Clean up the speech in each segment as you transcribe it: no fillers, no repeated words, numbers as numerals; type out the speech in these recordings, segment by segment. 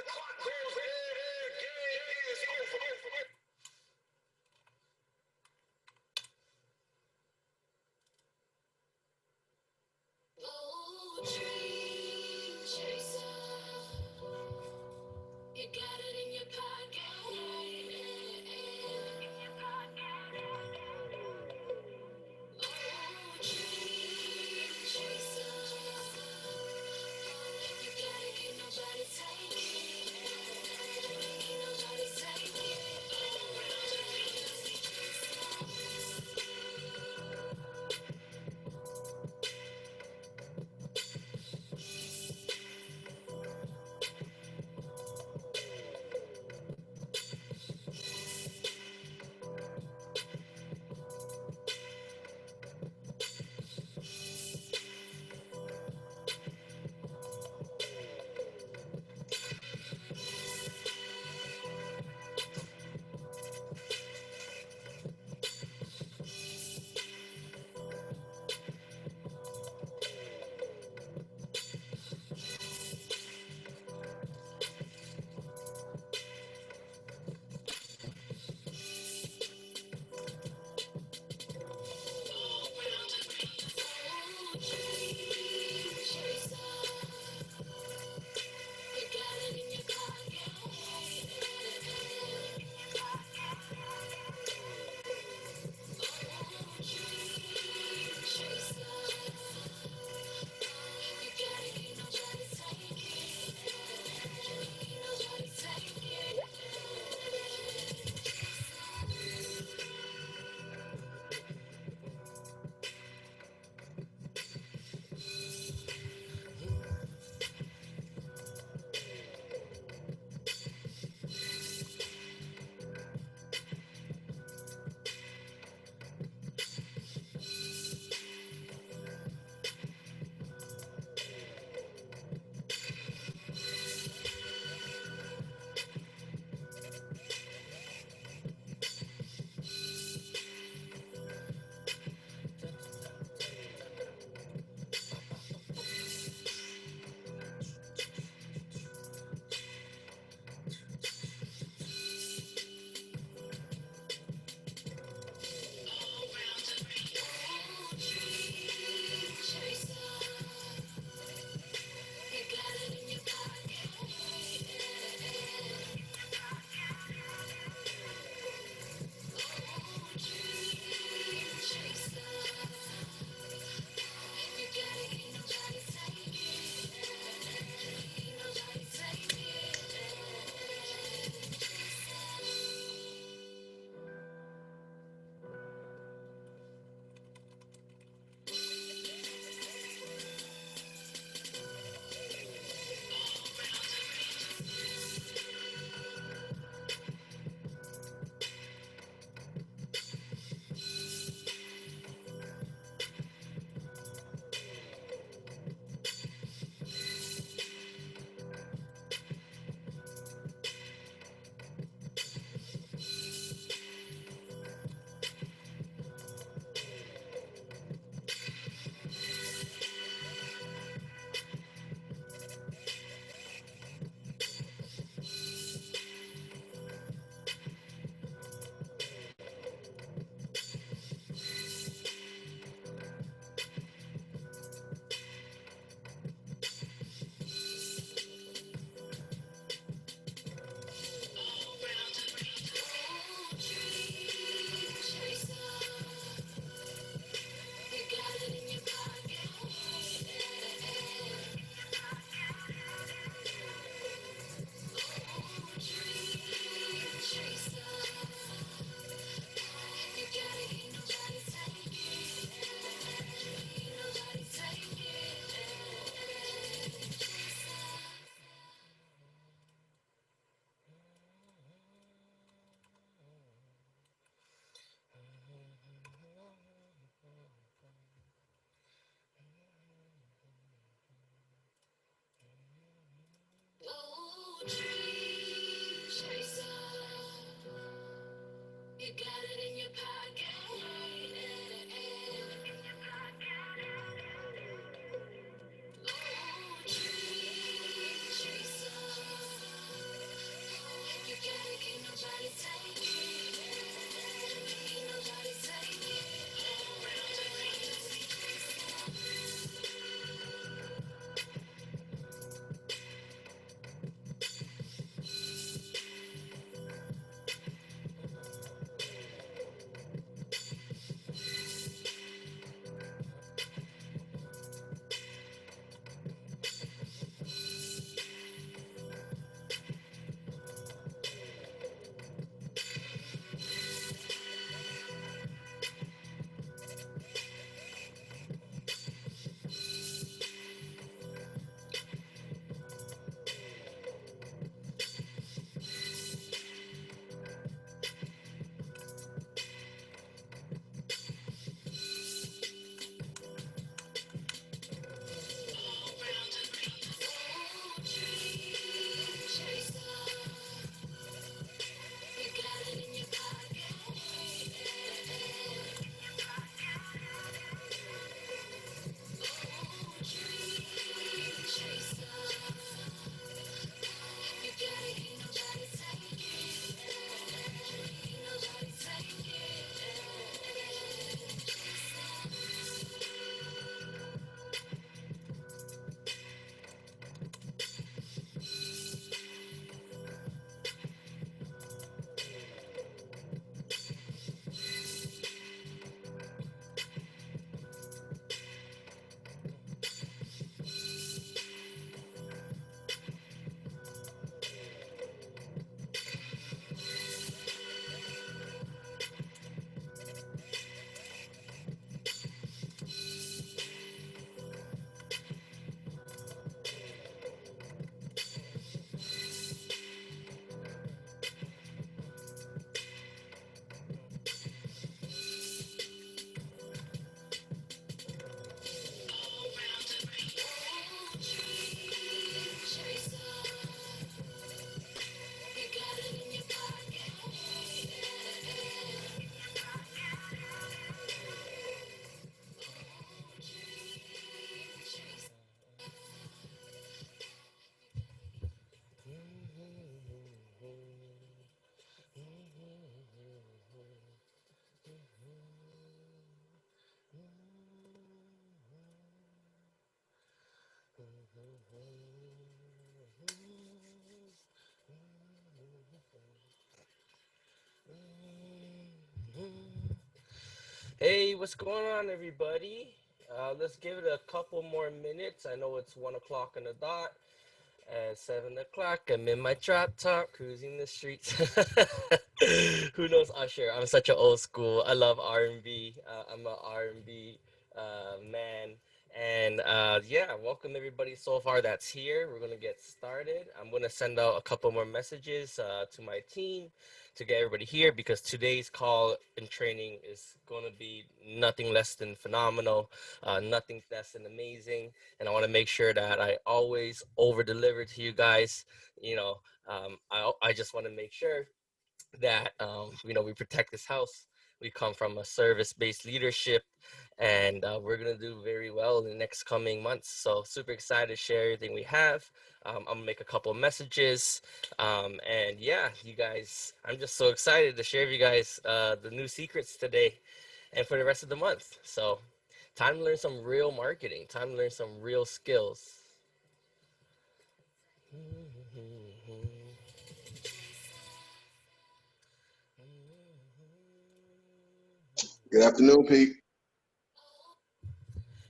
clock goes dead, game is over. Oh, dream chaser, you got it in your pocket. Oh, dream chaser, you got it, can't nobody take it. Hey, what's going on, everybody? Let's give it a couple more minutes. I know it's 1 o'clock on the dot. At 7 o'clock, I'm in my drop top, cruising the streets. Who knows Usher? I'm such an old school. I love R&B. I'm a R&B man. And yeah, welcome everybody so far that's here. We're gonna get started. I'm gonna send out a couple more messages to my team to get everybody here because today's call and training is gonna be nothing less than phenomenal, nothing less than amazing, and I want to make sure that I always over deliver to you guys. You know, I just want to make sure that we protect this house. We come from a service-based leadership, and we're gonna do very well in the next coming months. So super excited to share everything we have. I'm gonna make a couple of messages, and yeah, you guys, I'm just so excited to share with you guys the new secrets today and for the rest of the month. So time to learn some real marketing. Time to learn some real skills. Good afternoon, Pete.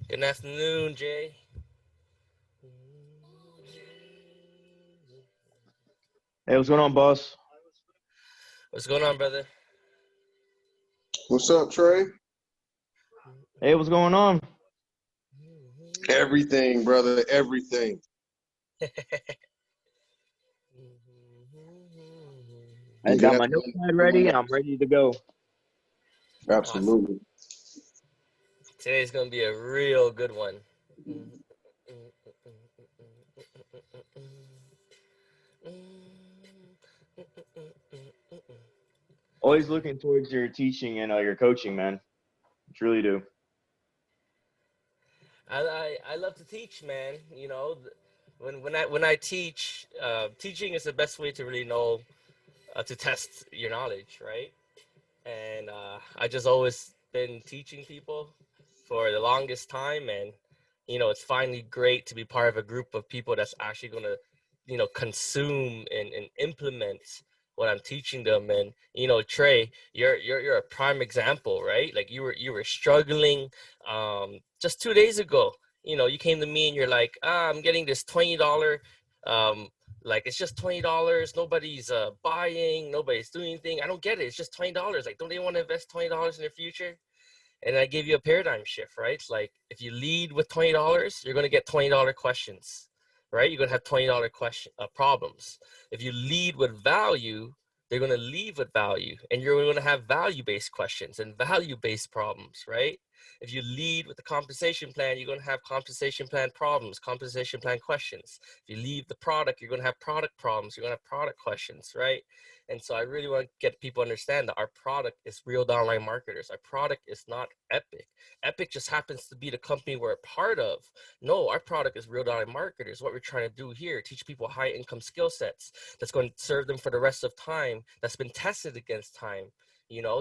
Good afternoon, Jay. Hey, what's going on, boss? What's going on, brother? What's up, Trey? Hey, what's going on? Everything, brother. Everything. I just Good got my afternoon, notepad ready everyone and I'm else. ready to go. Awesome. Absolutely. Today's gonna be a real good one. Always looking towards your teaching and your coaching, man. Truly do. I love to teach, man. When I teach, teaching is the best way to really know to test your knowledge, right? And I just always been teaching people for the longest time, and it's finally great to be part of a group of people that's actually going to consume and implement what I'm teaching them. And Trey, you're a prime example, right? Like you were struggling just 2 days ago. You came to me and you're like, I'm getting this $20 um like it's just $20. Nobody's buying, nobody's doing anything. I don't get it. It's just $20. Like, don't they want to invest $20 in their future? And I gave you a paradigm shift, right? It's like if you lead with $20, you're gonna get $20 questions, right? You're gonna have $20 question problems. If you lead with value, they're gonna leave with value, and you're gonna have value-based questions and value-based problems, right? If you lead with the compensation plan, you're gonna have compensation plan problems, compensation plan questions. If you leave the product, you're gonna have product problems, you're gonna have product questions, right? And so I really want to get people to understand that our product is Real Online Marketers. Our product is not Epic. Epic just happens to be the company we're a part of. No, our product is Real Online Marketers. What we're trying to do here, teach people high income skill sets that's going to serve them for the rest of time, that's been tested against time.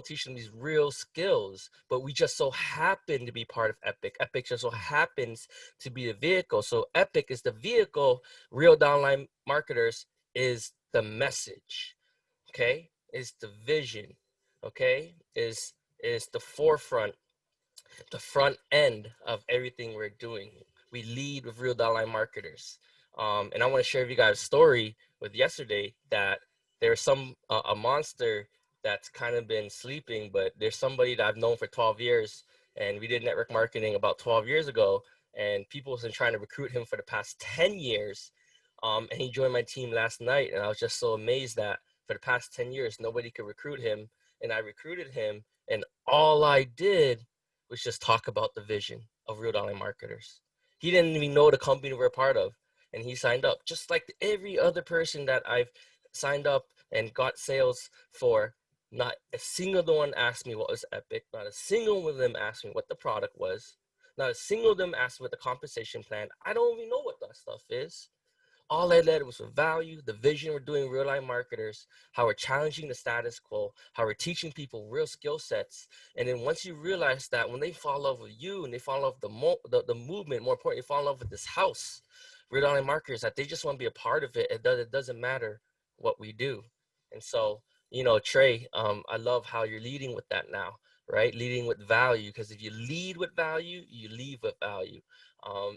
Teach them these real skills, but we just so happen to be part of Epic. Epic just so happens to be the vehicle. So Epic is the vehicle, Real Online Marketers is the message. Okay, is the vision. Okay, is the forefront, the front end of everything we're doing. We lead with Real Online Marketers. And I want to share with you guys a story with yesterday that there's a monster that's kind of been sleeping, but there's somebody that I've known for 12 years, and we did network marketing about 12 years ago, and people have been trying to recruit him for the past 10 years. And he joined my team last night, and I was just so amazed that for the past 10 years, nobody could recruit him, and I recruited him, and all I did was just talk about the vision of Real Online Marketers. He didn't even know the company we're a part of, and he signed up just like every other person that I've signed up and got sales for. Not a single one asked me what was Epic. Not a single one of them asked me what the product was. Not a single of them asked me what the compensation plan. I don't even know what that stuff is. All I led was with value, the vision we're doing Real Life Marketers, how we're challenging the status quo, how we're teaching people real skill sets. And then once you realize that when they fall in love with you and they fall in love with the movement, more importantly, fall in love with this house, real online marketers that they just want to be a part of it. It doesn't matter what we do. And so, you know, Trey, I love how you're leading with that now, right? Leading with value, because if you lead with value, you leave with value.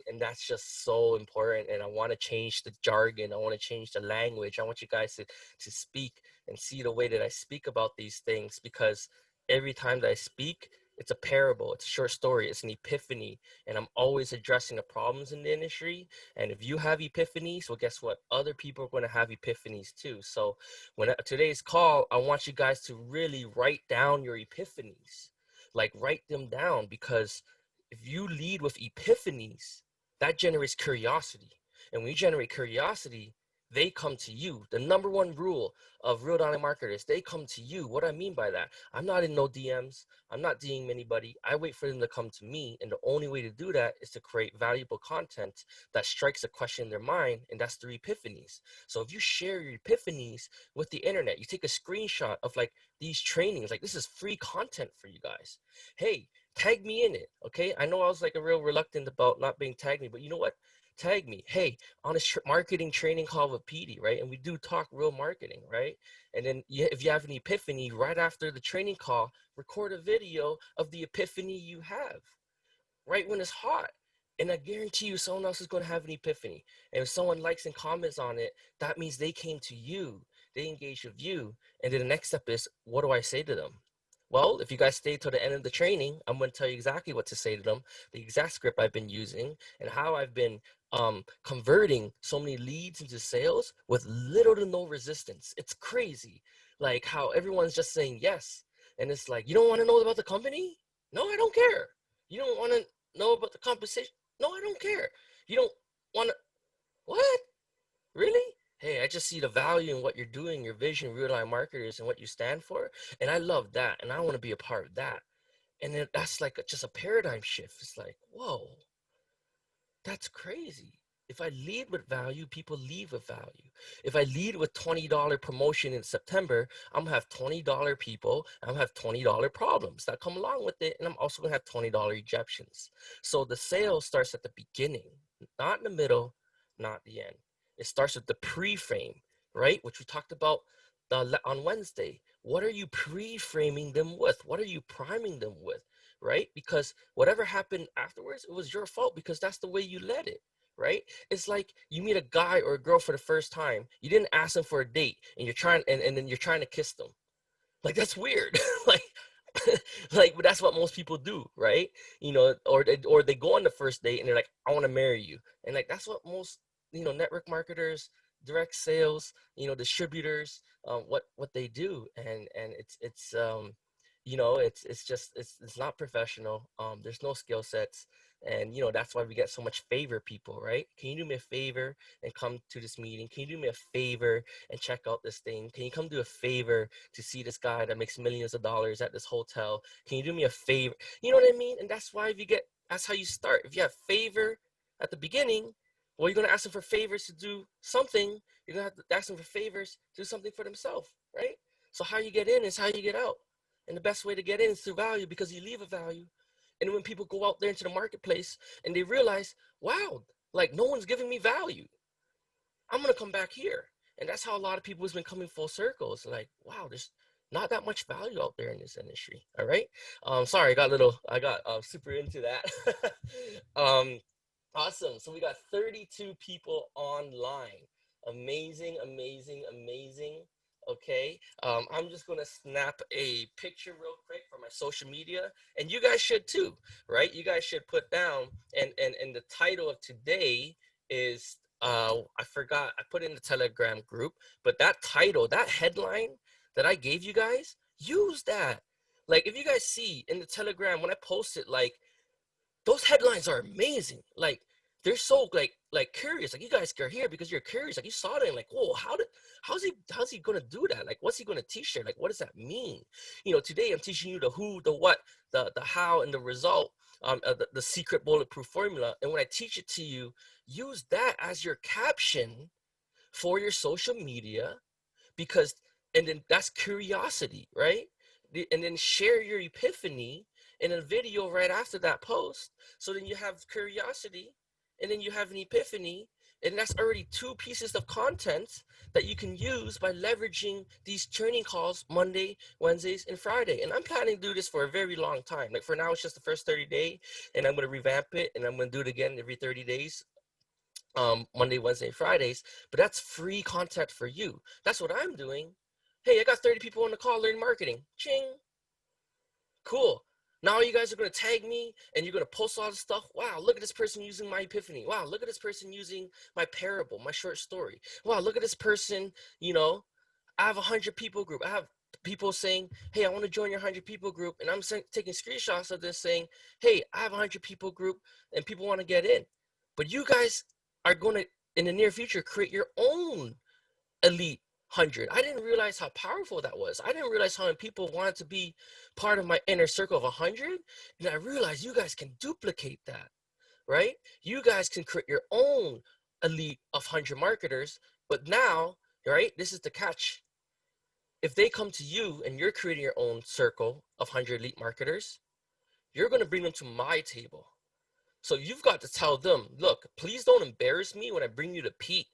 And that's just so important. And I want to change the jargon. I want to change the language. I want you guys to speak and see the way that I speak about these things, because every time that I speak, it's a parable, it's a short story, it's an epiphany, and I'm always addressing the problems in the industry. And if you have epiphanies, well, guess what? Other people are going to have epiphanies too. So when today's call, I want you guys to really write down your epiphanies, like write them down, because if you lead with epiphanies, that generates curiosity. And when you generate curiosity, they come to you. The number one rule of real online marketers, they come to you. What I mean by that, I'm not in no DMs. I'm not DMing anybody. I wait for them to come to me. And the only way to do that is to create valuable content that strikes a question in their mind. And that's their epiphanies. So if you share your epiphanies with the internet, you take a screenshot of like these trainings, like this is free content for you guys. Hey, tag me in it. Okay. I know I was like a real reluctant about not being tagged me, but you know what? Tag me. Hey, on a marketing training call with Petey, right? And we do talk real marketing, right? And then if you have an epiphany right after the training call, record a video of the epiphany you have right when it's hot. And I guarantee you someone else is going to have an epiphany. And if someone likes and comments on it, that means they came to you. They engaged with you. And then the next step is, what do I say to them? Well, if you guys stay till the end of the training, I'm going to tell you exactly what to say to them, the exact script I've been using, and how I've been converting so many leads into sales with little to no resistance. It's crazy, like how everyone's just saying yes. And it's like, you don't want to know about the company? No, I don't care. You don't want to know about the compensation? No, I don't care. You don't want to, what? Really? Hey, I just see the value in what you're doing, your vision, real time marketers, and what you stand for. And I love that. And I want to be a part of that. And then that's like just a paradigm shift. It's like, whoa, that's crazy. If I lead with value, people leave with value. If I lead with $20 promotion in September, I'm gonna have $20 people, I'm gonna have $20 problems that come along with it, and I'm also gonna have $20 rejections. So the sale starts at the beginning, not in the middle, not the end. It starts with the pre-frame, right? Which we talked about on Wednesday. What are you pre-framing them with? What are you priming them with, right? Because whatever happened afterwards, it was your fault, because that's the way you led it, right? It's like you meet a guy or a girl for the first time. You didn't ask them for a date, and you're trying, and then you're trying to kiss them. Like, that's weird. like like that's what most people do, right? You know, or they go on the first date and they're like, I want to marry you. And like that's what most, you know, network marketers, direct sales, you know, distributors, what they do. And it's you know, it's just it's not professional. There's no skill sets. And you know, that's why we get so much favor people, right? Can you do me a favor and come to this meeting? Can you do me a favor and check out this thing? Can you come do a favor to see this guy that makes millions of dollars at this hotel? Can you do me a favor? You know what I mean? And that's why if you get, that's how you start. If you have favor at the beginning, well, you're going to ask them for favors to do something. You're going to have to ask them for favors to do something for themselves, right? So how you get in is how you get out. And the best way to get in is through value, because you leave a value. And when people go out there into the marketplace and they realize, wow, like no one's giving me value, I'm going to come back here. And that's how a lot of people has been coming full circle. It's like, wow, there's not that much value out there in this industry. All right. Sorry, I got super into that. Awesome. So we got 32 people online. Amazing, amazing, amazing. Okay. I'm just going to snap a picture real quick for my social media, and you guys should too, right? You guys should put down, and the title of today is, I forgot, I put in the Telegram group, but that title, that headline that I gave you guys, use that. Like if you guys see in the Telegram, when I post it, like those headlines are amazing. Like they're so like curious. Like you guys are here because you're curious. Like you saw it and like, whoa, how's he gonna do that? Like what's he gonna teach there? Like what does that mean? You know, today I'm teaching you the who, the what, the how, and the result. The secret bulletproof formula. And when I teach it to you, use that as your caption for your social media, because, and then that's curiosity, right? And then share your epiphany in a video right after that post. So then you have curiosity, and then you have an epiphany, And that's already 2 pieces of content that you can use by leveraging these training calls Monday, Wednesdays, and Friday. And I'm planning to do this for a very long time. Like for now, it's just the first 30 day, and I'm going to revamp it, and I'm going to do it again every 30 days. Monday, Wednesday, Fridays, but that's free content for you. That's what I'm doing. Hey, I got 30 people on the call learning marketing. Ching. Cool. Now you guys are going to tag me and you're going to post all this stuff. Wow, look at this person using my epiphany. Wow, look at this person using my parable, my short story. Wow, look at this person, you know, I have a 100 people group. I have people saying, hey, I want to join your 100 people group. And I'm taking screenshots of this saying, hey, I have a 100 people group and people want to get in. But you guys are going to, in the near future, create your own elite 100. I didn't realize how powerful that was. I didn't realize how many people wanted to be part of my inner circle of 100. And I realized you guys can duplicate that, right? You guys can create your own elite of 100 marketers. But now, right, this is the catch. If they come to you and you're creating your own circle of 100 elite marketers, you're going to bring them to my table. So you've got to tell them, look, please don't embarrass me when I bring you to Pete,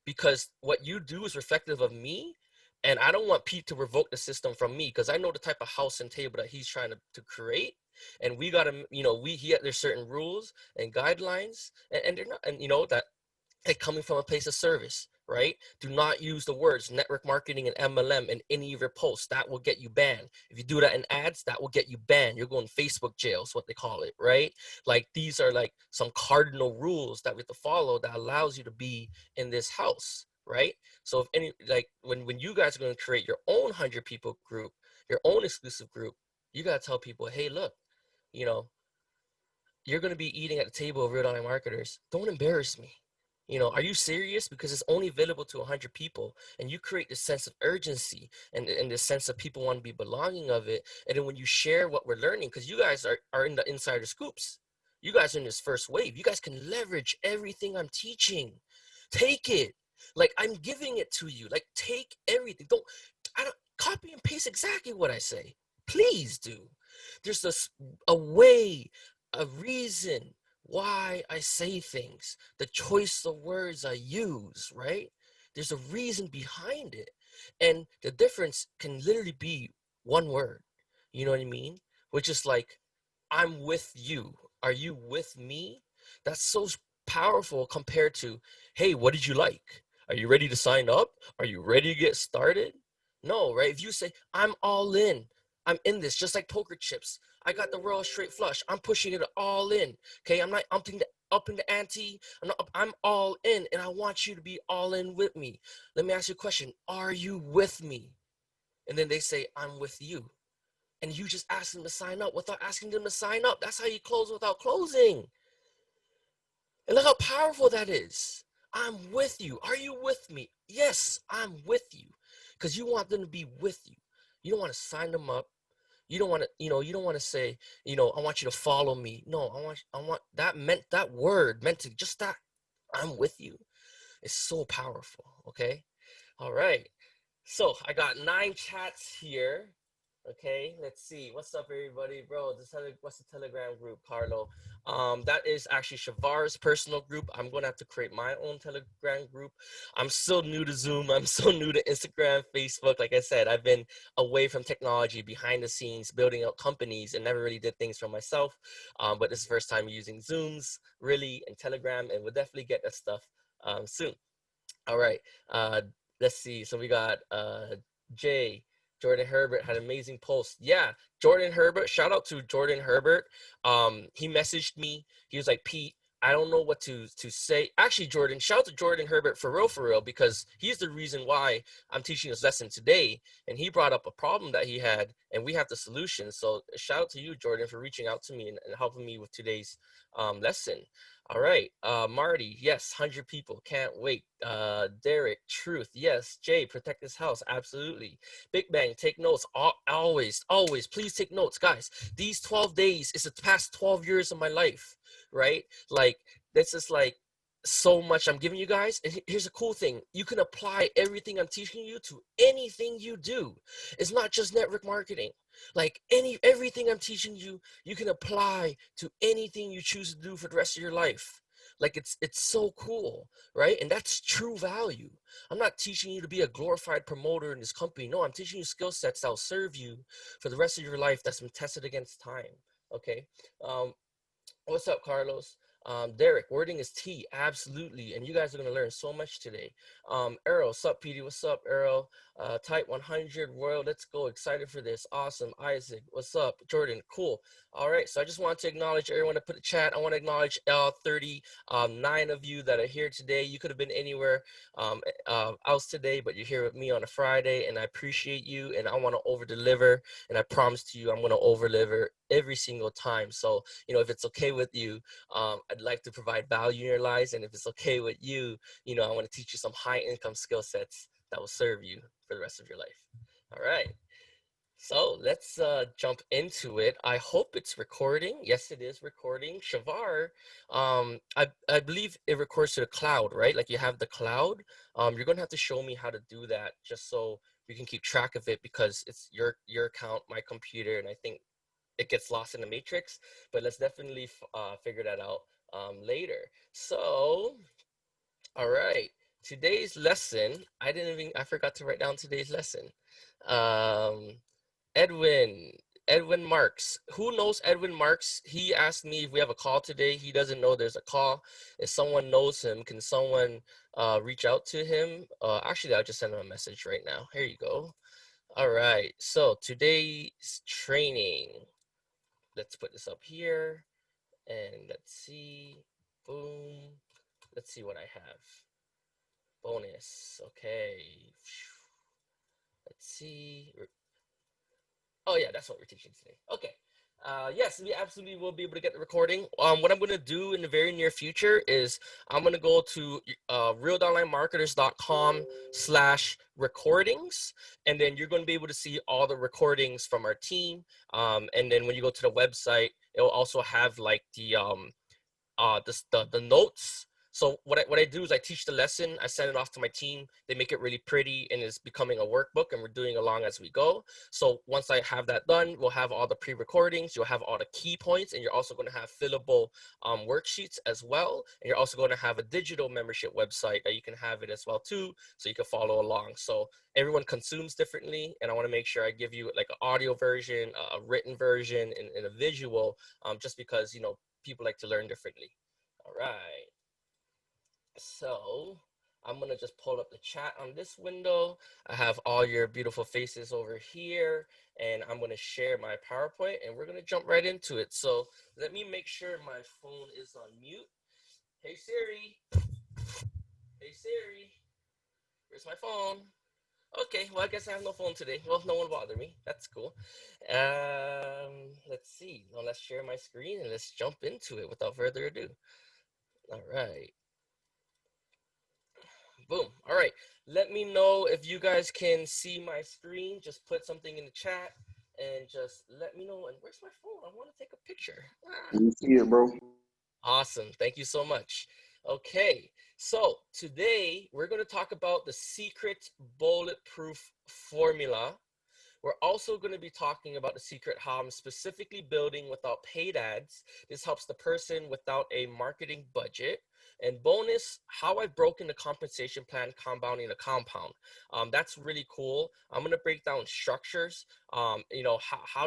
because what you do is reflective of me. And I don't want Pete to revoke the system from me, because I know the type of house and table that he's trying to create. And we got to, you know, there's certain rules and guidelines, and they're not, and you know, that like coming from a place of service, right? Do not use the words network marketing and MLM in any of your posts. That will get you banned. If you do that in ads, that will get you banned. You're going Facebook jail is what they call it, right? Like these are like some cardinal rules that we have to follow that allows you to be in this house, right? So if any, like when you guys are going to create your own 100 people group, your own exclusive group, you got to tell people, hey, look, you know, you're going to be eating at the table of real online marketers. Don't embarrass me. You know, are you serious? Because it's only available to 100 people, and you create this sense of urgency and this sense of people want to be belonging of it. And then when you share what we're learning, because you guys are in the insider scoops, you guys are in this first wave, you guys can leverage everything I'm teaching. Take it. Like I'm giving it to you. Like take everything. I don't copy and paste exactly what I say. Please do. There's a way, a reason why I say things, the choice of words I use, right? There's a reason behind it. And the difference can literally be one word. You know what I mean? Which is like, I'm with you. Are you with me? That's so powerful compared to, hey, what did you like? Are you ready to sign up? Are you ready to get started? No, right? If you say, I'm all in, I'm in this, just like poker chips. I got the royal straight flush. I'm pushing it all in. Okay, I'm not up in the ante. I'm all in, and I want you to be all in with me. Let me ask you a question. Are you with me? And then they say, I'm with you. And you just ask them to sign up without asking them to sign up. That's how you close without closing. And look how powerful that is. I'm with you. Are you with me? Yes, I'm with you. Because you want them to be with you. You don't want to sign them up. You don't want to, you don't want to say, I want you to follow me. No, I want that word meant to just that I'm with you. It's so powerful. Okay. All right. So I got 9 chats here. Okay, let's see. What's up, everybody? Bro, what's the Telegram group, Carlo? That is actually Shavar's personal group. I'm going to have to create my own Telegram group. I'm so new to Zoom. I'm so new to Instagram, Facebook. Like I said, I've been away from technology, behind the scenes, building out companies, and never really did things for myself. But this is the first time using Zooms, really, and Telegram, and we'll definitely get that stuff soon. All right. Let's see. So we got Jay. Jordan Herbert had an amazing post. Yeah, Jordan Herbert. Shout out to Jordan Herbert. He messaged me. He was like, Pete, I don't know what to say. Actually, Jordan, shout out to Jordan Herbert for real, because he's the reason why I'm teaching this lesson today. And he brought up a problem that he had, and we have the solution. So shout out to you, Jordan, for reaching out to me and helping me with today's lesson. All right, Marty, yes, 100 people, can't wait. Derek, truth, yes. Jay, protect this house, absolutely. Big Bang, take notes, always, please take notes, guys. These 12 days is the past 12 years of my life, right? Like, this is like so much I'm giving you guys. And here's a cool thing. You can apply everything I'm teaching you to anything you do. It's not just network marketing. Like everything I'm teaching you, you can apply to anything you choose to do for the rest of your life. Like it's so cool, right? And that's true value. I'm not teaching you to be a glorified promoter in this company. No, I'm teaching you skill sets that will serve you for the rest of your life that's been tested against time. Okay. What's up, Carlos? Derek, wording is tea, absolutely, and you guys are gonna learn so much today. Errol, what's up, PD? What's up, Errol? Type 100, Royal, let's go, excited for this, awesome. Isaac, what's up? Jordan, cool. All right, so I just want to acknowledge everyone that put the chat. I want to acknowledge 39 of you that are here today. You could have been anywhere else today, but you're here with me on a Friday, and I appreciate you, and I want to over deliver, and I promise to you, I'm gonna over deliver every single time. So if it's okay with you, I'd like to provide value in your lives. And if it's okay with you, I want to teach you some high income skill sets that will serve you for the rest of your life. All right. So let's jump into it. I hope it's recording. Yes, it is recording. Shavar, I believe it records to the cloud, right? Like you have the cloud. You're going to have to show me how to do that just so we can keep track of it, because it's your account, my computer, and I think it gets lost in the matrix, but let's definitely figure that out later. So, all right, today's lesson, I forgot to write down today's lesson. Um, Edwin Marks. Who knows Edwin Marks? He asked me if we have a call today. He doesn't know there's a call. If someone knows him, can someone reach out to him? Actually, I'll just send him a message right now. Here you go. All right, so today's training. Let's put this up here, and let's see. Boom. Let's see what I have. Bonus. Okay. Let's see. Oh yeah, that's what we're teaching today. Okay. Yes, we absolutely will be able to get the recording. What I'm going to do in the very near future is I'm going to go to realonlinemarketers.com/recordings, and then you're going to be able to see all the recordings from our team. And then when you go to the website, it will also have like the notes. So what I do is I teach the lesson, I send it off to my team, they make it really pretty, and it's becoming a workbook, and we're doing along as we go. So once I have that done, we'll have all the pre-recordings, you'll have all the key points, and you're also going to have fillable worksheets as well. And you're also going to have a digital membership website that you can have it as well too, so you can follow along. So everyone consumes differently, and I want to make sure I give you like an audio version, a written version, and a visual, just because people like to learn differently. All right. So I'm gonna just pull up the chat on this window. I have all your beautiful faces over here, and I'm gonna share my PowerPoint, and we're gonna jump right into it. So let me make sure my phone is on mute. Hey Siri. Hey Siri. Where's my phone? Okay, well I guess I have no phone today. Well, no one bothered me. That's cool. Let's see. Now let's share my screen and let's jump into it without further ado. All right. Boom. All right. Let me know if you guys can see my screen. Just put something in the chat and just let me know. And where's my phone? I want to take a picture. You see it, bro. Awesome. Thank you so much. Okay. So today we're going to talk about the secret bulletproof formula. We're also going to be talking about the secret how I'm specifically building without paid ads. This helps the person without a marketing budget. And bonus, how I've broken the compensation plan, compounding the compound. That's really cool. I'm going to break down structures, how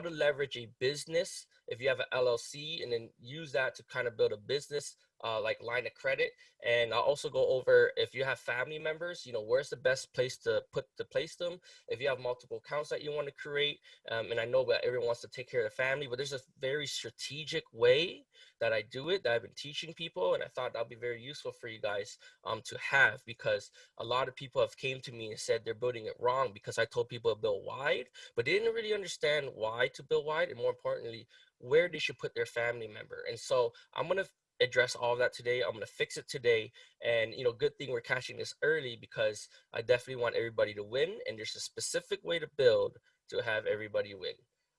to leverage a business if you have an LLC, and then use that to kind of build a business like line of credit. And I'll also go over if you have family members, where's the best place to place them. If you have multiple accounts that you want to create, and I know that everyone wants to take care of the family, but there's a very strategic way that I do it that I've been teaching people, and I thought that'll be very useful for you guys to have, because a lot of people have came to me and said they're building it wrong because I told people to build wide, but they didn't really understand why to build wide, and more importantly, where they should put their family member. And so I'm going to address all of that today. I'm going to fix it today. And, good thing we're catching this early, because I definitely want everybody to win. And there's a specific way to build to have everybody win.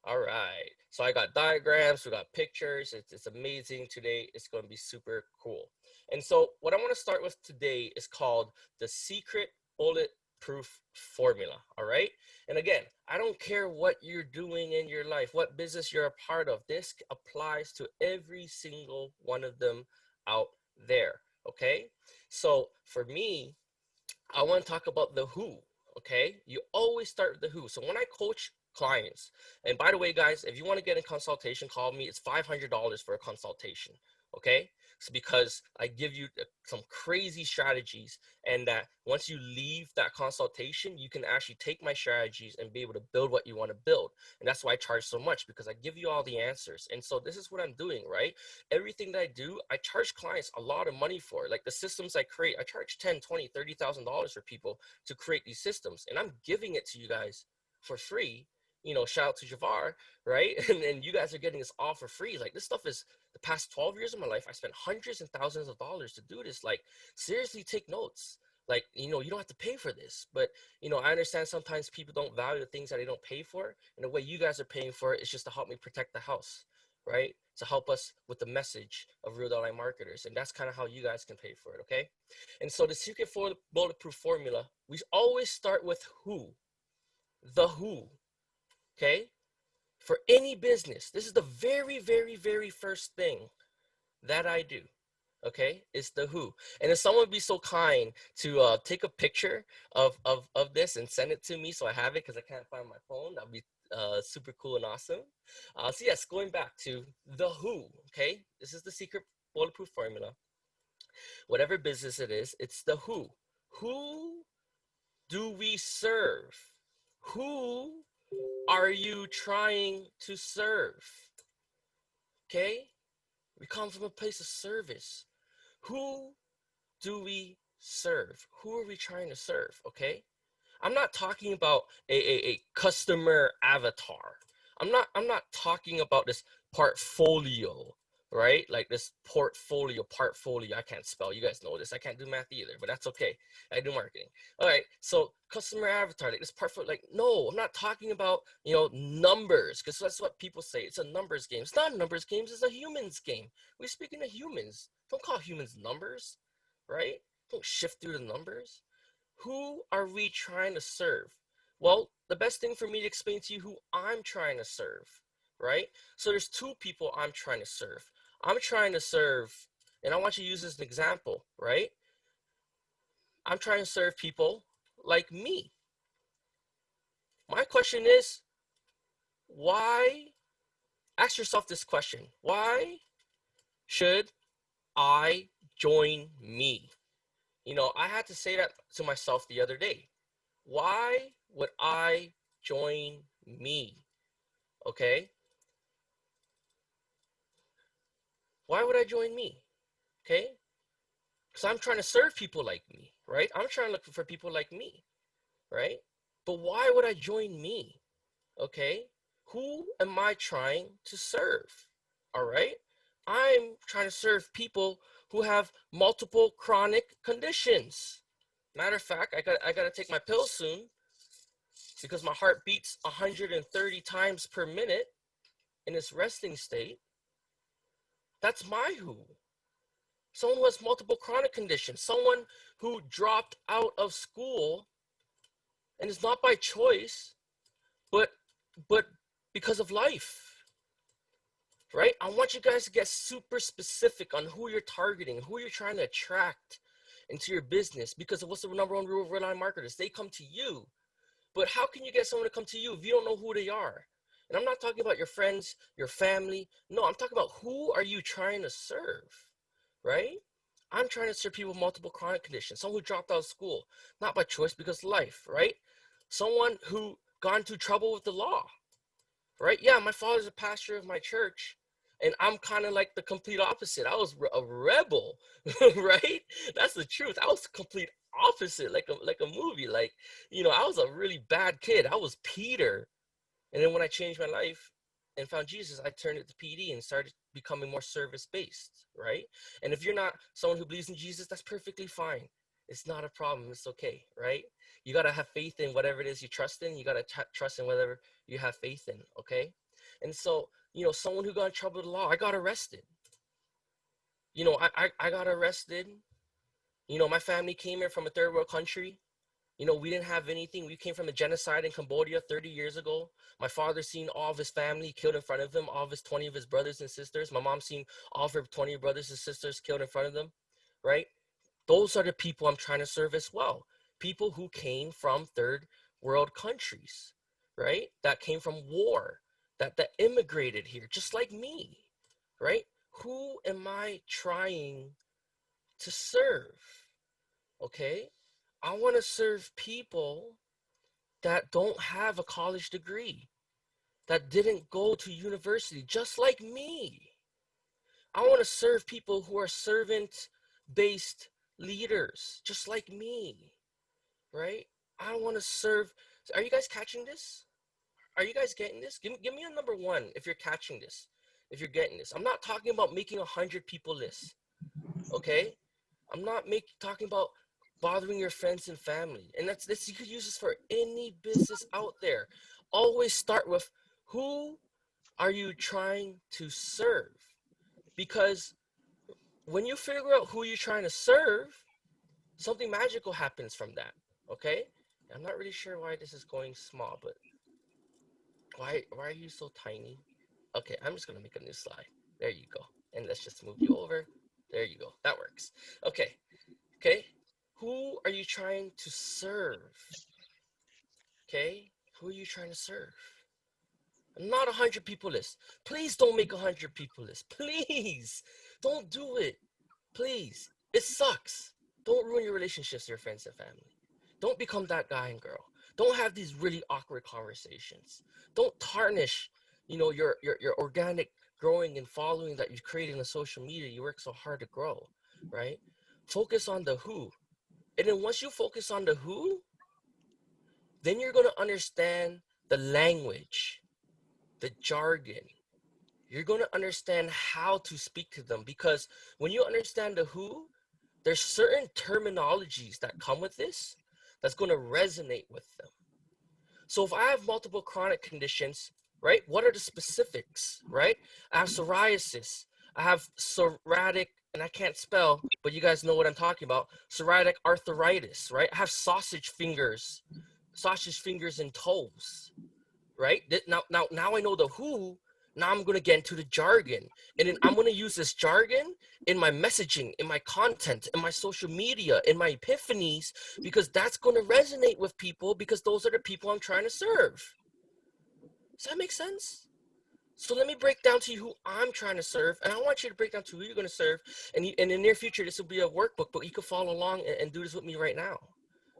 All right. So I got diagrams, we got pictures. It's amazing today. It's going to be super cool. And so what I want to start with today is called the secret bulletproof formula. All right. And again, I don't care what you're doing in your life, what business you're a part of. This applies to every single one of them out there. Okay. So for me, I want to talk about the who. Okay. You always start with the who. So when I coach clients, and by the way, guys, if you want to get a consultation, call me. It's $500 for a consultation. Okay. So because I give you some crazy strategies, and that once you leave that consultation, you can actually take my strategies and be able to build what you want to build. And that's why I charge so much, because I give you all the answers. And so this is what I'm doing, right? Everything that I do, I charge clients a lot of money for. Like the systems I create, I charge 10, 20, $30,000 for people to create these systems, and I'm giving it to you guys for free. Shout out to Javar, right? And you guys are getting this all for free. Like, this stuff is the past 12 years of my life. I spent hundreds and thousands of dollars to do this. Like, seriously, take notes. Like, you don't have to pay for this, but I understand sometimes people don't value the things that they don't pay for, and the way you guys are paying for it is just to help me protect the house, right? To help us with the message of Real Online Marketers. And that's kind of how you guys can pay for it, okay? And so the secret for bulletproof formula, we always start with who, the who, okay? For any business, this is the very, very, very first thing that I do, okay? It's the who. And if someone would be so kind to take a picture of this and send it to me so I have it, because I can't find my phone, that would be super cool and awesome. So yes, going back to the who, okay? This is the secret bulletproof formula. Whatever business it is, it's the who. Who do we serve? Who are you trying to serve? Okay? We come from a place of service. Who do we serve? Who are we trying to serve? Okay? I'm not talking about a customer avatar. I'm not talking about this portfolio, right? Like this portfolio. I can't spell. You guys know this. I can't do math either, but that's okay. I do marketing. All right. So customer avatar, like this portfolio. Like, no, I'm not talking about numbers, because that's what people say. It's a numbers game. It's not a numbers game. It's a humans game. We're speaking to humans. Don't call humans numbers, right? Don't shift through the numbers. Who are we trying to serve? Well, the best thing for me to explain to you who I'm trying to serve, right? So there's two people I'm trying to serve. I'm trying to serve, and I want you to use this as an example, right? I'm trying to serve people like me. My question is, why? Ask yourself this question. Why should I join me? I had to say that to myself the other day. Why would I join me? Okay? Why would I join me? Okay? Because I'm trying to serve people like me, right? I'm trying to look for people like me, right? But why would I join me? Okay? Who am I trying to serve? All right? I'm trying to serve people who have multiple chronic conditions. Matter of fact, I got to take my pills soon, because my heart beats 130 times per minute in its resting state. That's my who. Someone who has multiple chronic conditions, someone who dropped out of school, and it's not by choice, but because of life, right? I want you guys to get super specific on who you're targeting, who you're trying to attract into your business, because of what's the number one rule of real-time marketers? They come to you. But how can you get someone to come to you if you don't know who they are? And I'm not talking about your friends, your family. No, I'm talking about who are you trying to serve, right? I'm trying to serve people with multiple chronic conditions, someone who dropped out of school, not by choice, because life, right? Someone who got into trouble with the law, right? Yeah, my father's a pastor of my church, and I'm kind of like the complete opposite. I was a rebel, right? That's the truth. I was the complete opposite, like a movie. Like, I was a really bad kid. I was Peter. And then when I changed my life and found Jesus, I turned it to PD and started becoming more service-based, right? And if you're not someone who believes in Jesus, that's perfectly fine. It's not a problem. It's okay, right? You got to have faith in whatever it is you trust in. You got to trust in whatever you have faith in, okay? And so, someone who got in trouble with the law, I got arrested. I got arrested. My family came here from a third world country. We didn't have anything. We came from a genocide in Cambodia 30 years ago. My father seen all of his family killed in front of him, all of his 20 of his brothers and sisters. My mom seen all of her 20 brothers and sisters killed in front of them. right? Those are the people I'm trying to serve as well. People who came from third world countries, right? That came from war, that immigrated here, just like me, right? Who am I trying to serve? Okay? I want to serve people that don't have a college degree, that didn't go to university, just like me. I want to serve people who are servant based leaders, just like me, right? I want to serve. Are you guys catching this? Are you guys getting this? Give me a number one if you're catching this, if you're getting this. I'm not talking about making 100 people list, okay? I'm not talking about bothering your friends and family. And that's this, you could use this for any business out there. Always start with, who are you trying to serve? Because when you figure out who you're trying to serve, something magical happens from that. Okay? I'm not really sure why this is going small, but why are you so tiny? Okay, I'm just gonna make a new slide. There you go. And let's just move you over. There you go. That works. Okay. Okay. Who are you trying to serve? Okay? Who are you trying to serve? Not 100 people list. Please don't make 100 people list. Please don't do it. Please. It sucks. Don't ruin your relationships with your friends and family. Don't become that guy and girl. Don't have these really awkward conversations. Don't tarnish, your organic growing and following that you've created on social media. You work so hard to grow, right? Focus on the who. And then once you focus on the who, then you're going to understand the language, the jargon. You're going to understand how to speak to them, because when you understand the who, there's certain terminologies that come with this that's going to resonate with them. So if I have multiple chronic conditions, right, what are the specifics, right? I have psoriasis. I have psoriatic, and I can't spell, but you guys know what I'm talking about. Psoriatic arthritis, right? I have sausage fingers and toes, right? Now I know the who. Now I'm going to get into the jargon, and then I'm going to use this jargon in my messaging, in my content, in my social media, in my epiphanies, because that's going to resonate with people, because those are the people I'm trying to serve. Does that make sense? So let me break down to you who I'm trying to serve, and I want you to break down to who you're going to serve. And in the near future, this will be a workbook, but you can follow along and do this with me right now,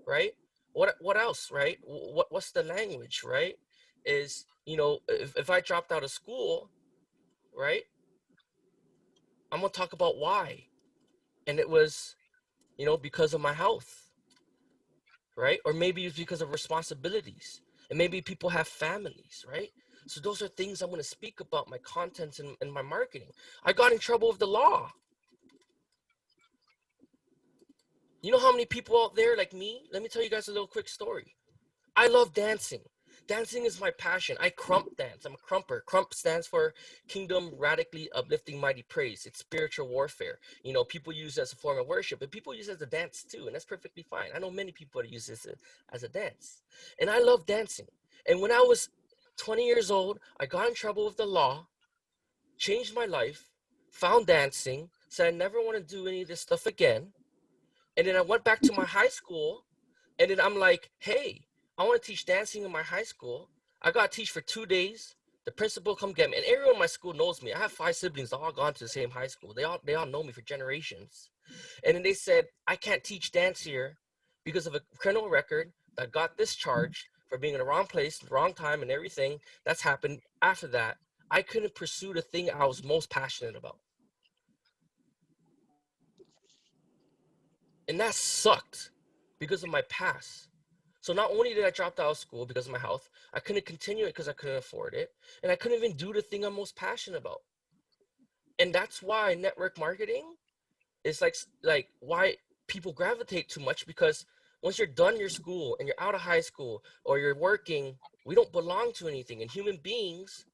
right? What else, right? What's the language, right? Is, if I dropped out of school, right, I'm gonna talk about why. And it was, because of my health, right? Or maybe it's because of responsibilities. And maybe people have families, right? So those are things I'm gonna speak about, my contents and my marketing. I got in trouble with the law. You know how many people out there like me? Let me tell you guys a little quick story. I love dancing. Dancing is my passion. I crump dance. I'm a crumper. Crump stands for Kingdom Radically Uplifting Mighty Praise. It's spiritual warfare. People use it as a form of worship, but people use it as a dance too, and that's perfectly fine. I know many people that use this as a dance. And I love dancing. And when I was 20 years old, I got in trouble with the law, changed my life, found dancing, said I never want to do any of this stuff again. And then I went back to my high school, and then I'm like, hey, I want to teach dancing in my high school. I got to teach for 2 days. The principal come get me. And everyone in my school knows me. I have 5 siblings, all gone to the same high school. They all know me for generations. And then they said, I can't teach dance here because of a criminal record that got discharged for being in the wrong place, the wrong time, and everything that's happened after that. I couldn't pursue the thing I was most passionate about. And that sucked because of my past. So not only did I drop out of school because of my health, I couldn't continue it because I couldn't afford it, and I couldn't even do the thing I'm most passionate about. And that's why network marketing is like why people gravitate too much, because once you're done your school and you're out of high school or you're working, we don't belong to anything. And human beings,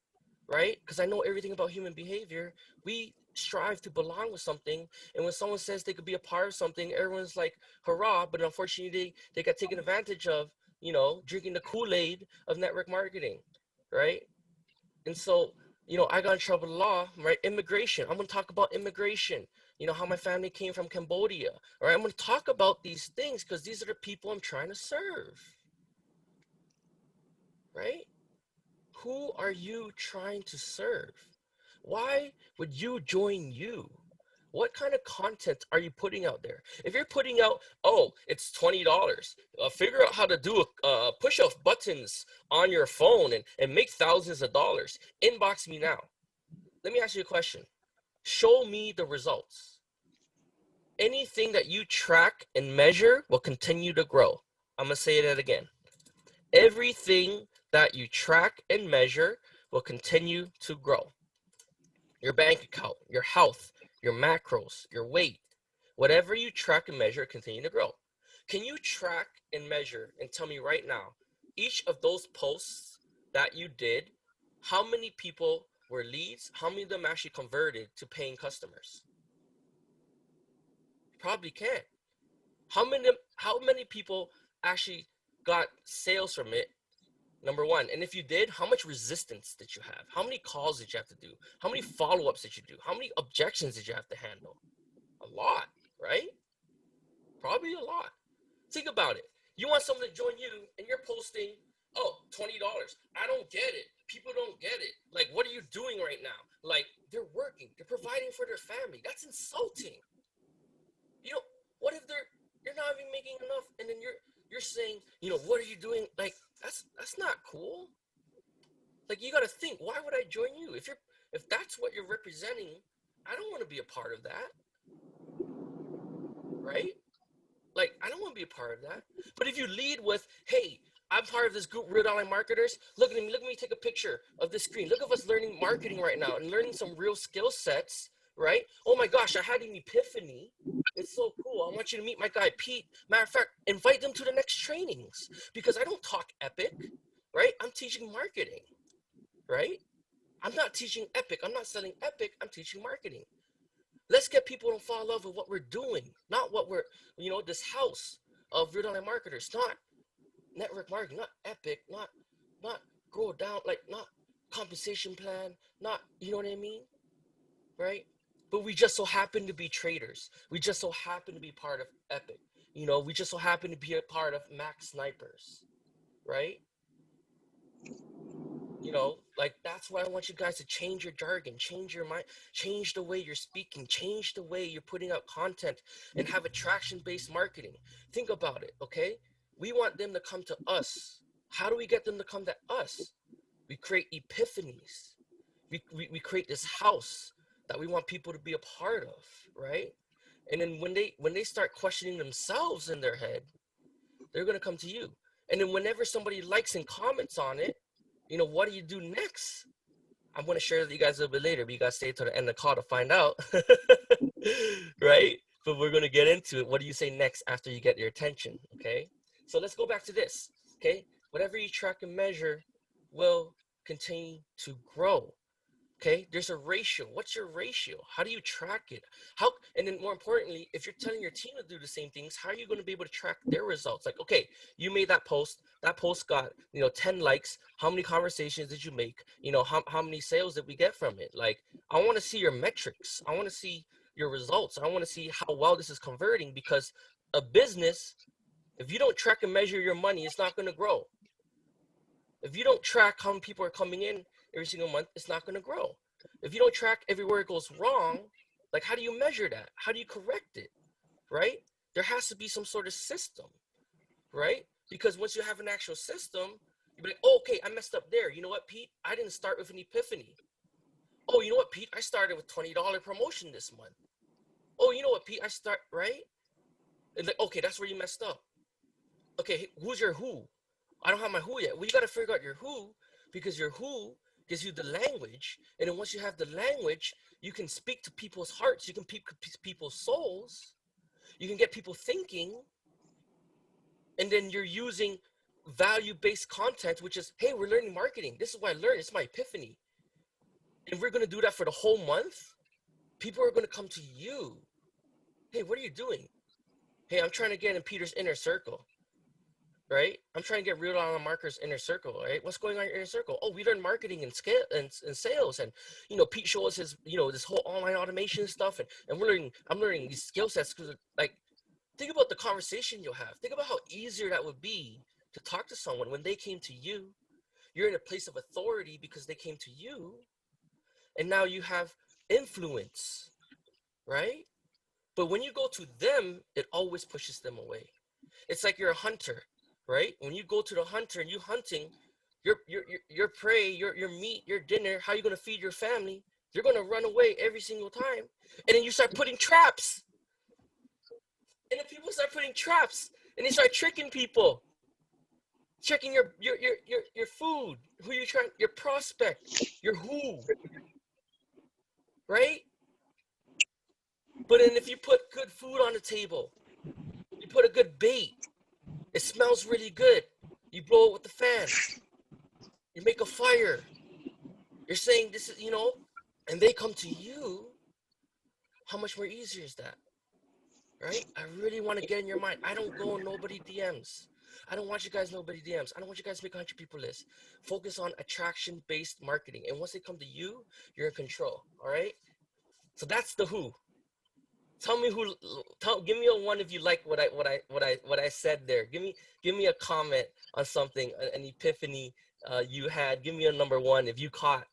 right? Because I know everything about human behavior, we strive to belong with something. And when someone says they could be a part of something, everyone's like, hurrah. But unfortunately, they got taken advantage of, drinking the Kool-Aid of network marketing, right? And so You know, I got in trouble with law, right? Immigration. I'm going to talk about immigration. You know, how my family came from Cambodia. All right. I'm going to talk about these things because these are the people I'm trying to serve, right? Who are you trying to serve? Why would you join you? What kind of content are you putting out there? If you're putting out, oh, it's $20, figure out how to do push off buttons on your phone and make thousands of dollars. Inbox me now. Let me ask you a question. Show me the results. Anything that you track and measure will continue to grow. I'm going to say that again. Everything that you track and measure will continue to grow. Your bank account, your health, your macros, your weight, whatever you track and measure, continue to grow. Can you track and measure and tell me right now, each of those posts that you did, how many people were leads? How many of them actually converted to paying customers? Probably can't. How many people actually got sales from it? Number one. And if you did, how much resistance did you have? How many calls did you have to do? How many follow-ups did you do? How many objections did you have to handle? A lot, right? Probably a lot. Think about it. You want someone to join you and you're posting, oh, $20. I don't get it. People don't get it. Like, what are you doing right now? Like, they're working, they're providing for their family. That's insulting. You know, what if you're not even making enough and then you're saying, you know, what are you doing? Like, that's not cool. Like, you got to think, why would I join you? If that's what you're representing, I don't want to be a part of that, right? Like, I don't want to be a part of that. But if you lead with, hey, I'm part of this group, Real Online Marketers. Look at me. Look at me take a picture of this screen. Look at us learning marketing right now and learning some real skill sets, right? Oh my gosh, I had an epiphany. It's so cool. I want you to meet my guy, Pete. Matter of fact, invite them to the next trainings because I don't talk epic, right? I'm teaching marketing, right? I'm not teaching epic. I'm not selling epic. I'm teaching marketing. Let's get people to fall in love with what we're doing, not what we're, you know, this house of Real Online Marketers, not network marketing, not epic, not go down, like not compensation plan, not, you know what I mean, right? But we just so happen to be traders. We just so happen to be part of Epic. You know, we just so happen to be a part of Max Snipers, right? You know, like that's why I want you guys to change your jargon, change your mind, change the way you're speaking, change the way you're putting out content and have attraction-based marketing. Think about it, okay? We want them to come to us. How do we get them to come to us? We create epiphanies. We create this house that we want people to be a part of, right? And then when they start questioning themselves in their head, they're gonna come to you. And then whenever somebody likes and comments on it, you know, what do you do next? I'm going to share with you guys a little bit later, but you guys stay to the end of the call to find out. Right? But we're going to get into it. What do you say next after you get your attention? Okay? So let's go back to this. Okay? Whatever you track and measure will continue to grow. Okay, there's a ratio. What's your ratio? How do you track it? How, and then more importantly, if you're telling your team to do the same things, how are you going to be able to track their results? Like, okay, you made that post got, you know, 10 likes. How many conversations did you make? You know, how many sales did we get from it? Like, I want to see your metrics. I want to see your results. I want to see how well this is converting, because a business, if you don't track and measure your money, it's not going to grow. If you don't track how many people are coming in every single month, it's not going to grow. If you don't track everywhere it goes wrong, like, how do you measure that? How do you correct it, right? There has to be some sort of system, right? Because once you have an actual system, you'll be like, oh, okay, I messed up there. You know what, Pete? I didn't start with an epiphany. Oh, you know what, Pete? I started with $20 promotion this month. Oh, you know what, Pete? Right? And like, okay, that's where you messed up. Okay, who's your who? I don't have my who yet. Well, you got to figure out your who, because your who gives you the language. And then once you have the language, you can speak to people's hearts. You can speak to people's souls. You can get people thinking. And then you're using value-based content, which is, hey, we're learning marketing. This is what I learned. It's my epiphany. And we're going to do that for the whole month. People are going to come to you. Hey, what are you doing? Hey, I'm trying to get in Peter's inner circle. right? I'm trying to get real on markers inner circle, right? What's going on in your inner circle? Oh, we learn marketing and scale and sales, and Pete shows us his this whole online automation stuff, and I'm learning these skill sets because like think about the conversation you'll have. Think about how easier that would be to talk to someone when they came to you. You're in a place of authority because they came to you, and now you have influence, right? But when you go to them, it always pushes them away. It's like you're a hunter, right? When you go to the hunter and you hunting, your prey, your meat, your dinner, how you gonna feed your family? They're gonna run away every single time, and then you start putting traps, and then people start putting traps, and they start tricking people, checking your food, who you trying, your prospect, your who, right? But then if you put good food on the table, you put a good bait, it smells really good. You blow it with the fan. You make a fire. You're saying this is, and they come to you. How much more easier is that? Right? I really want to get in your mind. I don't go on nobody DMs. I don't want you guys nobody DMs. I don't want you guys to make 100 people list. Focus on attraction-based marketing. And once they come to you, you're in control. All right? So that's the who. Tell me who. Give me a one if you like what I said there. Give me a comment on something, an epiphany you had. Give me a number one if you caught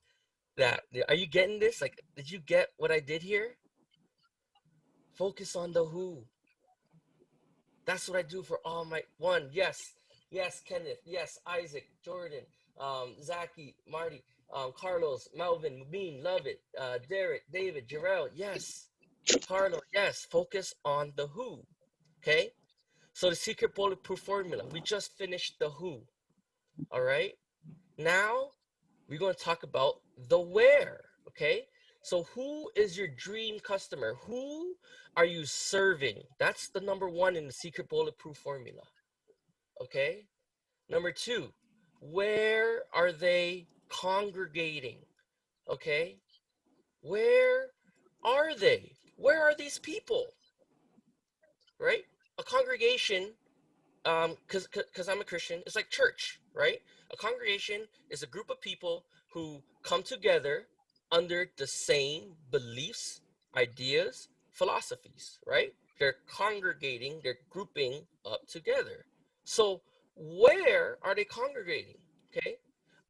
that. Are you getting this? Like, did you get what I did here? Focus on the who. That's what I do for all my one. Yes, Kenneth. Yes, Isaac, Jordan, Zaki, Marty, Carlos, Melvin, Mubin, love it. Derek, David, Jarrell. Yes, Carlo. Yes, focus on the who. Okay. So the secret bulletproof formula. We just finished the who. All right. Now we're going to talk about the where. Okay. So who is your dream customer? Who are you serving? That's the number one in the secret bulletproof formula. Okay. Number two, where are they congregating? Okay. Where are they? Where are these people? Right? A congregation, because I'm a Christian, it's like church, right? A congregation is a group of people who come together under the same beliefs, ideas, philosophies, right? They're congregating, they're grouping up together. So where are they congregating? Okay.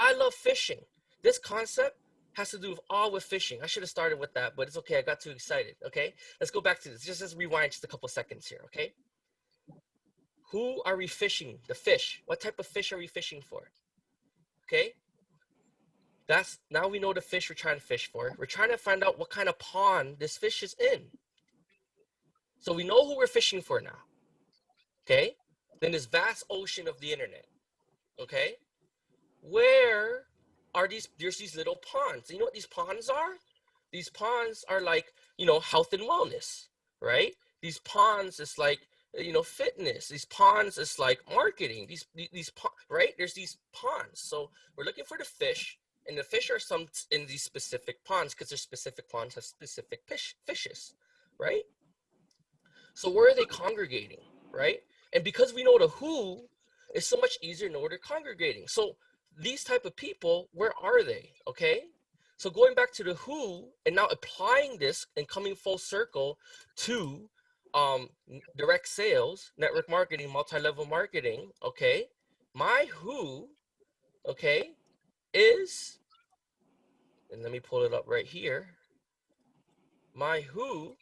I love fishing. This concept has to do with fishing. I should have started with that, but it's okay. I got too excited. Okay. Let's go back to this. Just let's rewind just a couple seconds here. Okay. Who are we fishing? The fish. What type of fish are we fishing for? Okay. Now we know the fish we're trying to fish for. We're trying to find out what kind of pond this fish is in. So we know who we're fishing for now. Okay. Then this vast ocean of the internet. Okay. Where are there's these little ponds. You know what these ponds are? These ponds are like, health and wellness, right? These ponds is like, fitness. These ponds is like marketing. These right? There's these ponds. So we're looking for the fish, and the fish are some in these specific ponds because their specific ponds have specific fishes, right? So where are they congregating, right? And because we know the who, it's so much easier to know where they're congregating. So these type of people, where are they? Okay. So going back to the who and now applying this and coming full circle to direct sales, network marketing, multi-level marketing. Okay. My who, okay, is, and let me pull it up right here. My who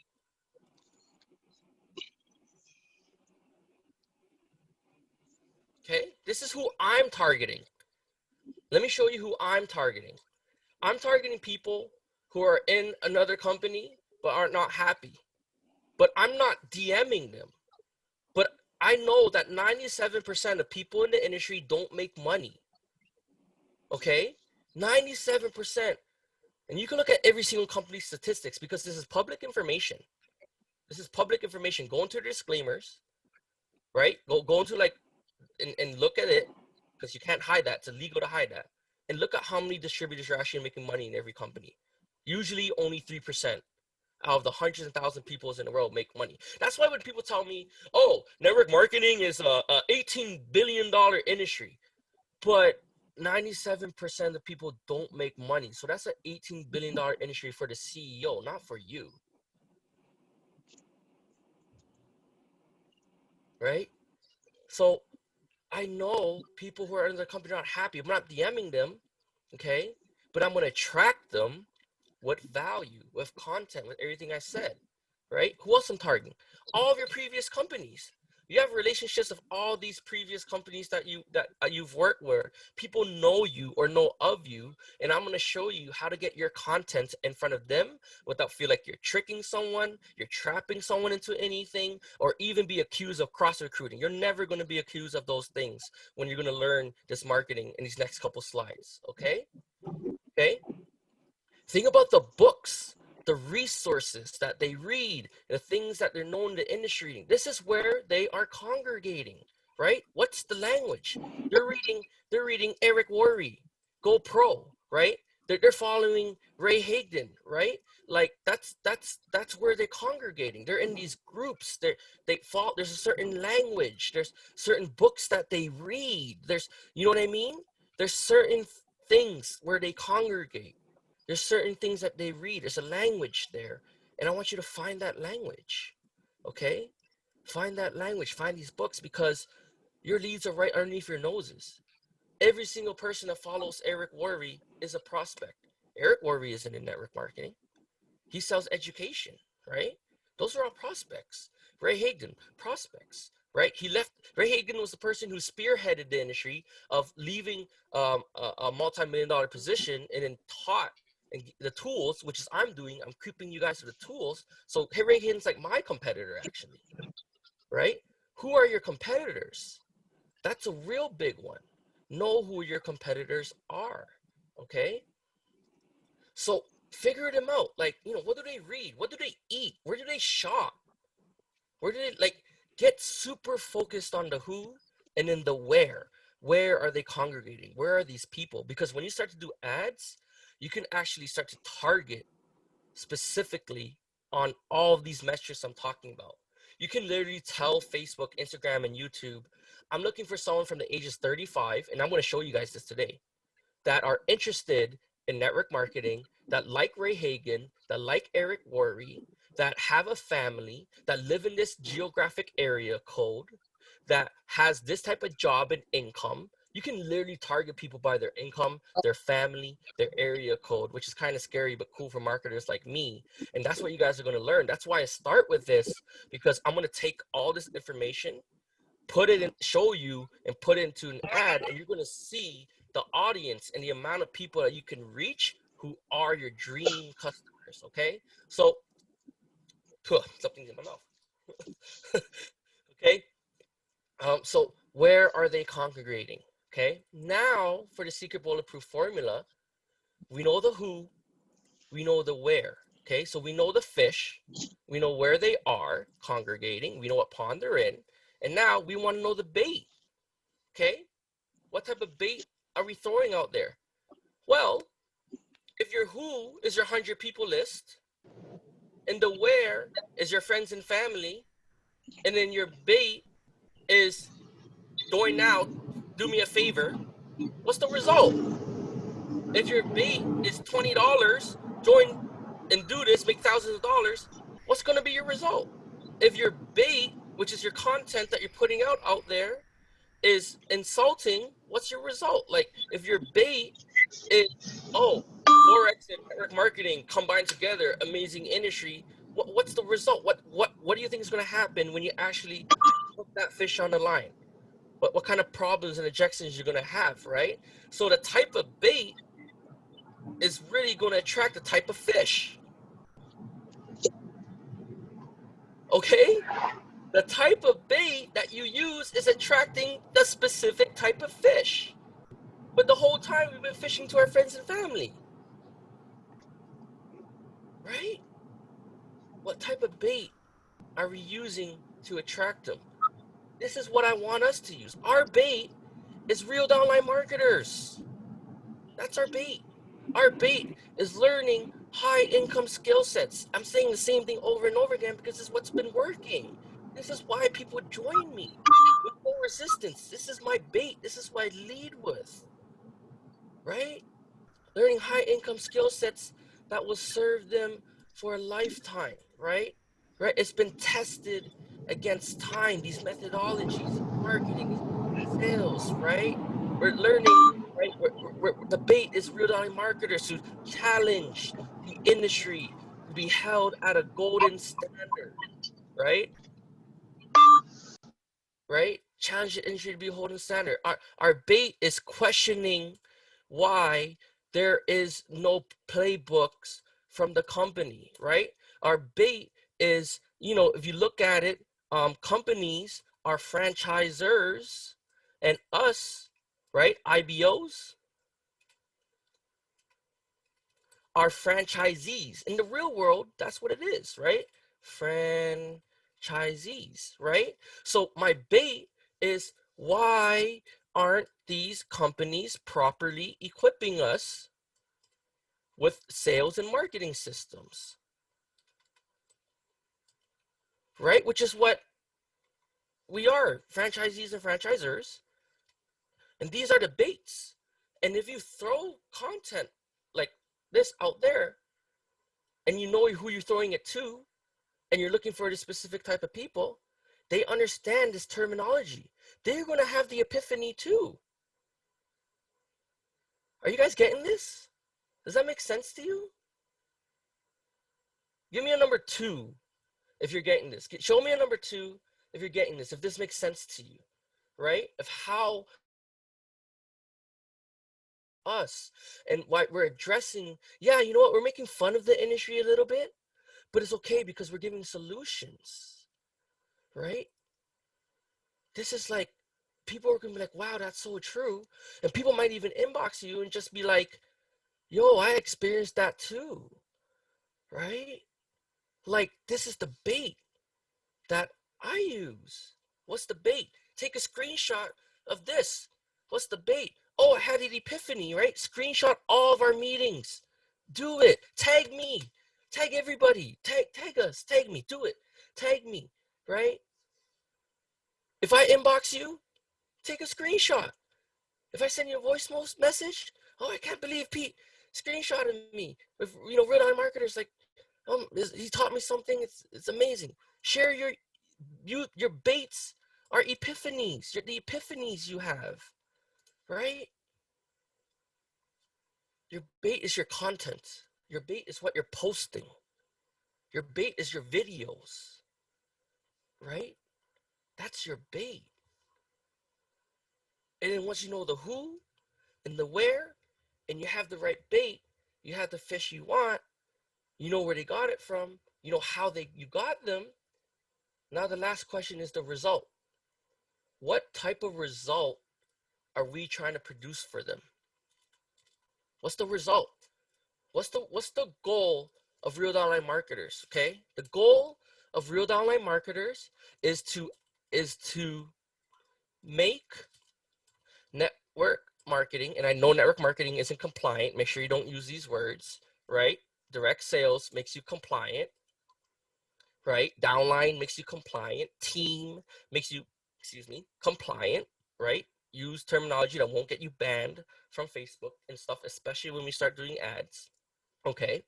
okay, this is who I'm targeting. Let me show you who I'm targeting. I'm targeting people who are in another company but are not happy. But I'm not DMing them. But I know that 97% of people in the industry don't make money. Okay? 97%. And you can look at every single company's statistics because this is public information. This is public information. Go into the disclaimers, right? Go into and look at it because you can't hide that. It's illegal to hide that. And look at how many distributors are actually making money in every company. Usually only 3%. out of the hundreds and thousands of people in the world make money. That's why when people tell me, oh, network marketing is a $18 billion industry, but 97% of people don't make money. So that's an $18 billion industry for the CEO, not for you. Right? So I know people who are in the company are not happy. I'm not DMing them, okay? But I'm going to attract them with value, with content, with everything I said, right? Who else I'm targeting? All of your previous companies. You have relationships with all these previous companies that you've worked with. People know you or know of you, and I'm going to show you how to get your content in front of them without feel like you're tricking someone, you're trapping someone into anything, or even be accused of cross recruiting. You're never going to be accused of those things when you're going to learn this marketing in these next couple slides. Okay? Think about the books, the resources that they read, the things that they're known in the industry. This is where they are congregating, right? What's the language? They're reading Eric Worre, Go Pro, right? They're following Ray Hagdon, right? Like that's where they're congregating. They're in these groups. There's a certain language. There's certain books that they read. You know what I mean? There's certain things where they congregate. There's certain things that they read. There's a language there. And I want you to find that language. Okay? Find that language. Find these books because your leads are right underneath your noses. Every single person that follows Eric Worre is a prospect. Eric Worre isn't in network marketing. He sells education, right? Those are all prospects. Ray Hagdon, prospects, right? Ray Hagdon was the person who spearheaded the industry of leaving a multi-million-dollar position and then taught and the tools, which is I'm creeping you guys to the tools. So Ray Hagdon's like my competitor, actually, right? Who are your competitors? That's a real big one. Know who your competitors are, okay? So figure them out. Like, what do they read? What do they eat? Where do they shop? Where do they get super focused on the who and then the where. Where are they congregating? Where are these people? Because when you start to do ads, you can actually start to target specifically on all of these metrics I'm talking about. You can literally tell Facebook, Instagram, and YouTube, I'm looking for someone from the ages 35, and I'm going to show you guys this today, that are interested in network marketing, that like Ray Hagdon, that like Eric Worre, that have a family, that live in this geographic area code, that has this type of job and income. You can literally target people by their income, their family, their area code, which is kind of scary but cool for marketers like me. And that's what you guys are going to learn. That's why I start with this, because I'm going to take all this information, put it in, show you, and put it into an ad, and you're going to see the audience and the amount of people that you can reach who are your dream customers. Okay, so something's in my mouth. Okay, so where are they congregating? Okay, now for the secret bulletproof formula, we know the who, we know the where. Okay, so we know the fish, we know where they are congregating, we know what pond they're in, and now we want to know the bait. Okay, what type of bait are we throwing out there? Well, if your who is your 100 people list, and the where is your friends and family, and then your bait is join now, do me a favor, what's the result? If your bait is $20, join and do this, make thousands of dollars, what's going to be your result? If your bait, which is your content that you're putting out there, is insulting, what's your result? Like if your bait is, Forex and network marketing combined together, amazing industry, what's the result? What do you think is going to happen when you actually put that fish on the line? What kind of problems and ejections you're going to have, right? So the type of bait is really going to attract the type of fish. Okay? The type of bait that you use is attracting the specific type of fish. But the whole time we've been fishing to our friends and family. Right? What type of bait are we using to attract them? This is what I want us to use. Our bait is real downline marketers. That's our bait. Our bait is learning high income skill sets. I'm saying the same thing over and over again because it's what's been working. This is why people join me with no resistance. This is my bait. This is what I lead with, right? Learning high income skill sets that will serve them for a lifetime, right? Right? It's been tested against time, these methodologies, marketing, sales, right? We're learning, right? The bait is real time marketers to challenge the industry to be held at a golden standard, right? Right? Challenge the industry to be holding standard. Our bait is questioning why there is no playbooks from the company, right? Our bait is, if you look at it, companies are franchisors and us, right? IBOs are franchisees. In the real world, that's what it is, right? Franchisees, right? So my bait is, why aren't these companies properly equipping us with sales and marketing systems, right? Which is what we are, franchisees and franchisors. And these are the baits. And if you throw content like this out there and you know who you're throwing it to, and you're looking for this specific type of people, they understand this terminology. They're going to have the epiphany too. Are you guys getting this? Does that make sense to you? Give me a number 2 if you're getting this. Show me a number 2 if you're getting this, if this makes sense to you, right? Of how us and why we're addressing, yeah, you know what? We're making fun of the industry a little bit, but it's okay because we're giving solutions, right? This is like, people are gonna be like, wow, that's so true. And people might even inbox you and just be like, yo, I experienced that too, right? Like, this is the bait that I use. What's the bait? Take a screenshot of this. What's the bait? Oh, I had an epiphany, right? Screenshot all of our meetings. Do it. Tag me. Tag everybody. Tag us. Tag me. Do it. Tag me, right? If I inbox you, take a screenshot. If I send you a voice message, oh, I can't believe Pete screenshotted me. With, real time marketers, like, he taught me something. It's amazing. Share your baits are epiphanies. The epiphanies you have, right? Your bait is your content. Your bait is what you're posting. Your bait is your videos, right? That's your bait. And then once you know the who and the where, and you have the right bait, you have the fish you want, you know where they got it from, you know how you got them. Now the last question is the result. What type of result are we trying to produce for them? What's the result? What's the goal of real downline marketers? Okay, the goal of real downline marketers is to make network marketing, and I know network marketing isn't compliant. Make sure you don't use these words, right? Direct sales makes you compliant, right? Downline makes you compliant. Team makes you, compliant, right? Use terminology that won't get you banned from Facebook and stuff, especially when we start doing ads. Okay.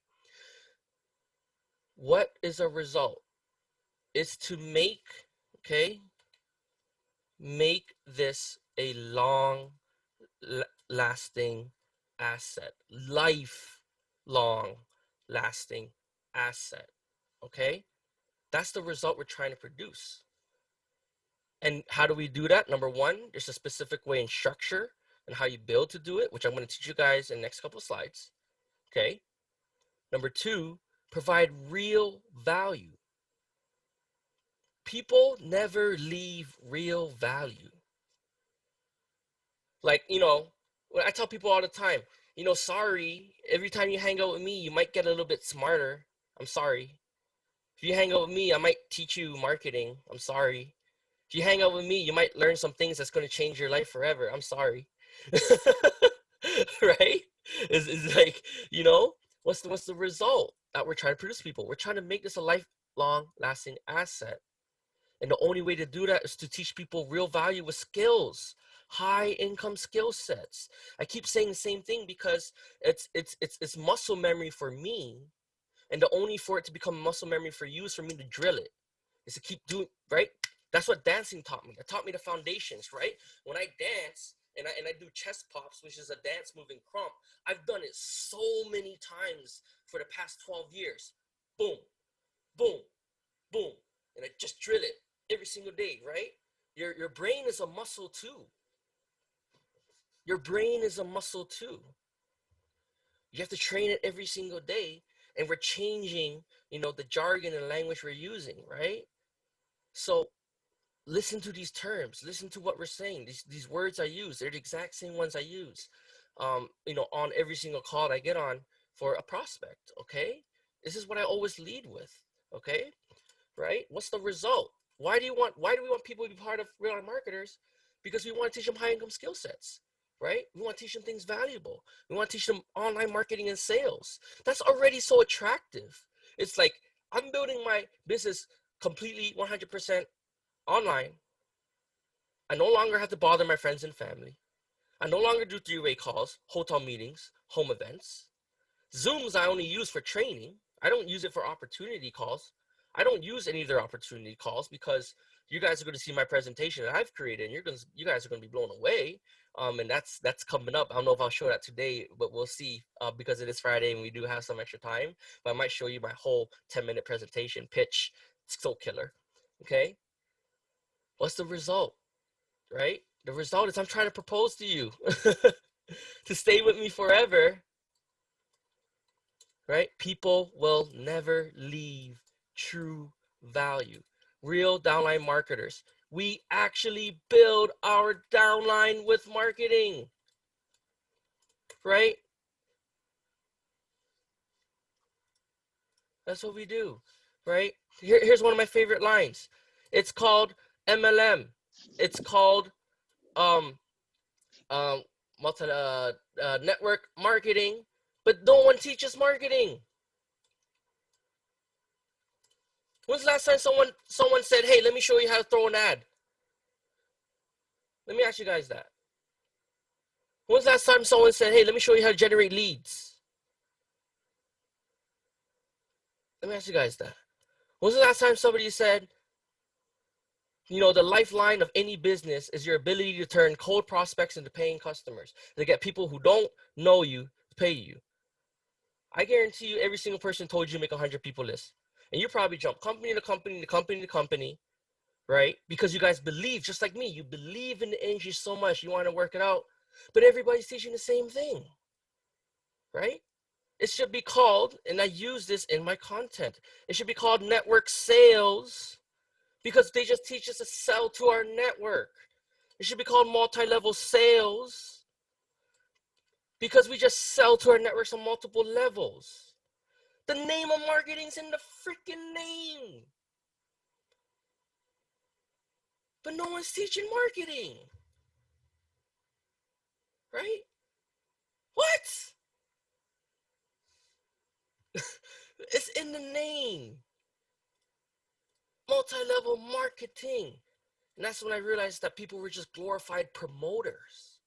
What is a result? It's to make this a long lasting asset, lifelong lasting asset. Okay. That's the result we're trying to produce. And how do we do that? Number 1, there's a specific way and structure and how you build to do it, which I'm going to teach you guys in the next couple of slides. Okay. Number 2, provide real value. People never leave real value. Like, when I tell people all the time, sorry, every time you hang out with me, you might get a little bit smarter. I'm sorry. If you hang out with me, I might teach you marketing. I'm sorry. If you hang out with me, you might learn some things that's going to change your life forever. I'm sorry. Right? It's like, What's the result that we're trying to produce people? We're trying to make this a lifelong lasting asset. And the only way to do that is to teach people real value with skills, high income skill sets. I keep saying the same thing because it's muscle memory for me. And the only for it to become muscle memory for you is for me to drill it. Is to keep doing, right? That's what dancing taught me. It taught me the foundations, right? When I dance and I do chest pops, which is a dance moving crump, I've done it so many times for the past 12 years. Boom, boom, boom. And I just drill it every single day, right? Your brain is a muscle too. Your brain is a muscle too. You have to train it every single day. And we're changing, the jargon and language we're using, right? So listen to these terms, listen to what we're saying. These words I use, they're the exact same ones I use, on every single call that I get on for a prospect. Okay, this is what I always lead with. Okay, right? What's the result? Why do we want people to be part of Real Life Marketers? Because we want to teach them high income skill sets, right? We want to teach them things valuable. We want to teach them online marketing and sales. That's already so attractive. It's like I'm building my business completely 100% online. I no longer have to bother my friends and family. I no longer do three-way calls, hotel meetings, home events. Zooms I only use for training. I don't use it for opportunity calls. I don't use any of their opportunity calls because you guys are going to see my presentation that I've created, and you guys are going to be blown away. And that's coming up. I don't know if I'll show that today, but we'll see, because it is Friday and we do have some extra time. But I might show you my whole 10-minute presentation pitch. It's so killer. Okay. What's the result? Right? The result is I'm trying to propose to you to stay with me forever. Right? People will never leave true value. Real downline marketers. We actually build our downline with marketing. Right? That's what we do. Right? Here's one of my favorite lines. It's called MLM. It's called network marketing, but no one teaches marketing. When's the last time someone said, "Hey, let me show you how to throw an ad"? Let me ask you guys that. When's the last time someone said, "Hey, let me show you how to generate leads"? Let me ask you guys that. When's the last time somebody said, the lifeline of any business is your ability to turn cold prospects into paying customers, to get people who don't know you to pay you? I guarantee you every single person told you to make 100 people list. And you probably jump company to company to company to company, right? Because you guys believe, just like me, you believe in the energy so much, you want to work it out. But everybody's teaching the same thing, right? It should be called, and I use this in my content, it should be called network sales, because they just teach us to sell to our network. It should be called multi-level sales, because we just sell to our networks on multiple levels. The name of marketing's in the freaking name. But no one's teaching marketing. Right? What? It's in the name. Multi-level marketing. And that's when I realized that people were just glorified promoters.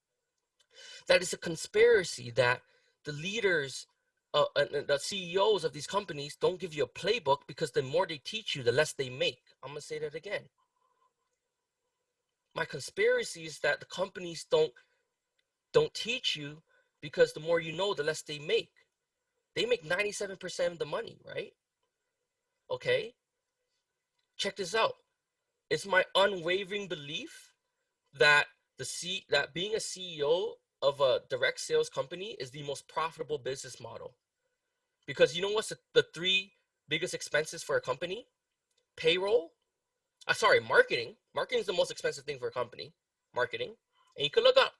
That it's a conspiracy that the leaders, and the CEOs of these companies don't give you a playbook, because the more they teach you, the less they make. I'm going to say that again. My conspiracy is that the companies don't teach you, because the more you know, the less they make. They make 97% of the money, right? Okay? Check this out. It's my unwavering belief that that being a CEO of a direct sales company is the most profitable business model. Because you know what's the three biggest expenses for a company? Payroll. Marketing. Marketing is the most expensive thing for a company. Marketing. And you could look up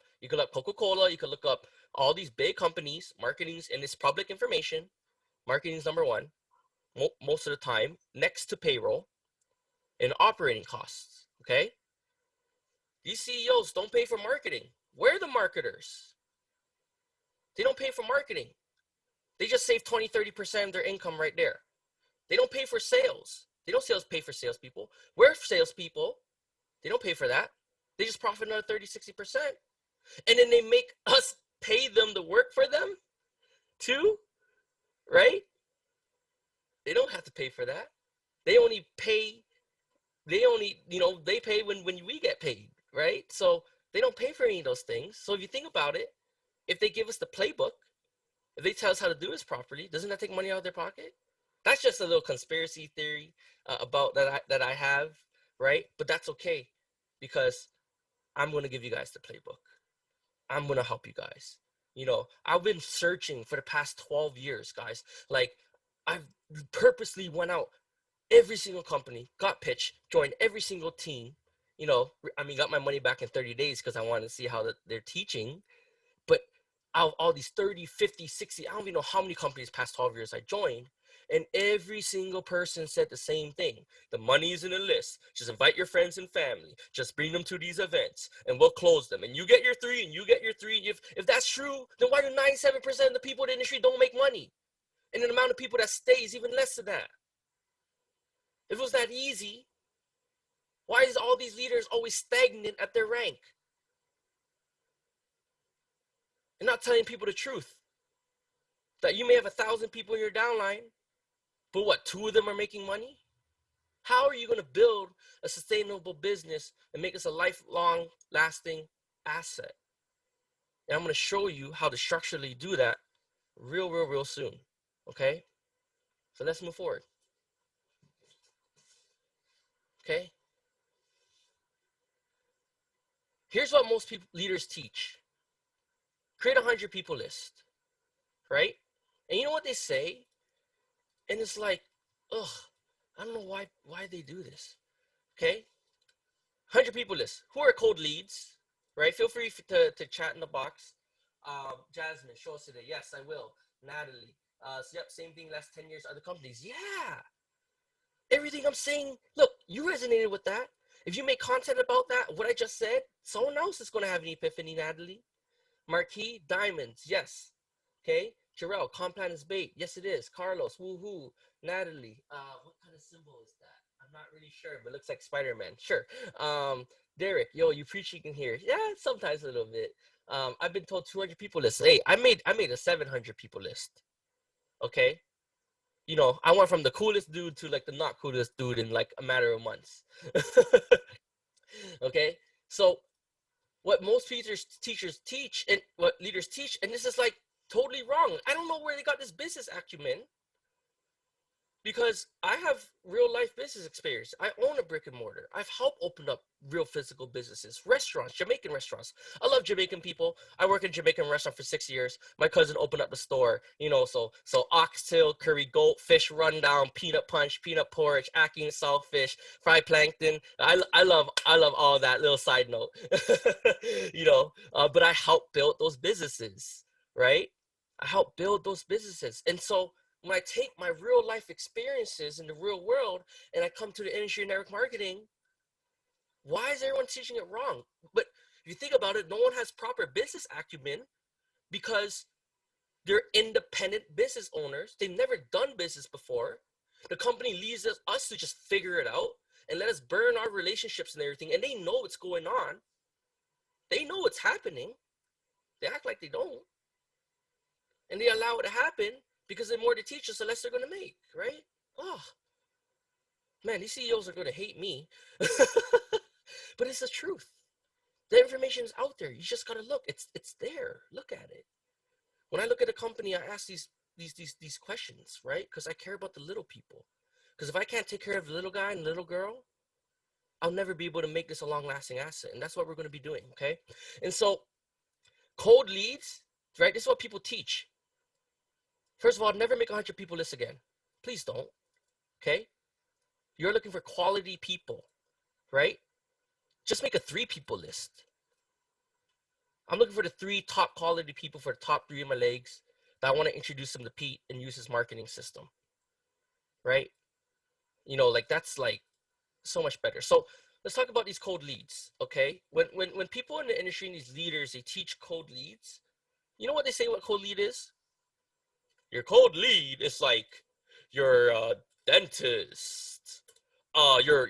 Coca-Cola, you could look up all these big companies, marketing's, and it's public information. Marketing is number one, most of the time, next to payroll and operating costs. Okay? These CEOs don't pay for marketing. We're the marketers. They don't pay for marketing. They just save 20, 30% of their income right there. They don't pay for sales. They don't pay for salespeople. We're salespeople. They don't pay for that. They just profit another 30, 60%. And then they make us pay them to work for them too, right? They don't have to pay for that. They only pay, they pay when we get paid, right? So they don't pay for any of those things. So if you think about it, if they give us the playbook, if they tell us how to do this properly, doesn't that take money out of their pocket? That's just a little conspiracy theory about that I have, right? But that's okay, because I'm going to give you guys the playbook. I'm going to help you guys. I've been searching for the past 12 years, guys. Like, I've purposely went out every single company, got pitched, joined every single team. Got my money back in 30 days because I wanted to see how they're teaching. But out of all these 30, 50, 60, I don't even know how many companies past 12 years I joined. And every single person said the same thing. The money is in a list. Just invite your friends and family. Just bring them to these events and we'll close them. And you get your 3 and you get your 3. If that's true, then why do 97% of the people in the industry don't make money? And the amount of people that stays even less than that. If it was that easy, why is all these leaders always stagnant at their rank? And not telling people the truth. That you may have 1,000 people in your downline, but what, 2 of them are making money? How are you going to build a sustainable business and make us a lifelong lasting asset? And I'm going to show you how to structurally do that real soon. Okay? So let's move forward. Okay? Here's what most leaders teach. Create a 100 people list. Right? And you know what they say? And it's like, ugh, I don't know why they do this. Okay? 100 people list. Who are cold leads? Right? Feel free to chat in the box. Jasmine, show us today. Yes, I will. Natalie. Yep, same thing last 10 years, other companies. Yeah. Everything I'm saying, look, you resonated with that. If you make content about that, what I just said, someone else is going to have an epiphany, Natalie. Marquis, diamonds. Yes. Okay? Jarrell, Complan is bait. Yes, it is. Carlos, woohoo. Natalie, what kind of symbol is that? I'm not really sure, but it looks like Spider-Man. Sure. Derek, yo, you preaching in here? Yeah, sometimes a little bit. I've been told 200 people list. Hey, I made a 700 people list. Okay. I went from the coolest dude to like the not coolest dude in like a matter of months. Okay. So what most teachers teach and what leaders teach, and this is like totally wrong. I don't know where they got this business acumen, because I have real life business experience. I own a brick and mortar. I've helped open up real physical businesses, restaurants, Jamaican restaurants. I love Jamaican people. I work in a Jamaican restaurant for 6 years. My cousin opened up the store, so oxtail, curry goat, fish rundown, peanut punch, peanut porridge, ackee and saltfish, fried plankton. I love all that. Little side note, but I helped build those businesses, right? I helped build those businesses. And so when I take my real life experiences in the real world and I come to the industry of network marketing, why is everyone teaching it wrong? But if you think about it, no one has proper business acumen because they're independent business owners. They've never done business before. The company leaves us to just figure it out and let us burn our relationships and everything. And they know what's going on. They know what's happening. They act like they don't. And they allow it to happen because the more they teach us, the less they're going to make, right? Oh, man, these CEOs are going to hate me. But it's the truth. The information is out there. You just got to look. It's there. Look at it. When I look at a company, I ask these questions, right? Because I care about the little people. Because if I can't take care of the little guy and the little girl, I'll never be able to make this a long-lasting asset. And that's what we're going to be doing, okay? And so cold leads, right? This is what people teach. First of all, never make 100 people list again. Please don't, okay? You're looking for quality people, right? Just make a 3 people list. I'm looking for the 3 top quality people for the top 3 of my legs that I want to introduce them to Pete and use his marketing system, right? Like that's like so much better. So let's talk about these cold leads, okay? When people in the industry and these leaders, they teach cold leads, you know what they say what cold lead is? Your cold lead is like your dentist, your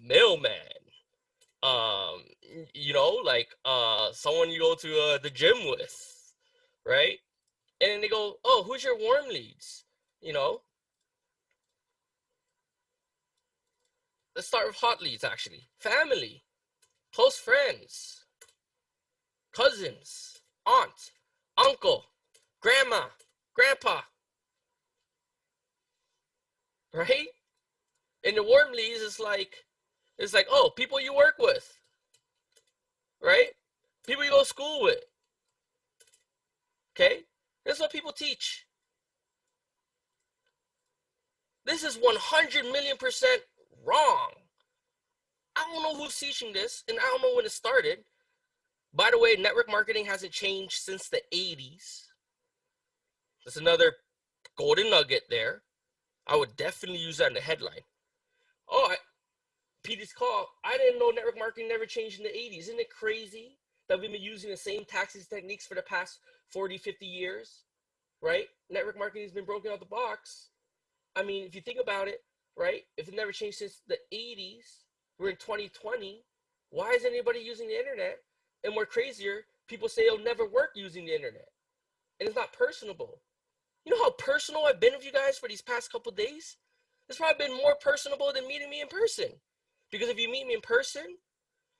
mailman, like someone you go to the gym with, right? And then they go, oh, who's your warm leads? You know, let's start with hot leads, actually. Family, close friends, cousins, aunt, uncle, grandma, grandpa, right? And the warm leads is like, it's like, oh, people you work with, right? People you go to school with. Okay? This is what people teach. This is 100 million% wrong. I don't know who's teaching this, and I don't know when it started. By the way, network marketing hasn't changed since the 80s. That's another golden nugget there. I would definitely use that in the headline. Oh, Petey's call. I didn't know network marketing never changed in the 80s. Isn't it crazy that we've been using the same tactics techniques for the past 40, 50 years, right? Network marketing has been broken out the box. I mean, if you think about it, right? If it never changed since the 80s, we're in 2020. Why is anybody using the internet? And more crazier, people say it'll never work using the internet. And it's not personable. You know how personal I've been with you guys for these past couple days? It's probably been more personable than meeting me in person. Because if you meet me in person,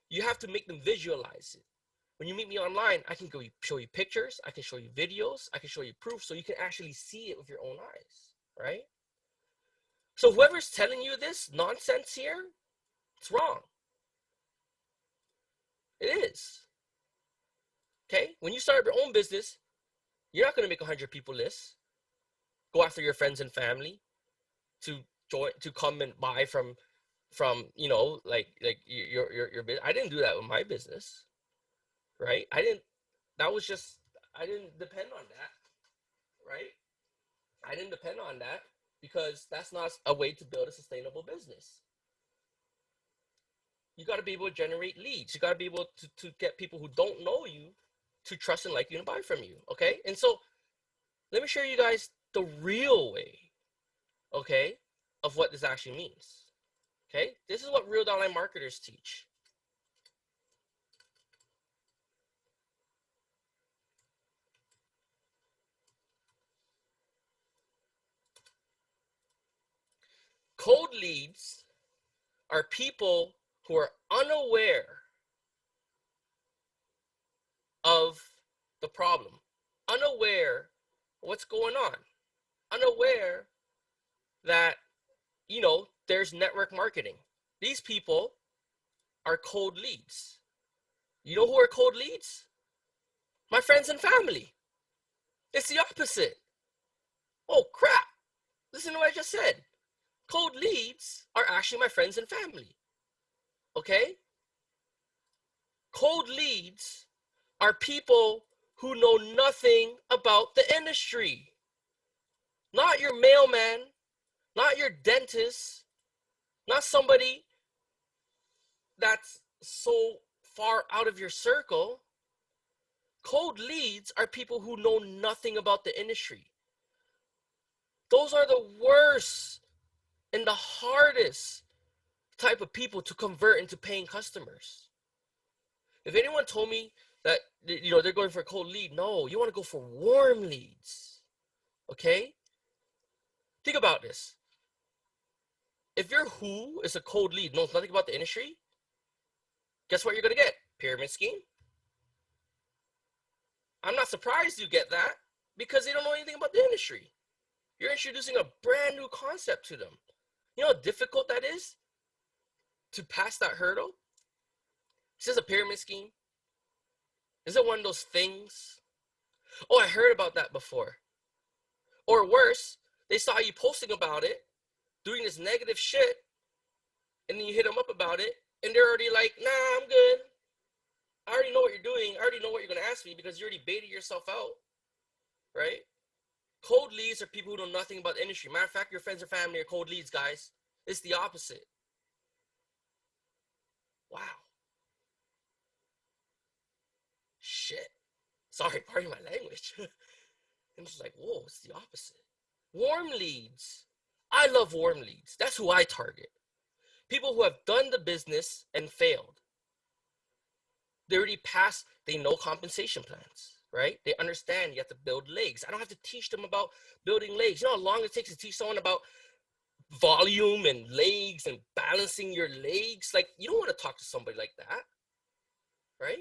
you have to make them visualize it. When you meet me online, I can show you pictures, I can show you videos, I can show you proof, so you can actually see it with your own eyes, right? So whoever's telling you this nonsense here, it's wrong. It is. Okay? When you start your own business, you're not going to make 100 people list. Go after your friends and family to come and buy from like your business. I didn't do that with my business, right? I didn't depend on that, right? I didn't depend on that because that's not a way to build a sustainable business. You got to be able to generate leads. You got to be able to get people who don't know you to trust and like you and buy from you, okay? And so let me show you guys the real way, okay, of what this actually means, okay? This is what real online marketers teach. Cold leads are people who are unaware of the problem, unaware of what's going on, unaware that, there's network marketing. These people are cold leads. You know who are cold leads? My friends and family. It's the opposite. Oh, crap. Listen to what I just said. Cold leads are actually my friends and family. Okay? Cold leads are people who know nothing about the industry. Not your mailman, not your dentist, not somebody that's so far out of your circle. Cold leads are people who know nothing about the industry. Those are the worst and the hardest type of people to convert into paying customers. If anyone told me that they're going for a cold lead, no, you want to go for warm leads. Okay? Think about this. If your who is a cold lead, knows nothing about the industry, guess what you're going to get? Pyramid scheme. I'm not surprised you get that because they don't know anything about the industry. You're introducing a brand new concept to them. You know how difficult that is to pass that hurdle? Is this a pyramid scheme? Is it one of those things? Oh, I heard about that before. Or worse, they saw you posting about it, doing this negative shit, and then you hit them up about it, and they're already like, nah, I'm good. I already know what you're doing. I already know what you're going to ask me because you already baited yourself out, right? Cold leads are people who know nothing about the industry. Matter of fact, your friends or family are cold leads, guys. It's the opposite. Wow. Shit. Sorry, pardon my language. And it's like, whoa, it's the opposite. Warm leads. I love warm leads. That's who I target. People who have done the business and failed. They already passed, they know compensation plans, right? They understand you have to build legs. I don't have to teach them about building legs. You know how long it takes to teach someone about volume and legs and balancing your legs? Like, you don't want to talk to somebody like that, right?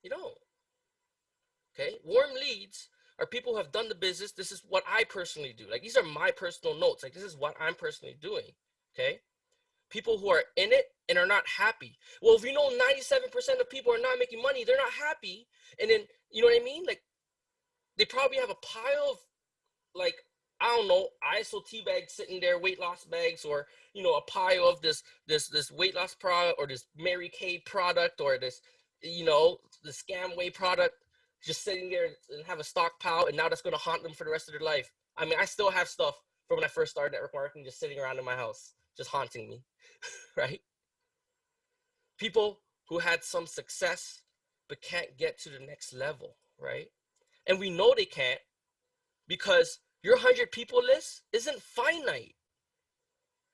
You don't. Okay, warm leads are people who have done the business. This is what I personally do. Like, these are my personal notes. Like, this is what I'm personally doing. Okay, people who are in it and are not happy. Well, if you know 97% of people are not making money, they're not happy. And then, you know what I mean? Like, they probably have a pile of, like, I don't know, ISO-T bags sitting there, weight loss bags, or, you know, a pile of this weight loss product, or this Mary Kay product, or this, you know, the Scamway product, just sitting there and have a stockpile, and now that's going to haunt them for the rest of their life. I mean, I still have stuff from when I first started network marketing just sitting around in my house, just haunting me, right? People who had some success but can't get to the next level, right? And we know they can't because your 100 people list isn't finite.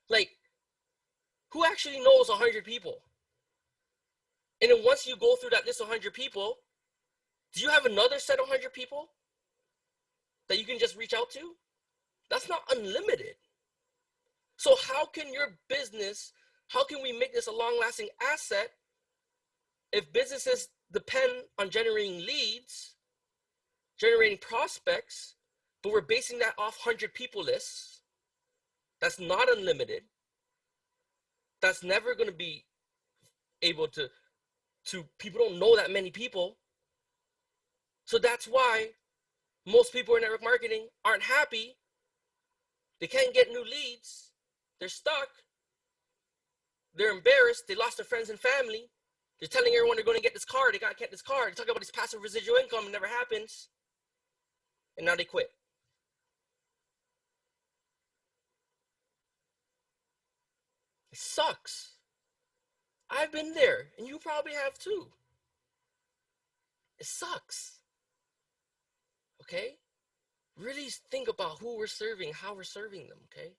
Like, who actually knows 100 people? And then once you go through that list of 100 people, do you have another set of 100 people that you can just reach out to? That's not unlimited. So how can your business, how can we make this a long-lasting asset if businesses depend on generating leads, generating prospects, but we're basing that off 100 people lists? That's not unlimited. That's never going to be able to people don't know that many people. So that's why most people in network marketing aren't happy. They can't get new leads. They're stuck. They're embarrassed. They lost their friends and family. They're telling everyone they're going to get this car. They got to get this car. They're talking about this passive residual income. It never happens. And now they quit. It sucks. I've been there, and you probably have too. It sucks. Okay? Really think about who we're serving, how we're serving them, okay?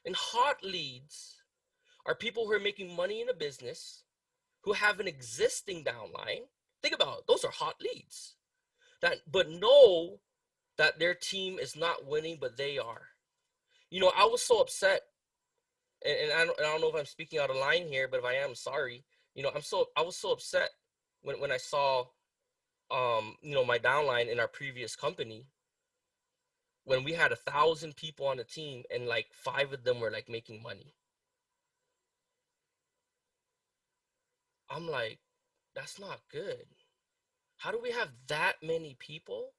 And hot leads are people who are making money in a business, who have an existing downline. Think about it, those are hot leads. But know that their team is not winning, but they are. You know, I was so upset, and I don't know if I'm speaking out of line here, but if I am, sorry. You know, I was so upset when I saw you know, my downline in our previous company, when we had 1,000 people on the team and like 5 of them were like making money. I'm like, that's not good. How do we have that many people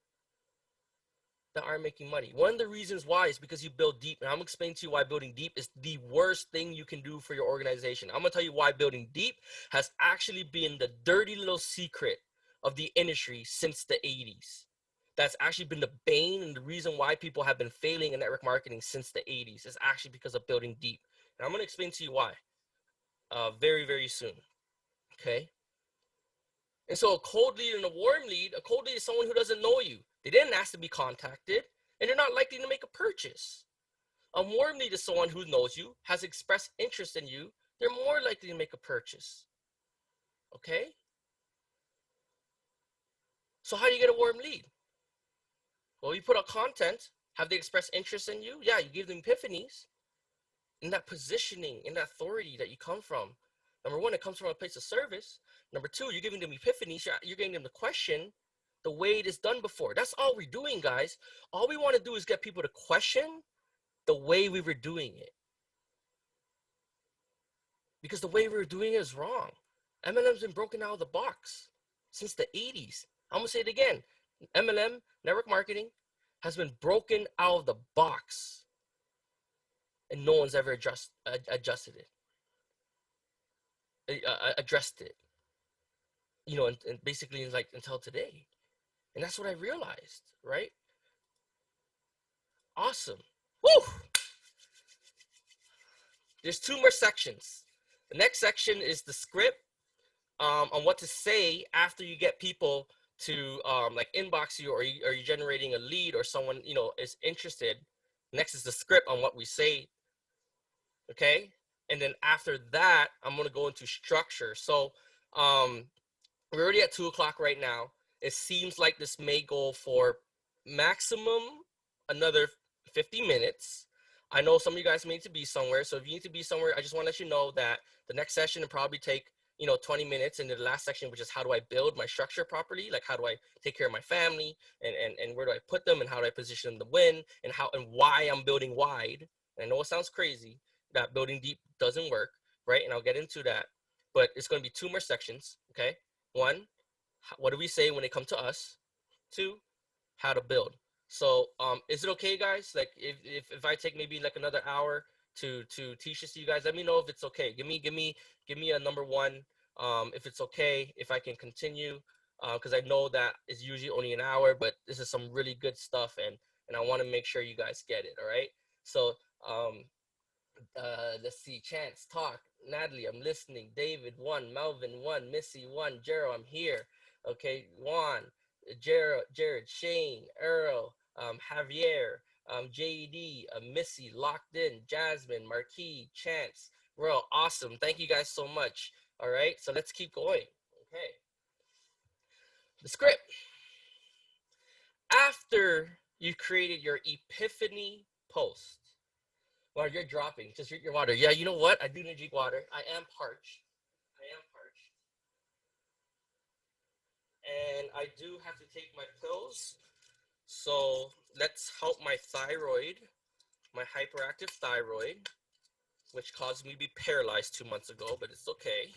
that aren't making money? One of the reasons why is because you build deep. And I'm explaining to you why building deep is the worst thing you can do for your organization. I'm gonna tell you why building deep has actually been the dirty little secret of the industry since the 80s. That's actually been the bane and the reason why people have been failing in network marketing since the 80s is actually because of building deep. And I'm gonna explain to you why very, very soon. Okay. And so a cold lead and a warm lead, a cold lead is someone who doesn't know you. They didn't ask to be contacted, and they're not likely to make a purchase. A warm lead is someone who knows you, has expressed interest in you. They're more likely to make a purchase. Okay? So how do you get a warm lead? Well, you put out content. Have they expressed interest in you? Yeah, you give them epiphanies. In that positioning, in that authority that you come from. Number one, it comes from a place of service. Number two, you're giving them epiphanies. You're getting them to question the way it is done before. That's all we're doing, guys. All we want to do is get people to question the way we were doing it. Because the way we were doing it is wrong. MLM's been broken out of the box since the 80s. I'm going to say it again. MLM, network marketing, has been broken out of the box. And no one's ever adjusted it. Addressed it. You know, and basically like until today. And that's what I realized, right? Awesome. Woo! There's 2 more sections. The next section is the script on what to say after you get people to like inbox you, or are you generating a lead, or someone, you know, is interested. Next is the script on what we say. Okay. And then after that, I'm going to go into structure. So we're already at 2 o'clock right now. It seems like this may go for maximum another 50 minutes. I know some of you guys need to be somewhere. So if you need to be somewhere, I just want to let you know that the next session will probably take, you know, 20 minutes. And the last section, which is how do I build my structure properly? Like, how do I take care of my family, and where do I put them, and how do I position them to win, and how and why I'm building wide. And I know it sounds crazy that building deep doesn't work, right? And I'll get into that, but it's going to be 2 more sections. Okay. 1, what do we say when they come to us? 2, how to build. So is it okay, guys? Like, if I take maybe like another hour to teach this to you guys, let me know if it's okay. Give me a number 1 if it's okay, if I can continue, because I know that it's usually only an hour, but this is some really good stuff, and I want to make sure you guys get it. All right. So let's see. Chance, talk. Natalie, I'm listening. David, 1. Melvin, 1. Missy, 1. Gerald, I'm here. Okay. Juan, Jared, Shane, Earl, Javier, JD, Missy, locked in. Jasmine, Marquis, Chance. Real awesome. Thank you guys so much. All right. So let's keep going. Okay. The script. After you've created your epiphany post, while you're dropping, just drink your water. Yeah, you know what? I do need to drink water. I am parched. And I do have to take my pills. So let's help my thyroid, my hyperactive thyroid, which caused me to be paralyzed 2 months ago, but it's okay.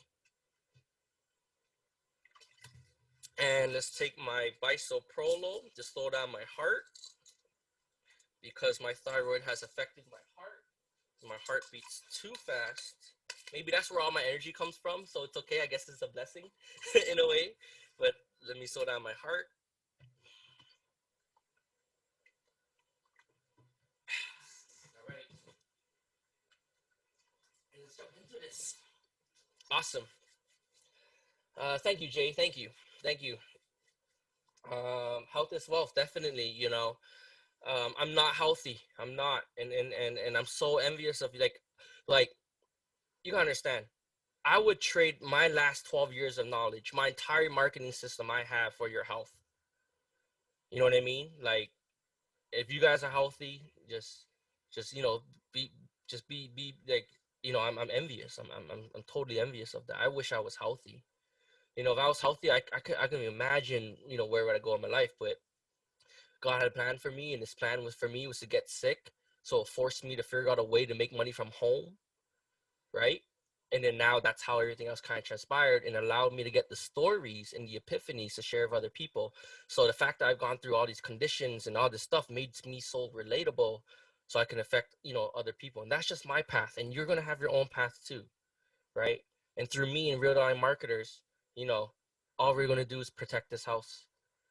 And let's take my bisoprolol to slow down my heart, because my thyroid has affected my heart. My heart beats too fast. Maybe that's where all my energy comes from, so it's okay. I guess it's a blessing in a way. But let me slow down my heart. All right. And let's jump into this. Awesome. Thank you, Jay. Thank you. Health is wealth, definitely. You know, I'm not healthy. I'm not, and I'm so envious of you. Like you can understand. I would trade my last 12 years of knowledge, my entire marketing system I have, for your health. You know what I mean? Like, if you guys are healthy, just you know, be like, you know, I'm envious. I'm totally envious of that. I wish I was healthy. You know, if I was healthy, I can imagine, you know, where would I go in my life. But God had a plan for me, and His plan was for me was to get sick, so it forced me to figure out a way to make money from home, right? And then now that's how everything else kind of transpired, and allowed me to get the stories and the epiphanies to share with other people. So the fact that I've gone through all these conditions and all this stuff makes me so relatable, so I can affect, you know, other people. And that's just my path, and you're going to have your own path too, right? And through me and Real Time Marketers, you know, all we're going to do is protect this house.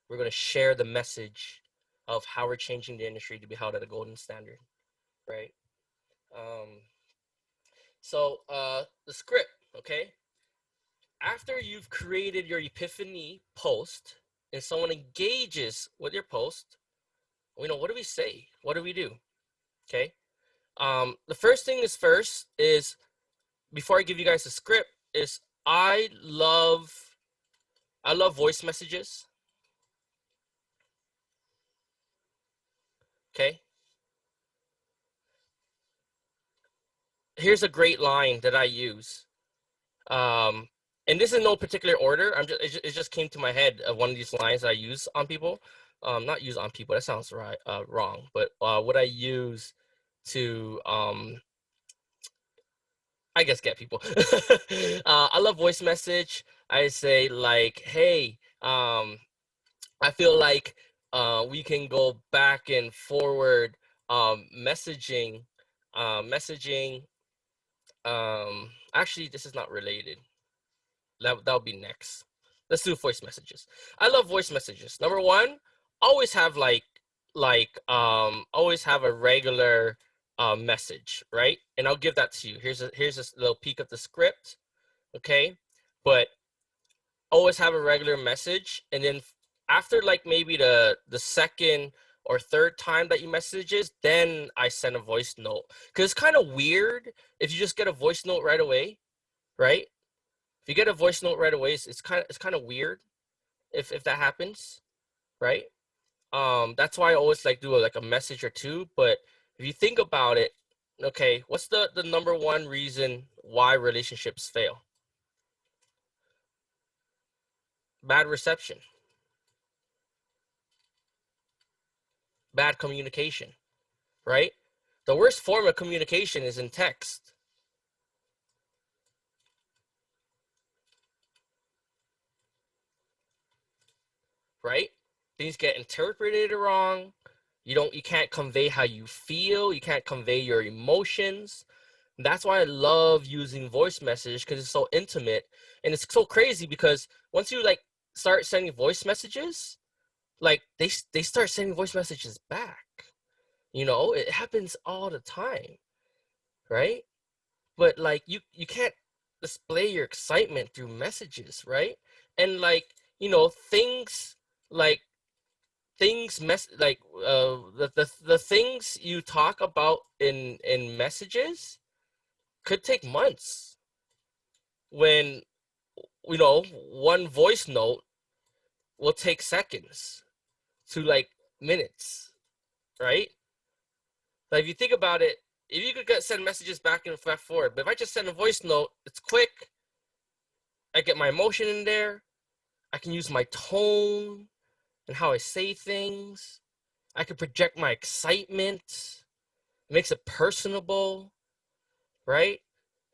We're going to share the message of how we're changing the industry to be held at a golden standard, right? So the script, okay? After you've created your epiphany post and someone engages with your post, you know, what do we say? What do we do? Okay. The first thing is first is, before I give you guys a script, is I love voice messages. Okay. Here's a great line that I use. And this is no particular order. It just came to my head of one of these lines I use on people. Not use on people. That sounds right, wrong. But what I use to, I guess, get people. I love voice message. I say like, hey, I feel like we can go back and forward messaging. Actually, this is not related. That'll be next. Let's do voice messages. I love voice messages. Number 1, always have always have a regular message, right? And I'll give that to you. Here's a little peek of the script, okay? But always have a regular message, and then after like maybe the second or third time that you messages, then I send a voice note. Because it's kind of weird if you just get a voice note right away, right? If you get a voice note right away, it's kind of weird if that happens, right? That's why I always like do like a message or two. But if you think about it, okay, what's the number one reason why relationships fail? Bad reception, bad communication, right? The worst form of communication is in text, right? Things get interpreted wrong. You can't convey how you feel. You can't convey your emotions. That's why I love using voice message, because it's so intimate. And it's so crazy because once you like start sending voice messages, like they start sending voice messages back. It happens all the time, right? But like you can't display your excitement through messages, right? And like, things like the things you talk about in messages could take months, when one voice note will take seconds to like minutes, right? Like if you think about it, if you could send messages back and forth, but if I just send a voice note, it's quick. I get my emotion in there. I can use my tone and how I say things. I can project my excitement. It makes it personable, right?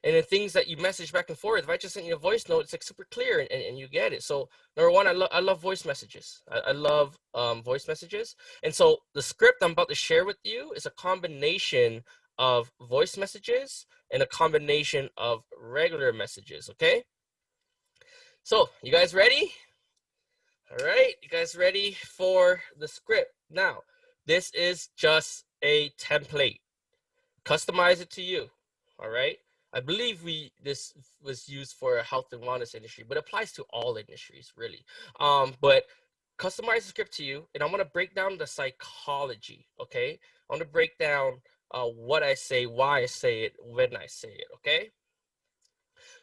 And then things that you message back and forth, if I just send you a voice note, it's like super clear and you get it. So number one, I love voice messages. I love voice messages. And so the script I'm about to share with you is a combination of voice messages and a combination of regular messages, okay? So you guys ready? All right, you guys ready for the script? Now, this is just a template. Customize it to you, all right? I believe this was used for a health and wellness industry, but applies to all industries, really. But customize the script to you, and I'm gonna break down the psychology, okay? I want to break down what I say, why I say it, when I say it, okay?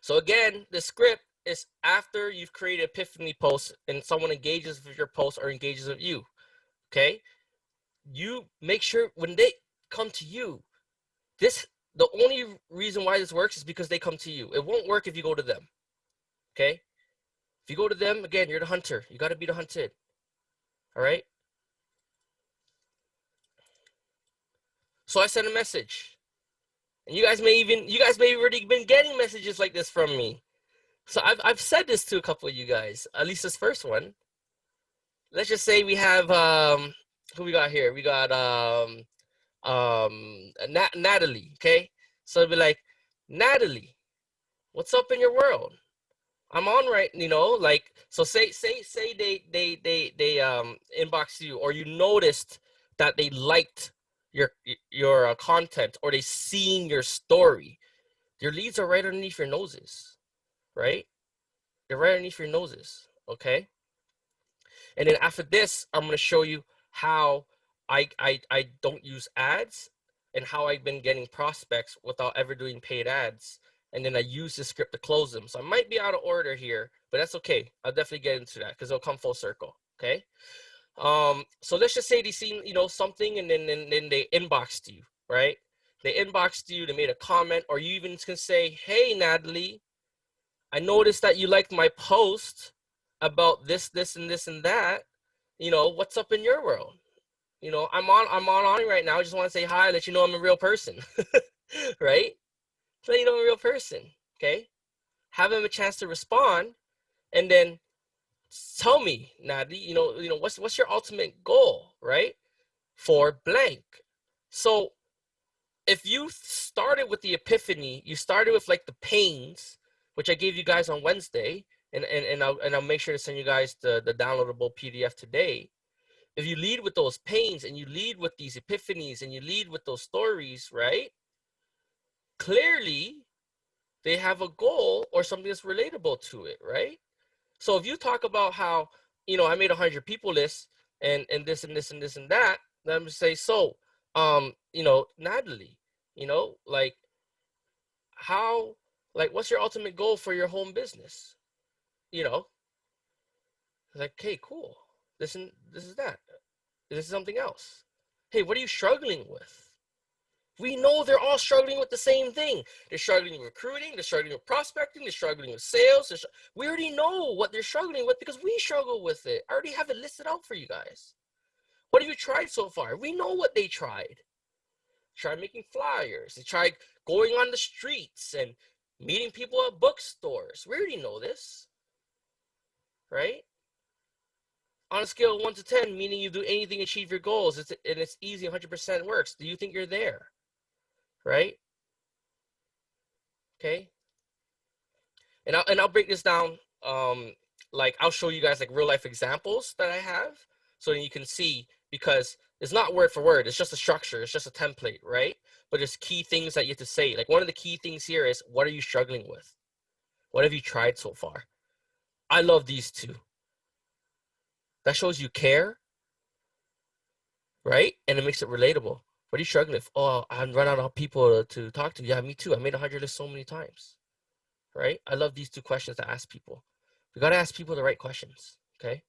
So again, the script is after you've created epiphany post and someone engages with your post or engages with you, okay? You make sure when they come to you, the only reason why this works is because they come to you. It won't work if you go to them, okay? If you go to them, again, you're the hunter. You got to be the hunted, all right? So I sent a message, and you guys may already been getting messages like this from me. So I've said this to a couple of you guys, at least this first one. Let's just say we have who we got here? We got Natalie, okay? So it'd be like, Natalie, what's up in your world? I'm on right, like, so say they inbox you, or you noticed that they liked your content, or they seen your story. Your leads are right underneath your noses, right? They're right underneath your noses, okay? And then after this, I'm gonna show you how I don't use ads, and how I've been getting prospects without ever doing paid ads. And then I use the script to close them. So I might be out of order here, but that's okay. I'll definitely get into that because it'll come full circle. Okay. So let's just say they seen, something, and then they inboxed you, right? They inboxed you, they made a comment, or you even can say, hey, Natalie, I noticed that you liked my post about this, and this, and that. What's up in your world? I'm on right now. I just want to say hi, let you know I'm a real person, right? Let you know I'm a real person, okay? Have them a chance to respond, and then tell me, Natalie, what's your ultimate goal, right? For blank. So if you started with the epiphany, you started with like the pains, which I gave you guys on Wednesday, and I'll make sure to send you guys the downloadable PDF today. If you lead with those pains, and you lead with these epiphanies, and you lead with those stories, right? Clearly, they have a goal or something that's relatable to it, right? So if you talk about how I made 100 people list and this and this and this and that. Then I'm gonna say, so, Natalie, like how, like, what's your ultimate goal for your home business? You know, like, hey, cool. This is that. This is something else. Hey, what are you struggling with? We know they're all struggling with the same thing. They're struggling with recruiting, they're struggling with prospecting, they're struggling with sales. We already know what they're struggling with because we struggle with it. I already have it listed out for you guys. What have you tried so far? We know what they tried. Tried making flyers. They tried going on the streets and meeting people at bookstores. We already know this, right? On a scale of 1 to 10, meaning you do anything to achieve your goals, and it's easy, 100% works. Do you think you're there, right? Okay. And I'll break this down. Like I'll show you guys like real life examples that I have, so that you can see, because it's not word for word. It's just a structure. It's just a template, right? But there's key things that you have to say. Like one of the key things here is, what are you struggling with? What have you tried so far? I love these two. That shows you care, right? And it makes it relatable. What are you struggling with? Oh, I'm running out of people to talk to. Yeah, me too. I made 100 lists so many times, right? I love these two questions to ask people. We got to ask people the right questions, okay?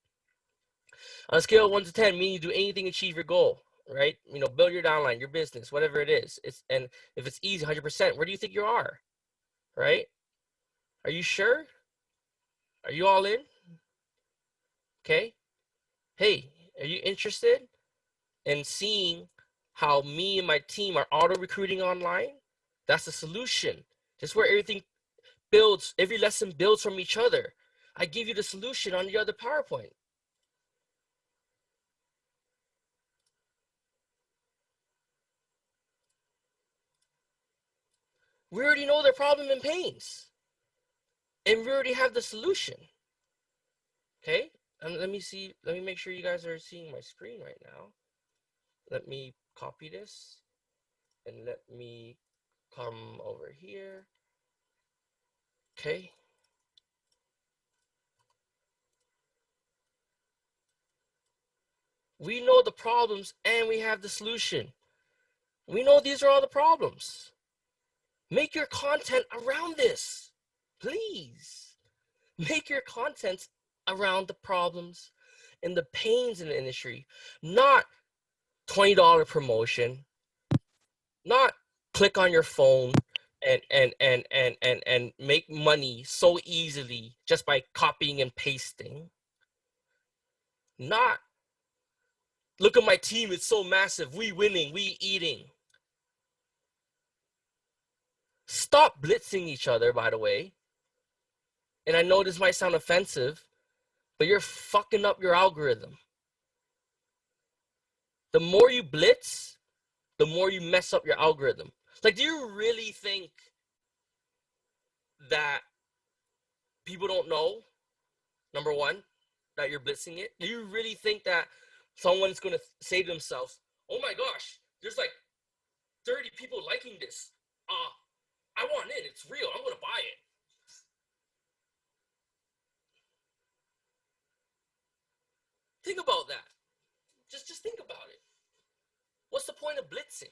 On a scale of 1 to 10, meaning you do anything to achieve your goal, right? Build your downline, your business, whatever it is. And if it's easy, 100%, where do you think you are, right? Are you sure? Are you all in? Okay. Hey, are you interested in seeing how me and my team are auto recruiting online? That's the solution. That's where everything builds. Every lesson builds from each other. I give you the solution on the other PowerPoint. We already know their problem and pains, and we already have the solution. Okay, let me see. Let me make sure you guys are seeing my screen right now. Let me copy this and let me come over here. Okay. We know the problems and we have the solution. We know these are all the problems. Make your content around this, please. Make your content around the problems and the pains in the industry, not $20 promotion, not click on your phone and make money so easily just by copying and pasting. Not look at my team, it's so massive, we winning, we eating. Stop blitzing each other, by the way. And I know this might sound offensive, but you're fucking up your algorithm. The more you blitz, the more you mess up your algorithm. Like, do you really think that people don't know, number one, that you're blitzing it? Do you really think that someone's going to say to themselves, oh my gosh, there's like 30 people liking this. I want it. It's real. I'm going to buy it. Think about that. Just think about it. What's the point of blitzing?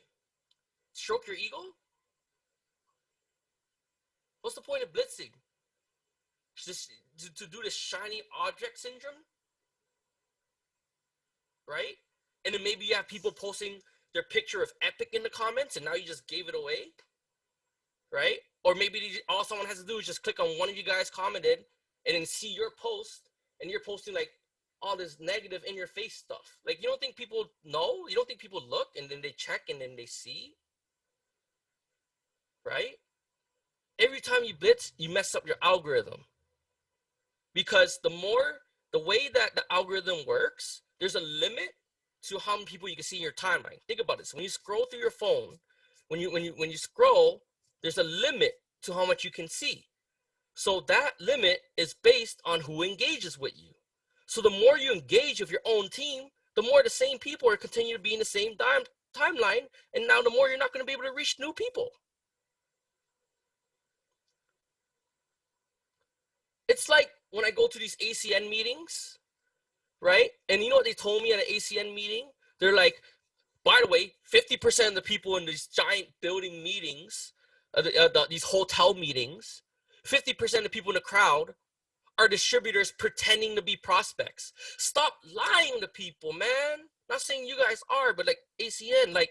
Stroke your ego? What's the point of blitzing? Just to do this shiny object syndrome? Right? And then maybe you have people posting their picture of Epic in the comments and now you just gave it away? Right? Or maybe all someone has to do is just click on one of you guys commented and then see your post, and you're posting like all this negative in your face stuff. Like, you don't think people know? You don't think people look and then they check and then they see? Right? Every time you blitz, you mess up your algorithm. Because the way that the algorithm works, there's a limit to how many people you can see in your timeline. Think about this. When you scroll through your phone, when you scroll, there's a limit to how much you can see. So that limit is based on who engages with you. So the more you engage with your own team, the more the same people are continue to be in the same timeline, and now the more you're not going to be able to reach new people. It's like when I go to these ACN meetings, right? And you know what they told me at an ACN meeting? They're like, by the way, 50% of the people in these giant building meetings, these hotel meetings, 50% of the people in the crowd are distributors pretending to be prospects. Stop lying to people, man. Not saying you guys are, but like ACN,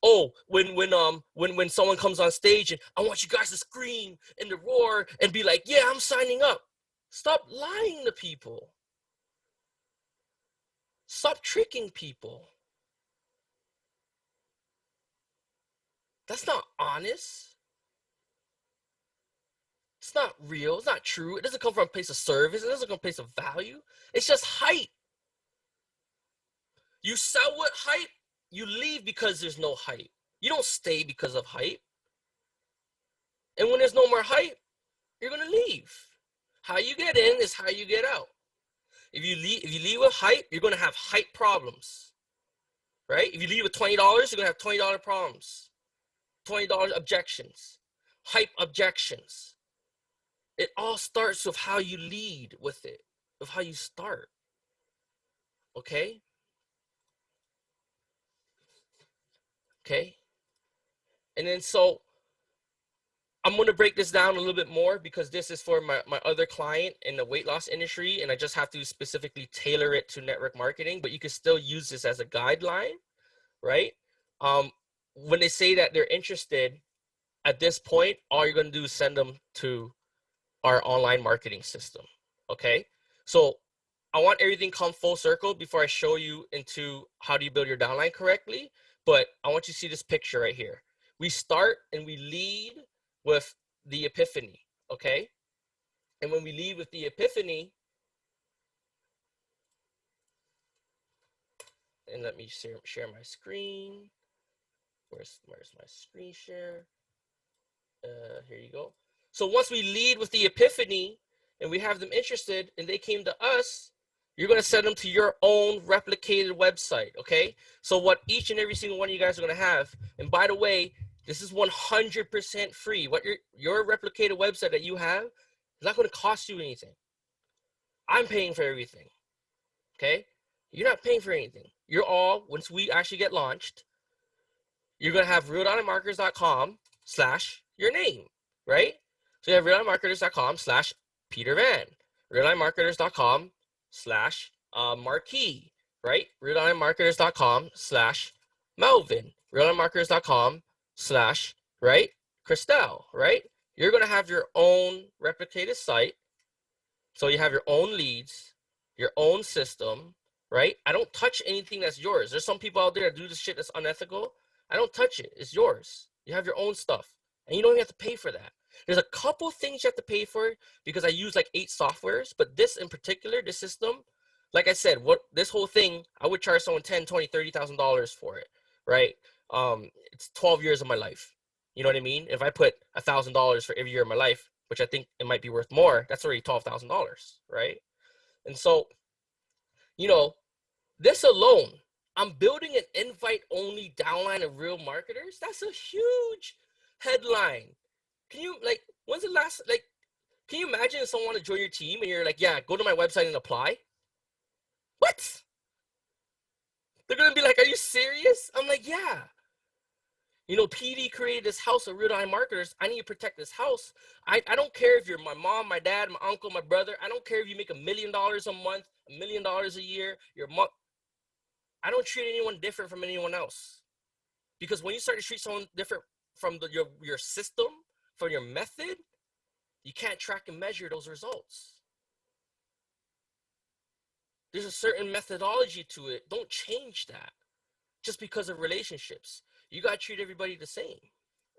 oh, when someone comes on stage and I want you guys to scream and to roar and be like, yeah, I'm signing up. Stop lying to people. Stop tricking people. That's not honest. It's not real. It's not true. It doesn't come from a place of service. It doesn't come from a place of value. It's just hype. You sell with hype, you leave because there's no hype. You don't stay because of hype. And when there's no more hype, you're gonna leave. How you get in is how you get out. If you leave with hype, you're gonna have hype problems, right? If you leave with $20, you're gonna have $20 problems, $20 objections, hype objections. It all starts with how you lead with it, with how you start. Okay? Okay? And then so I'm going to break this down a little bit more because this is for my other client in the weight loss industry, and I just have to specifically tailor it to network marketing, but you can still use this as a guideline, right? When they say that they're interested, at this point, all you're going to do is send them to our online marketing system, okay? So I want everything come full circle before I show you into how do you build your downline correctly, but I want you to see this picture right here. We start and we lead with the epiphany, okay? And when we lead with the epiphany, and let me share my screen. Where's my screen share? Here you go. So once we lead with the epiphany and we have them interested and they came to us, you're going to send them to your own replicated website, okay? So what each and every single one of you guys are going to have, and by the way, this is 100% free. What your replicated website that you have is not going to cost you anything. I'm paying for everything, okay? You're not paying for anything. You're all, once we actually get launched, you're going to have realdownlinemarketers.com/your name, right? So you have realdownlinemarketers.com/Peter Van, realdownlinemarketers.com/Marquis, right? realdownlinemarketers.com/Melvin, realdownlinemarketers.com/right? Christelle, right? You're going to have your own replicated site. So you have your own leads, your own system, right? I don't touch anything that's yours. There's some people out there that do this shit that's unethical. I don't touch it. It's yours. You have your own stuff. And you don't even have to pay for that. There's a couple things you have to pay for because I use like 8 softwares, but this in particular, this system, like I said, this whole thing, I would charge someone $10,000, $20,000, $30,000 for it, right? It's 12 years of my life. You know what I mean? If I put $1,000 for every year of my life, which I think it might be worth more, that's already $12,000, right? And so, you know, this alone, I'm building an invite-only downline of real marketers. That's a huge headline. Can you, like, when's the last, like, can you imagine if someone to join your team and you're like, yeah, go to my website and apply? What? They're going to be like, are you serious? I'm like, yeah. You know, PD created this house of real downline marketers. I need to protect this house. I don't care if you're my mom, my dad, my uncle, my brother. I don't care if you make $1 million a month, $1 million a year. I don't treat anyone different from anyone else. Because when you start to treat someone different from your system, from your method, you can't track and measure those results. There's a certain methodology to it. Don't change that just because of relationships. You got to treat everybody the same,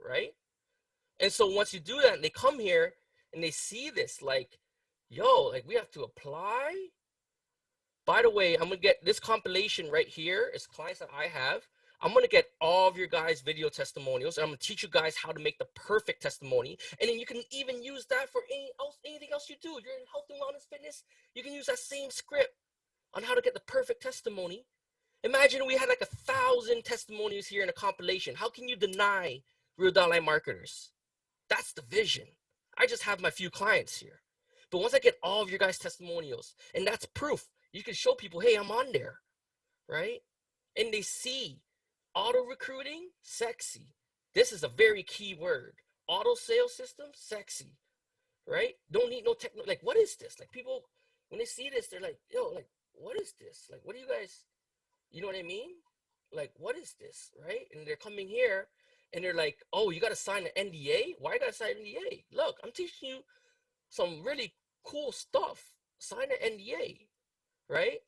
right? And so once you do that and they come here and they see this, like, yo, like we have to apply. By the way, I'm going to get this compilation right here. It's clients that I have. I'm going to get all of your guys' video testimonials. And I'm going to teach you guys how to make the perfect testimony. And then you can even use that for anything else you do. You're in health and wellness fitness. You can use that same script on how to get the perfect testimony. Imagine we had like 1,000 testimonials here in a compilation. How can you deny real downline marketers? That's the vision. I just have my few clients here. But once I get all of your guys' testimonials, and that's proof. You can show people, hey, I'm on there, right? And they see auto recruiting, sexy. This is a very key word. Auto sales system, sexy, right? Don't need no techno. Like, what is this? Like, people, when they see this, they're like, yo, like, what is this? Like, what do you guys, you know what I mean? Like, what is this, right? And they're coming here and they're like, oh, you got to sign an NDA? Why you got to sign an NDA? Look, I'm teaching you some really cool stuff. Sign an NDA, right?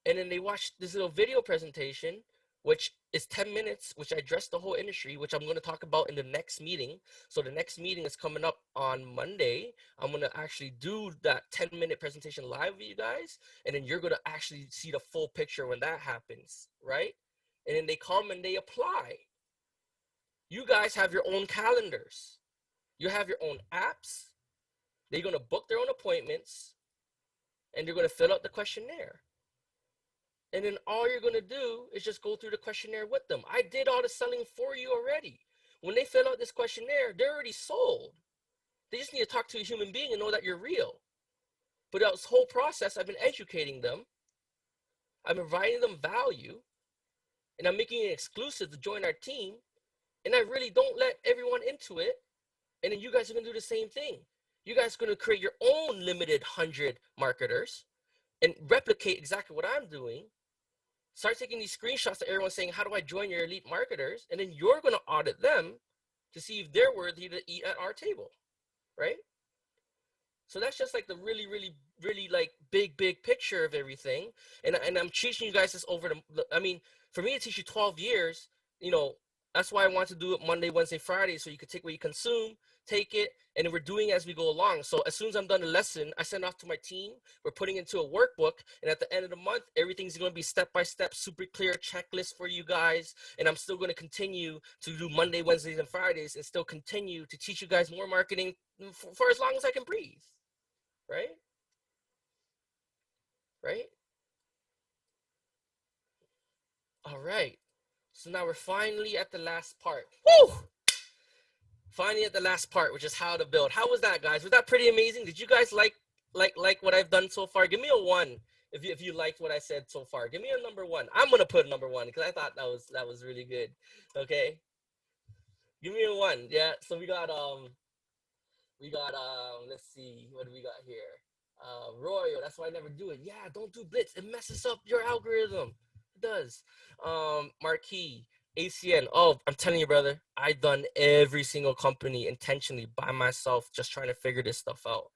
And then they watch this little video presentation, which is 10 minutes, which I address the whole industry, which I'm going to talk about in the next meeting. So the next meeting is coming up on Monday. I'm going to actually do that 10-minute presentation live with you guys. And then you're going to actually see the full picture when that happens, right? And then they come and they apply. You guys have your own calendars. You have your own apps. They're going to book their own appointments and they're going to fill out the questionnaire. And then all you're going to do is just go through the questionnaire with them. I did all the selling for you already. When they fill out this questionnaire, they're already sold. They just need to talk to a human being and know that you're real. But this whole process, I've been educating them. I'm providing them value. And I'm making it exclusive to join our team. And I really don't let everyone into it. And then you guys are going to do the same thing. You guys are going to create your own limited 100 marketers and replicate exactly what I'm doing. Start taking these screenshots of everyone saying, how do I join your elite marketers? And then you're going to audit them to see if they're worthy to eat at our table, right? So that's just like the really, really, really like big picture of everything. And I'm teaching you guys this over the, I mean, for me to teach you 12 years, you know, that's why I want to do it Monday, Wednesday, Friday, so you can take what you consume, take it, and then we're doing it as we go along. So as soon as I'm done the lesson, I send off to my team. We're putting it into a workbook, and at the end of the month, everything's going to be step-by-step, super clear checklist for you guys. And I'm still going to continue to do Monday, Wednesdays, and Fridays, and still continue to teach you guys more marketing for as long as I can breathe, right? Right? All right. So now we're finally at the last part. Woo! Finally at the last part, which is how to build. How was that, guys? Was that pretty amazing? Did you guys like what I've done so far? Give me a 1 if you liked what I said so far. Give me a number 1. I'm gonna put number 1 because I thought that was really good. Okay. Give me a 1. Yeah. So we got let's see, what do we got here? Royal, that's why I never do it. Yeah, don't do blitz. It messes up your algorithm. It does. Marquee, ACN. Oh, I'm telling you, brother, I've done every single company intentionally by myself, just trying to figure this stuff out,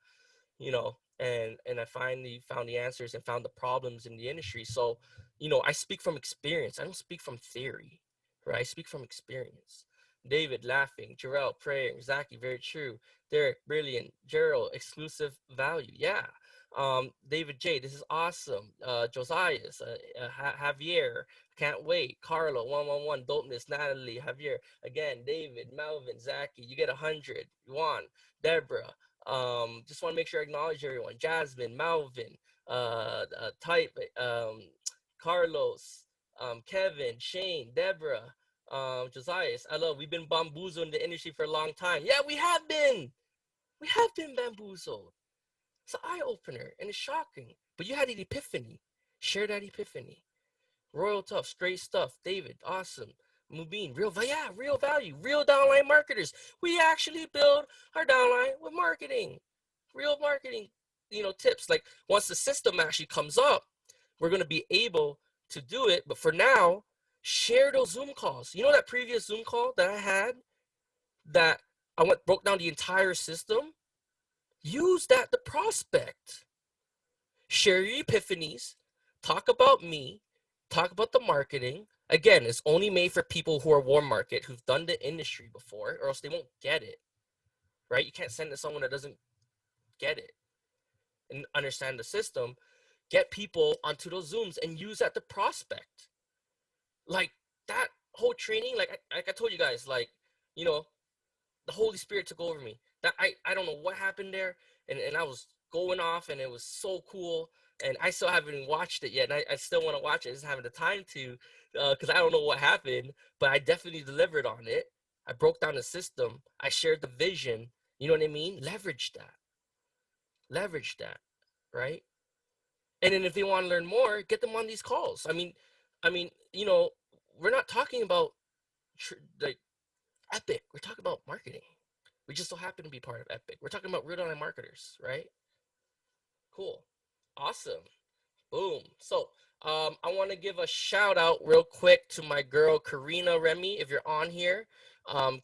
you know, and I finally found the answers and found the problems in the industry. So, you know, I speak from experience. I don't speak from theory, right? I speak from experience. David laughing, Jarrell praying, Zaki, very true. Derek, brilliant. Gerald, exclusive value. Yeah. David J, this is awesome. Josias, Javier, can't wait. Carlo, 111, dopeness. Natalie, Javier, again, David, Melvin, Zaki, you get 100. Juan, Deborah, just want to make sure I acknowledge everyone. Jasmine, Melvin, Type, Carlos, Kevin, Shane, Deborah, Josias. I love, we've been bamboozled in the industry for a long time. Yeah, we have been. We have been bamboozled. It's an eye-opener and it's shocking. But you had an epiphany. Share that epiphany. Royal Tufts, great stuff. David, awesome. Mubin, real value, real downline marketers. We actually build our downline with marketing. Real marketing, you know, tips. Like once the system actually comes up, we're going to be able to do it. But for now, share those Zoom calls. You know that previous Zoom call that I had that I broke down the entire system? Use that to prospect. Share your epiphanies. Talk about me. Talk about the marketing. Again, it's only made for people who are warm market, who've done the industry before, or else they won't get it, right? You can't send it to someone that doesn't get it and understand the system. Get people onto those Zooms and use that to prospect. Like that whole training, like I told you guys, like, you know, the Holy Spirit took over me. That I don't know what happened there, and I was going off, and it was so cool. And I still haven't watched it yet, and I still want to watch it. I just haven't the time to, because I don't know what happened, but I definitely delivered on it. I broke down the system. I shared the vision. You know what I mean? Leverage that, right? And then if they want to learn more, get them on these calls. I mean, we're not talking about like Epic. We're talking about marketing. We just so happen to be part of Epic. We're talking about real online marketers, right? Cool. Awesome. Boom. So, I want to give a shout out real quick to my girl Karina Remy. If you're on here,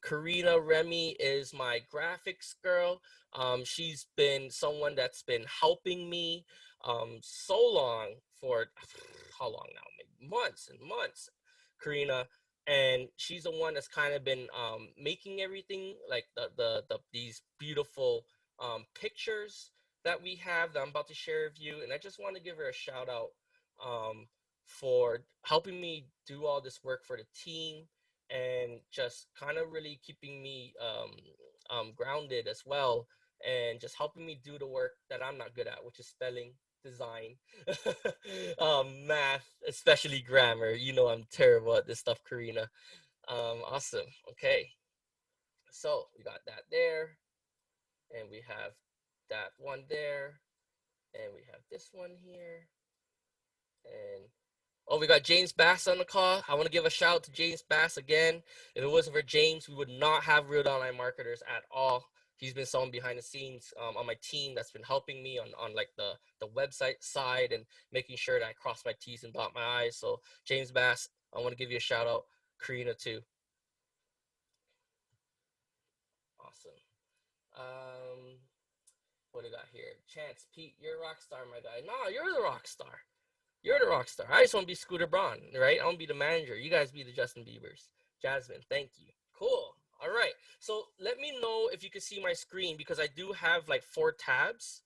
Karina Remy is my graphics girl. She's been someone that's been helping me so long for how long now? Maybe months and months. Karina, and she's the one that's kind of been making everything like these beautiful pictures that we have that I'm about to share with you. And I just want to give her a shout out um, for helping me do all this work for the team and just kind of really keeping me grounded as well and just helping me do the work that I'm not good at, which is spelling, design, math, especially grammar. You know I'm terrible at this stuff, Karina. Awesome. Okay. So we got that there, and we have that one there, and we have this one here, and oh, we got James Bass on the call. I want to give a shout out to James Bass again. If it wasn't for James, we would not have Real Online Marketers at all. He's been someone behind the scenes on my team that's been helping me on like the website side and making sure that I cross my T's and dot my I's. So James Bass, I want to give you a shout out. Karina too. Awesome. What do we got here? Chance, Pete, you're a rock star, my guy. No, you're the rock star. You're the rock star. I just want to be Scooter Braun, right? I want to be the manager. You guys be the Justin Biebers. Jasmine, thank you. Cool. All right. So let me know if you can see my screen because I do have like 4 tabs,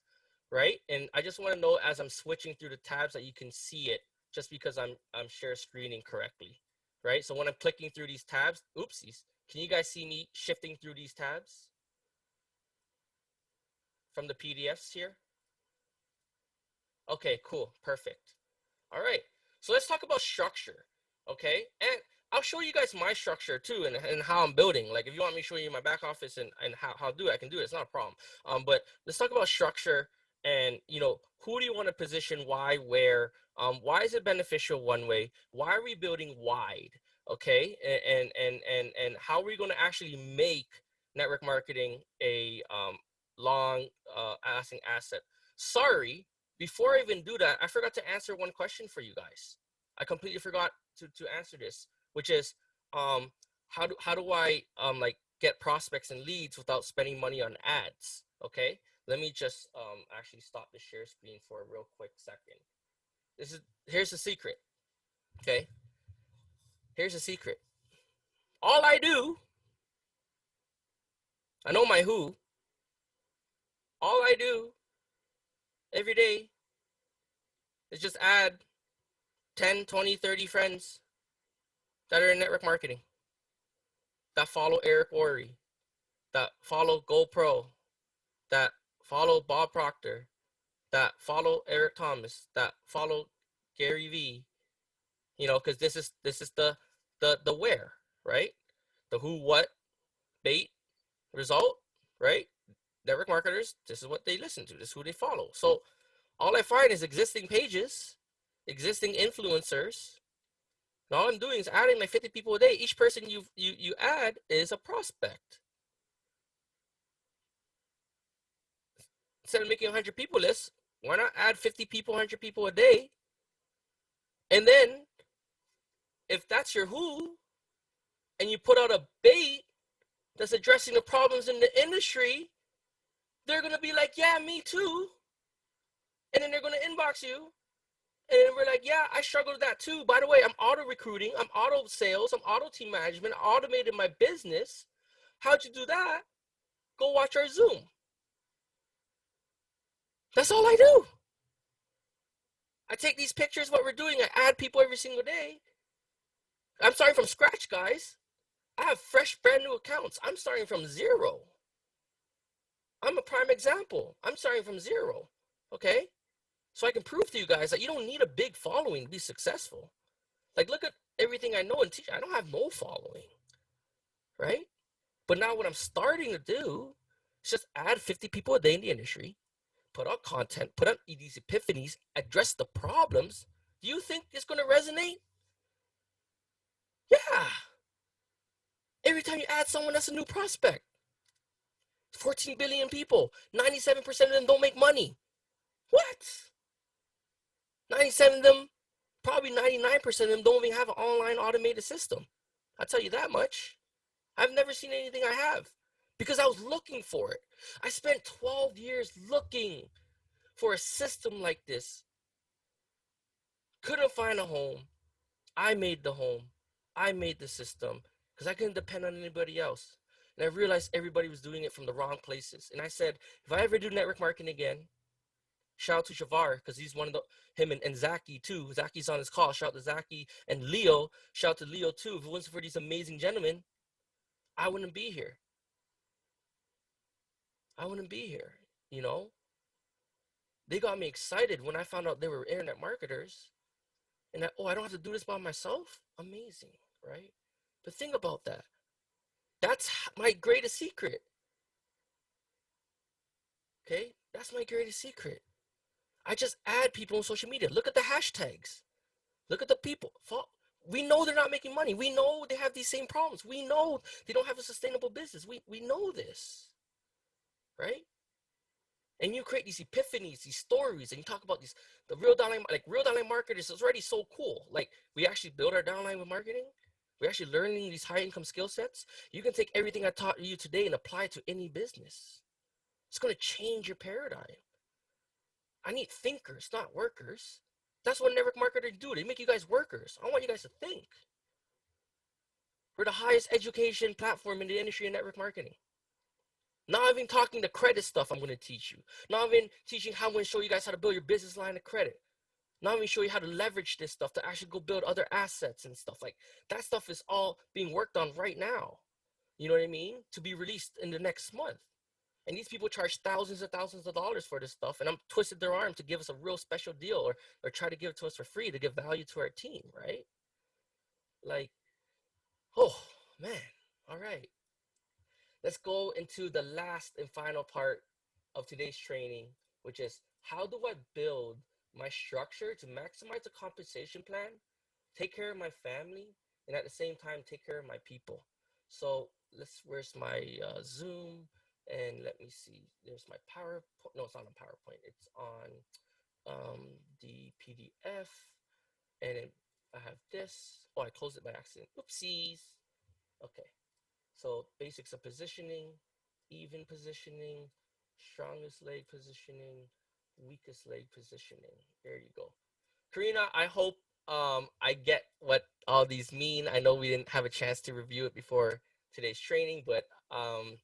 right? And I just want to know as I'm switching through the tabs that you can see it just because I'm share screening correctly, right? So when I'm clicking through these tabs, oopsies. Can you guys see me shifting through these tabs from the PDFs here? Okay, cool. Perfect. All right, so let's talk about structure, okay? And I'll show you guys my structure too and how I'm building. Like if you want me to show you my back office and how to do it, I can do it. It's not a problem. But let's talk about structure and, who do you want to position, why, where, why is it beneficial one way? Why are we building wide, okay? And how are we going to actually make network marketing a long lasting asset? Sorry, before I even do that, I forgot to answer one question for you guys. I completely forgot to answer this, which is how do I like get prospects and leads without spending money on ads? Okay, let me just actually stop the share screen for a real quick second. Here's the secret. Okay, here's the secret. All I do, I know my who. All I do every day is just add 10, 20, 30 friends that are in network marketing, that follow Eric Worre, that follow GoPro, that follow Bob Proctor, that follow Eric Thomas, that follow Gary Vee, because this is the where, right? The who, what, bait, result, right? Network marketers, this is what they listen to, this is who they follow. So all I find is existing pages, existing influencers. And all I'm doing is adding like 50 people a day. Each person you add is a prospect. Instead of making a 100 people list, why not add 50 people, 100 people a day? And then if that's your who, and you put out a bait that's addressing the problems in the industry, they're going to be like, yeah, me too. And then they're going to inbox you. And then we're like, yeah, I struggled with that too. By the way, I'm auto recruiting, I'm auto sales, I'm auto team management, I automated my business. How'd you do that? Go watch our Zoom. That's all I do. I take these pictures, what we're doing, I add people every single day. I'm starting from scratch, guys. I have fresh, brand new accounts. I'm starting from zero. I'm a prime example. I'm starting from zero, okay? So I can prove to you guys that you don't need a big following to be successful. Like, look at everything I know and teach. I don't have no following, right? But now what I'm starting to do is just add 50 people a day in the industry, put out content, put out these epiphanies, address the problems, do you think it's going to resonate? Yeah. Every time you add someone, that's a new prospect. 14 billion people, 97% of them don't make money. What? 97 of them, probably 99% of them don't even have an online automated system. I'll tell you that much. I've never seen anything I have because I was looking for it. I spent 12 years looking for a system like this. Couldn't find a home. I made the home. I made the system because I couldn't depend on anybody else. And I realized everybody was doing it from the wrong places. And I said, if I ever do network marketing again, shout out to Shavar because he's one of him and Zaki too. Zaki's on his call. Shout out to Zaki and Leo. Shout out to Leo too. If it wasn't for these amazing gentlemen, I wouldn't be here. I wouldn't be here. You know, they got me excited when I found out they were internet marketers. And I don't have to do this by myself. Amazing, right? But think about that. That's my greatest secret. Okay, that's my greatest secret. I just add people on social media. Look at the hashtags. Look at the people. We know they're not making money. We know they have these same problems. We know they don't have a sustainable business. We know this, right? And you create these epiphanies, these stories, and you talk about the real downline, like real downline marketers is already so cool. Like we actually build our downline with marketing. We're actually learning these high income skill sets. You can take everything I taught you today and apply it to any business. It's going to change your paradigm. I need thinkers, not workers. That's what network marketers do. They make you guys workers. I want you guys to think. We're the highest education platform in the industry of network marketing. Not even talking the credit stuff I'm going to teach you. Not even teaching how I'm going to show you guys how to build your business line of credit. Not even show you how to leverage this stuff to actually go build other assets and stuff. Like that stuff is all being worked on right now. You know what I mean? To be released in the next month. And these people charge thousands and thousands of dollars for this stuff. And I'm twisted their arm to give us a real special deal or try to give it to us for free to give value to our team, right? Like, oh, man. All right. Let's go into the last and final part of today's training, which is how do I build my structure to maximize the compensation plan, take care of my family, and at the same time, take care of my people. So where's my Zoom? And let me see, there's my PowerPoint. No, it's not on PowerPoint. It's on the PDF. And I have this. Oh, I closed it by accident. Oopsies. Okay. So basics of positioning, even positioning, strongest leg positioning, weakest leg positioning. There you go. Karina, I hope I get what all these mean. I know we didn't have a chance to review it before today's training, but I'm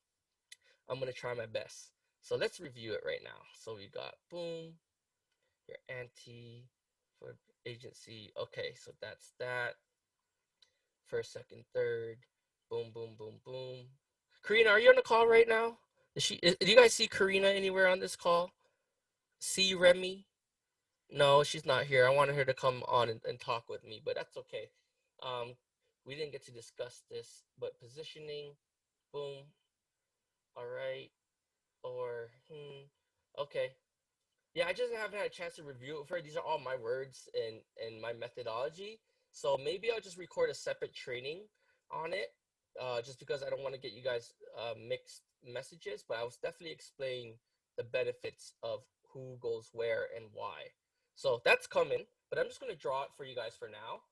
going to try my best. So let's review it right now. So we got boom, your anti for agency. Okay, so that's that. First, second, third. Boom, boom, boom, boom. Karina, are you on the call right now? Do you guys see Karina anywhere on this call? See Remy? No, she's not here. I wanted her to come on and talk with me, but that's okay. We didn't get to discuss this, but positioning, boom. All right. Okay. Yeah, I just haven't had a chance to review it for her. These are all my words and my methodology. So maybe I'll just record a separate training on it, just because I don't want to get you guys mixed messages. But I was definitely explaining the benefits of who goes where and why. So that's coming, but I'm just going to draw it for you guys for now,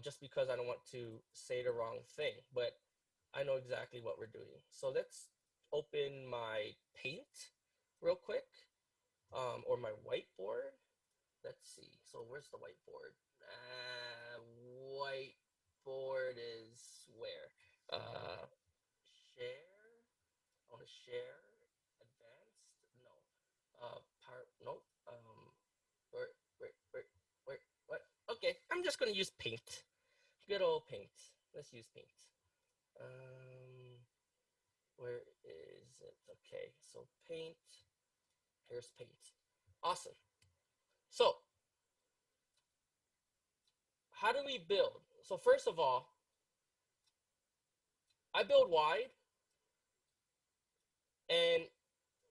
just because I don't want to say the wrong thing. But I know exactly what we're doing. So let's open my Paint real quick. Or my whiteboard. Let's see. So where's the whiteboard? Whiteboard is where? Share. I want to share. Advanced. No. Power. Nope. What? Okay. I'm just gonna use Paint. Good old Paint. Let's use Paint. Where is it? Okay. So Paint. Here's Paint. Awesome. So, how do we build? So first of all, I build wide, and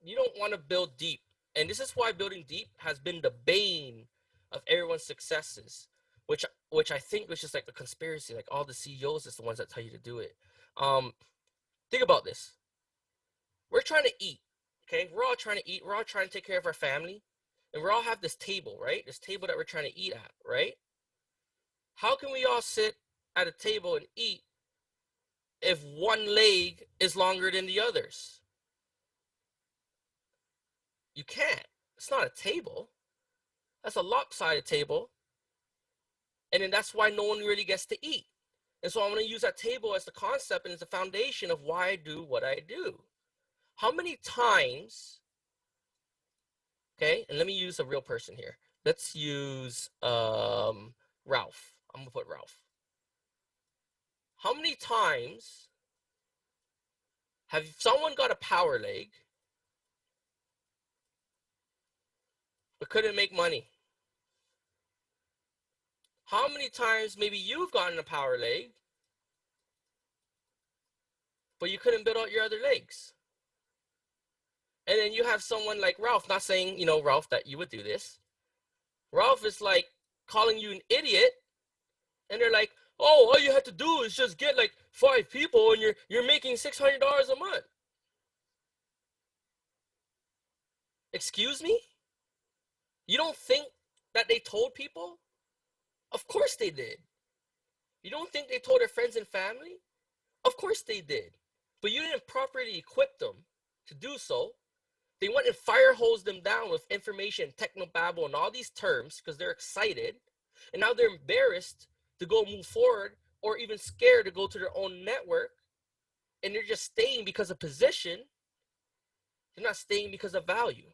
you don't want to build deep And this is why building deep has been the bane of everyone's successes, which I think was just like a conspiracy. Like all the CEOs is the ones that tell you to do it. Think about this. We're trying to eat, okay? We're all trying to eat. We're all trying to take care of our family. And we all have this table, right? This table that we're trying to eat at, right? How can we all sit at a table and eat if one leg is longer than the others? You can't. It's not a table. That's a lopsided table. And then that's why no one really gets to eat. And so I'm going to use that table as the concept and as the foundation of why I do what I do. How many times, okay, and let me use a real person here. Let's use Ralph. I'm going to put Ralph. How many times have someone got a power leg but couldn't make money? How many times maybe you've gotten a power leg but you couldn't build out your other legs? And then you have someone like Ralph, not saying, Ralph, that you would do this. Ralph is like calling you an idiot, and they're like, oh, all you have to do is just get like 5 people and you're making $600 a month. Excuse me? You don't think that they told people? Of course they did. You don't think they told their friends and family? Of course they did. But you didn't properly equip them to do so. They went and fire hosed them down with information, technobabble, and all these terms because they're excited. And now they're embarrassed to go move forward or even scared to go to their own network. And they're just staying because of position. They're not staying because of value.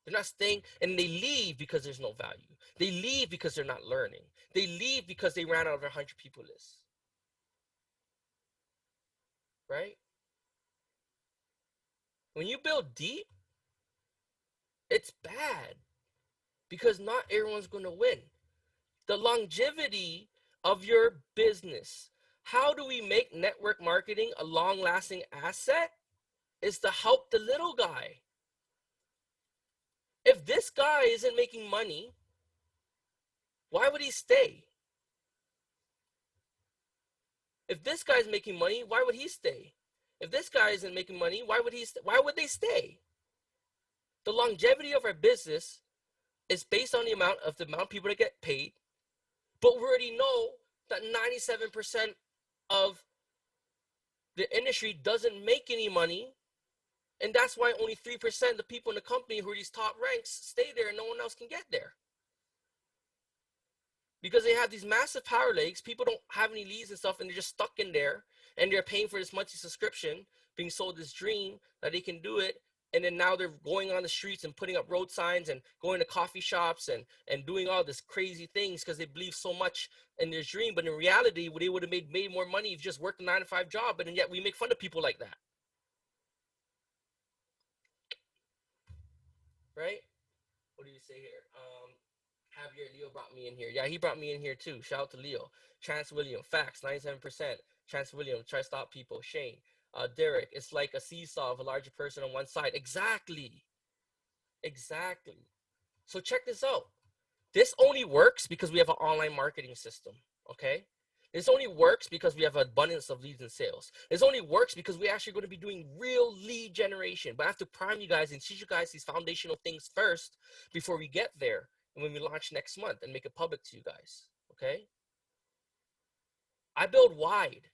They're not staying, and they leave because there's no value. They leave because they're not learning. They leave because they ran out of their 100 people list. Right? When you build deep, it's bad because not everyone's going to win. The longevity of your business. How do we make network marketing a long-lasting asset? Is to help the little guy. If this guy isn't making money, why would he stay? If this guy's making money, why would he stay? If this guy isn't making money, why would they stay? The longevity of our business is based on the amount of people that get paid. But we already know that 97% of the industry doesn't make any money. And that's why only 3% of the people in the company who are these top ranks stay there and no one else can get there. Because they have these massive power legs, people don't have any leads and stuff, and they're just stuck in there, and they're paying for this monthly subscription, being sold this dream that they can do it, and then now they're going on the streets and putting up road signs and going to coffee shops and doing all this crazy things because they believe so much in their dream. But in reality, they would have made more money if you just worked a 9-to-5 job, and yet we make fun of people like that. Right? What do you say here? Javier, Leo brought me in here. Yeah, he brought me in here too. Shout out to Leo. Chance William, facts, 97%. Chance William, try to stop people. Shane, Derek, it's like a seesaw of a larger person on one side. Exactly. So check this out. This only works because we have an online marketing system, okay? This only works because we have an abundance of leads and sales. This only works because we're actually going to be doing real lead generation. But I have to prime you guys and teach you guys these foundational things first before we get there. And when we launch next month and make it public to you guys, okay? I build wide.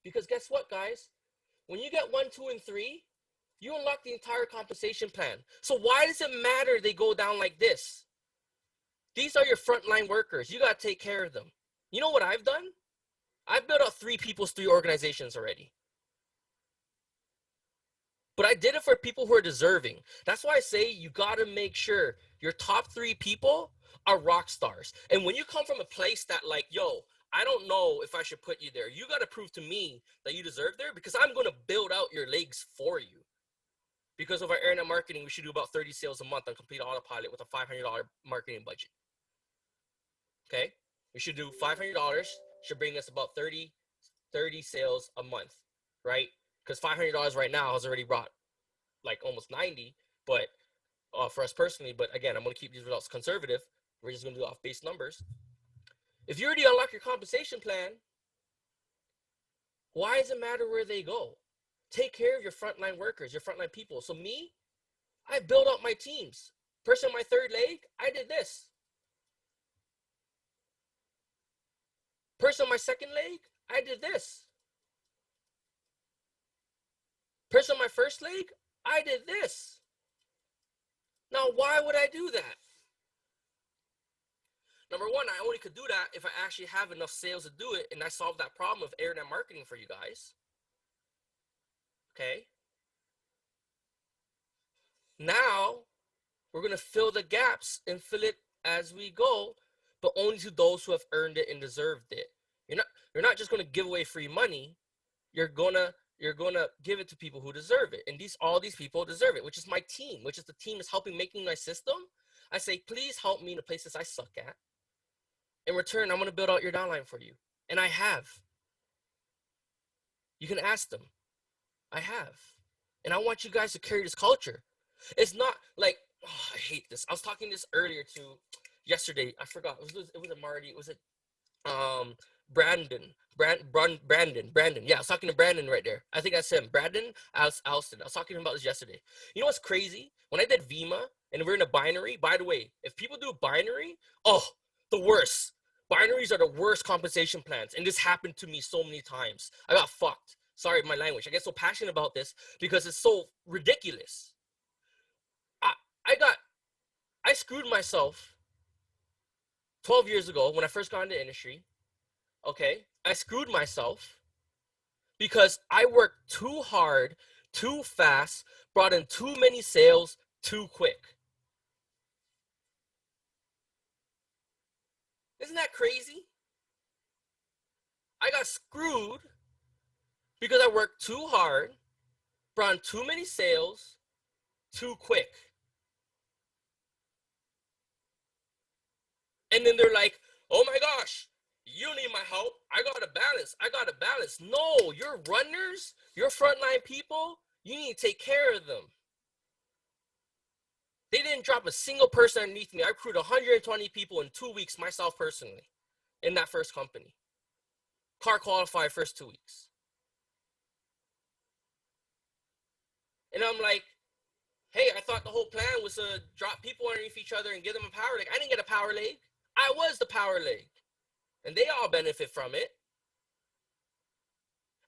Because guess what, guys? When you get 1, 2, and 3, you unlock the entire compensation plan. So why does it matter they go down like this? These are your frontline workers. You got to take care of them. You know what I've done? I've built out 3 people's 3 organizations already. But I did it for people who are deserving. That's why I say you got to make sure your top 3 people are rock stars. And when you come from a place that like, yo, I don't know if I should put you there. You got to prove to me that you deserve there because I'm going to build out your legs for you. Because of our internet marketing, we should do about 30 sales a month on Complete Autopilot with a $500 marketing budget. Okay? We should do $500, should bring us about 30 sales a month, right? Because $500 right now has already brought like almost 90, But for us personally, but again, I'm going to keep these results conservative. We're just going to do off base numbers. If you already unlock your compensation plan, why does it matter where they go? Take care of your frontline workers, your frontline people. So me, I build up my teams. Person on my third leg, I did this. Person on my second leg, I did this. Person on my first leg, I did this. Now, why would I do that? Number one, I only could do that if I actually have enough sales to do it, and I solve that problem of internet marketing for you guys. Okay? Now, we're going to fill the gaps and fill it as we go, but only to those who have earned it and deserved it. You're not just going to give away free money. You're gonna give it to people who deserve it, and all these people deserve it, which is my team, which is the team that's helping making my system. I say, please help me in the places I suck at. In return, I'm going to build out your downline for you, and I have. You can ask them. I have, and I want you guys to carry this culture. It's not like, oh, I hate this. I was talking this earlier to yesterday. I forgot. It was a Marty. Was it Brandon? Brandon. Yeah, I was talking to Brandon right there. I think that's him. Brandon Alston. I was talking to him about this yesterday. You know what's crazy? When I did VEMA and we're in a binary, by the way, if people do binary, oh, the worst. Binaries are the worst compensation plans. And this happened to me so many times. I got fucked. Sorry, my language. I get so passionate about this because it's so ridiculous. I screwed myself 12 years ago when I first got into the industry. Okay, I screwed myself because I worked too hard, too fast, brought in too many sales too quick. Isn't that crazy? I got screwed because I worked too hard, brought in too many sales too quick. And then they're like, oh my gosh, you need my help. I got to balance. No, your runners, your frontline people, you need to take care of them. They didn't drop a single person underneath me. I recruited 120 people in 2 weeks myself personally in that first company. Car qualified first 2 weeks. And I'm like, hey, I thought the whole plan was to drop people underneath each other and give them a power leg. I didn't get a power leg. I was the power leg. And they all benefit from it.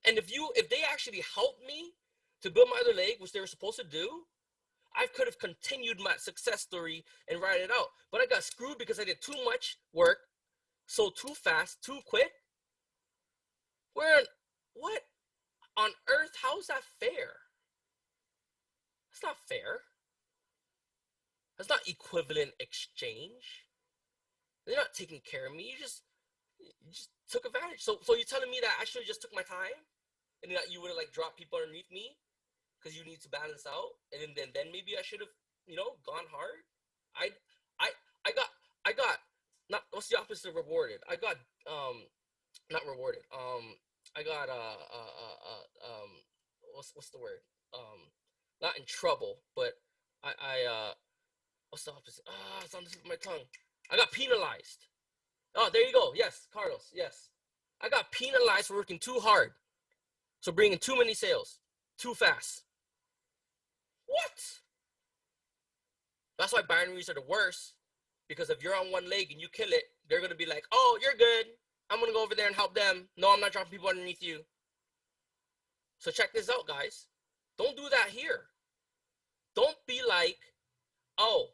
And if they actually helped me to build my other leg, which they were supposed to do, I could have continued my success story and write it out. But I got screwed because I did too much work, so too fast, too quick. What on earth? How is that fair? That's not fair. That's not equivalent exchange. They're not taking care of me. You just took advantage. So you're telling me that I should have just took my time, and that you would have like dropped people underneath me because you need to balance out, and then maybe I should have gone hard. I got not, what's the opposite of rewarded? I got not rewarded. I got what's the word? Not in trouble, but I what's the opposite? It's on the tip of my tongue. I got penalized. Oh, there you go. Yes, Carlos. Yes. I got penalized for working too hard. So bringing too many sales, too fast. What? That's why binaries are the worst. Because if you're on one leg and you kill it, they're going to be like, oh, you're good. I'm going to go over there and help them. No, I'm not dropping people underneath you. So check this out, guys. Don't do that here. Don't be like, oh,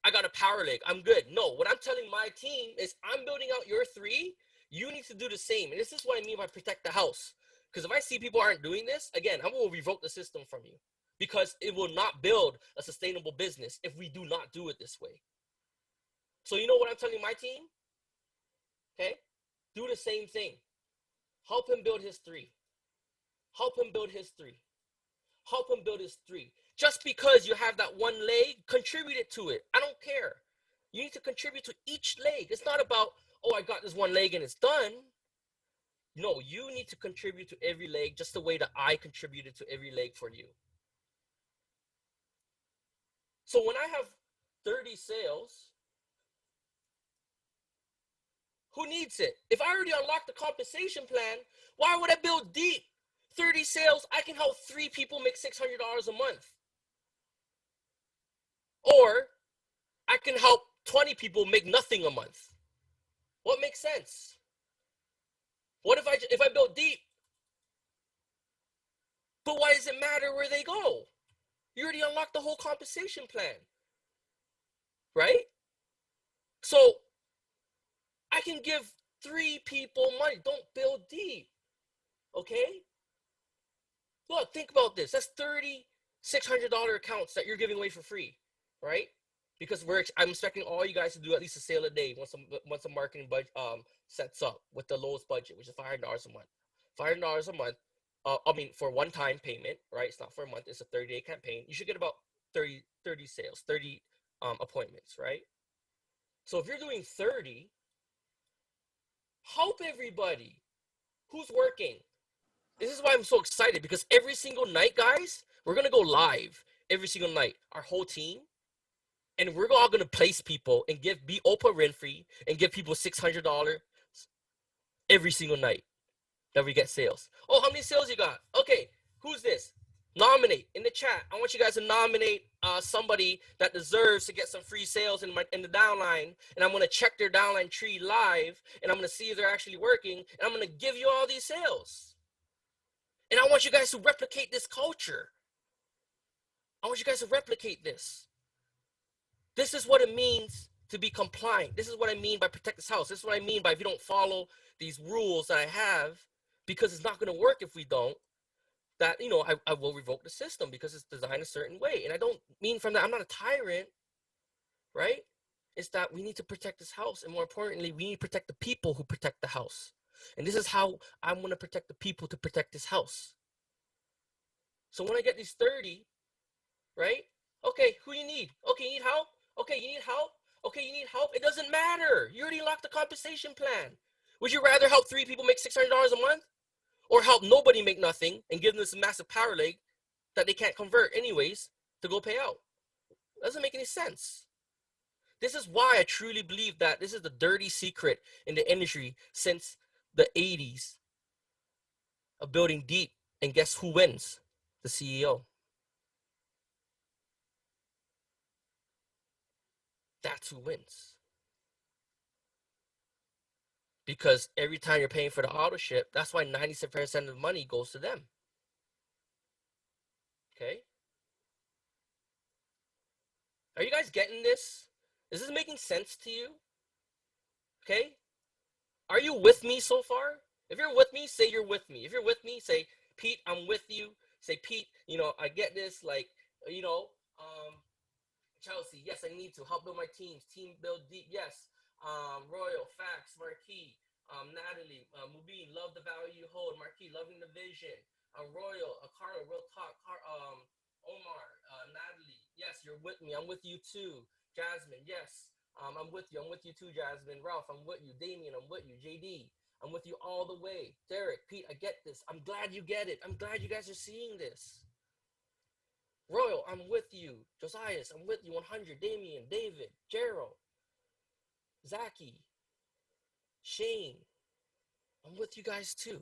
I got a power leg. I'm good. No, what I'm telling my team is I'm building out your 3. You need to do the same. And this is what I mean by protect the house. Because if I see people aren't doing this, again, I will revoke the system from you. Because it will not build a sustainable business if we do not do it this way. So you know what I'm telling my team? Okay? Do the same thing. Help him build his 3. Help him build his 3. Help him build his 3. Just because you have that one leg, contribute it to it. I don't care. You need to contribute to each leg. It's not about, oh, I got this one leg and it's done. No, you need to contribute to every leg just the way that I contributed to every leg for you. So when I have 30 sales, who needs it? If I already unlocked the compensation plan, why would I build deep? 30 sales, I can help 3 people make $600 a month. Or I can help 20 people make nothing a month. What makes sense? What if I build deep? But why does it matter where they go? You already unlocked the whole compensation plan, right? So I can give 3 people money. Don't build deep, okay? Look, think about this. That's $3,600 accounts that you're giving away for free, right? Because I'm expecting all you guys to do at least a sale a day once the marketing budget sets up with the lowest budget, which is $500 a month. $500 a month. I mean, for one-time payment, right? It's not for a month. It's a 30-day campaign. You should get about 30 sales, 30 appointments, right? So if you're doing 30, help everybody who's working. This is why I'm so excited, because every single night, guys, we're going to go live every single night, our whole team. And we're all going to place people and be Oprah Winfrey and give people $600 every single night that we get sales. Oh, how many sales you got? Okay, who's this? Nominate in the chat. I want you guys to nominate somebody that deserves to get some free sales in the downline, and I'm going to check their downline tree live, and I'm going to see if they're actually working, and I'm going to give you all these sales. And I want you guys to replicate this culture. I want you guys to replicate this. This is what it means to be compliant. This is what I mean by protect this house. This is what I mean by if you don't follow these rules that I have, because it's not going to work if we don't, that, I will revoke the system because it's designed a certain way. And I don't mean from that, I'm not a tyrant, right? It's that we need to protect this house. And more importantly, we need to protect the people who protect the house. And this is how I'm going to protect the people to protect this house. So when I get these 30, right? Okay, who you need? Okay, you need help? Okay, you need help? Okay, you need help? It doesn't matter. You already locked the compensation plan. Would you rather help 3 people make $600 a month? Or help nobody make nothing and give them this massive power leg that they can't convert anyways to go pay out? Doesn't make any sense. This is why I truly believe that this is the dirty secret in the industry since the 80s of building deep. And guess who wins? The CEO. That's who wins. Because every time you're paying for the auto ship, that's why 97% of the money goes to them. Okay? Are you guys getting this? Is this making sense to you? Okay? Are you with me so far? If you're with me, say you're with me. If you're with me, say, Pete, I'm with you. Say, Pete, I get this. Chelsea, yes, I need to help build my teams. Team build deep, yes. Royal, Fax, Marquis, Natalie, Mubin, love the value you hold. Marquis, loving the vision. Royal, Carl, real talk. Omar, Natalie, yes, you're with me. I'm with you too. Jasmine, yes, I'm with you. I'm with you too, Jasmine. Ralph, I'm with you. Damien, I'm with you. JD, I'm with you all the way. Derek, Pete, I get this. I'm glad you get it. I'm glad you guys are seeing this. Royal, I'm with you. Josias, I'm with you. 100. Damien, David, Gerald, Zaki, Shane, I'm with you guys too.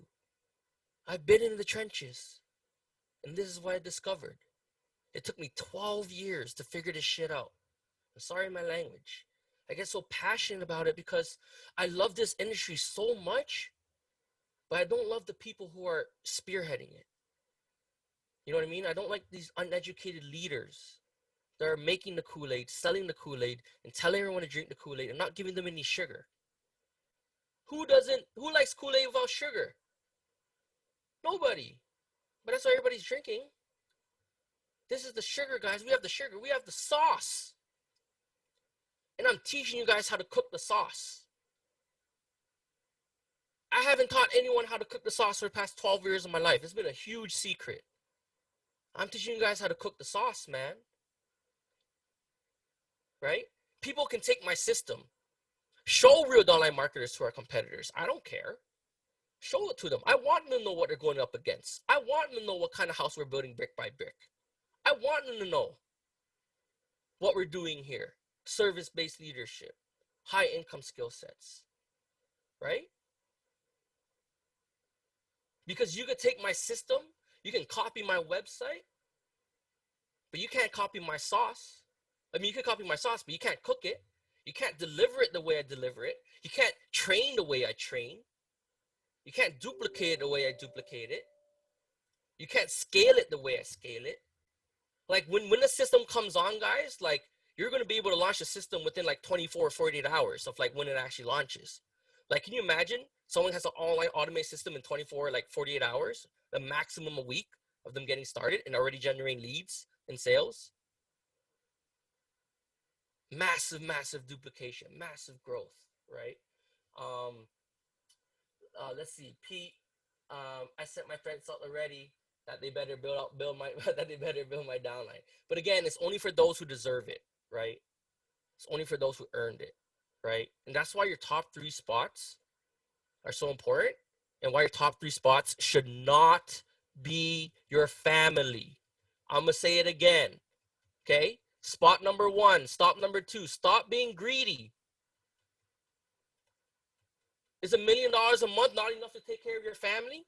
I've been in the trenches, and this is what I discovered. It took me 12 years to figure this shit out. I'm sorry my language. I get so passionate about it because I love this industry so much, but I don't love the people who are spearheading it. You know what I mean? I don't like these uneducated leaders that are making the Kool-Aid, selling the Kool-Aid, and telling everyone to drink the Kool-Aid and not giving them any sugar. Who likes Kool-Aid without sugar? Nobody. But that's what everybody's drinking. This is the sugar, guys. We have the sugar. We have the sauce. And I'm teaching you guys how to cook the sauce. I haven't taught anyone how to cook the sauce for the past 12 years of my life. It's been a huge secret. I'm teaching you guys how to cook the sauce, man. Right? People can take my system. Show real downline marketers to our competitors. I don't care. Show it to them. I want them to know what they're going up against. I want them to know what kind of house we're building brick by brick. I want them to know. what we're doing here. Service-based leadership, high income skill sets, right? Because you could take my system, you can copy my website, but you can't copy my sauce. I mean, you can copy my sauce, but you can't cook it. You can't deliver it the way I deliver it. You can't train the way I train. You can't duplicate it the way I duplicate it. You can't scale it the way I scale it. Like when the system comes on, guys, like you're going to be able to launch a system within like 24 or 48 hours of like when it actually launches. Like, can you imagine someone has an online automated system in 24, like 48 hours, the maximum a week of them getting started and already generating leads and sales? Massive, massive duplication, massive growth, right? Let's see, Pete. I sent my friends out already that they better build my that they better build my downline. But again, it's only for those who deserve it, right? It's only for those who earned it, right? And that's why your top 3 spots are so important, and why your top 3 spots should not be your family. I'm gonna say it again, okay? Spot number 1, stop number 2, stop being greedy. Is $1 million a month not enough to take care of your family?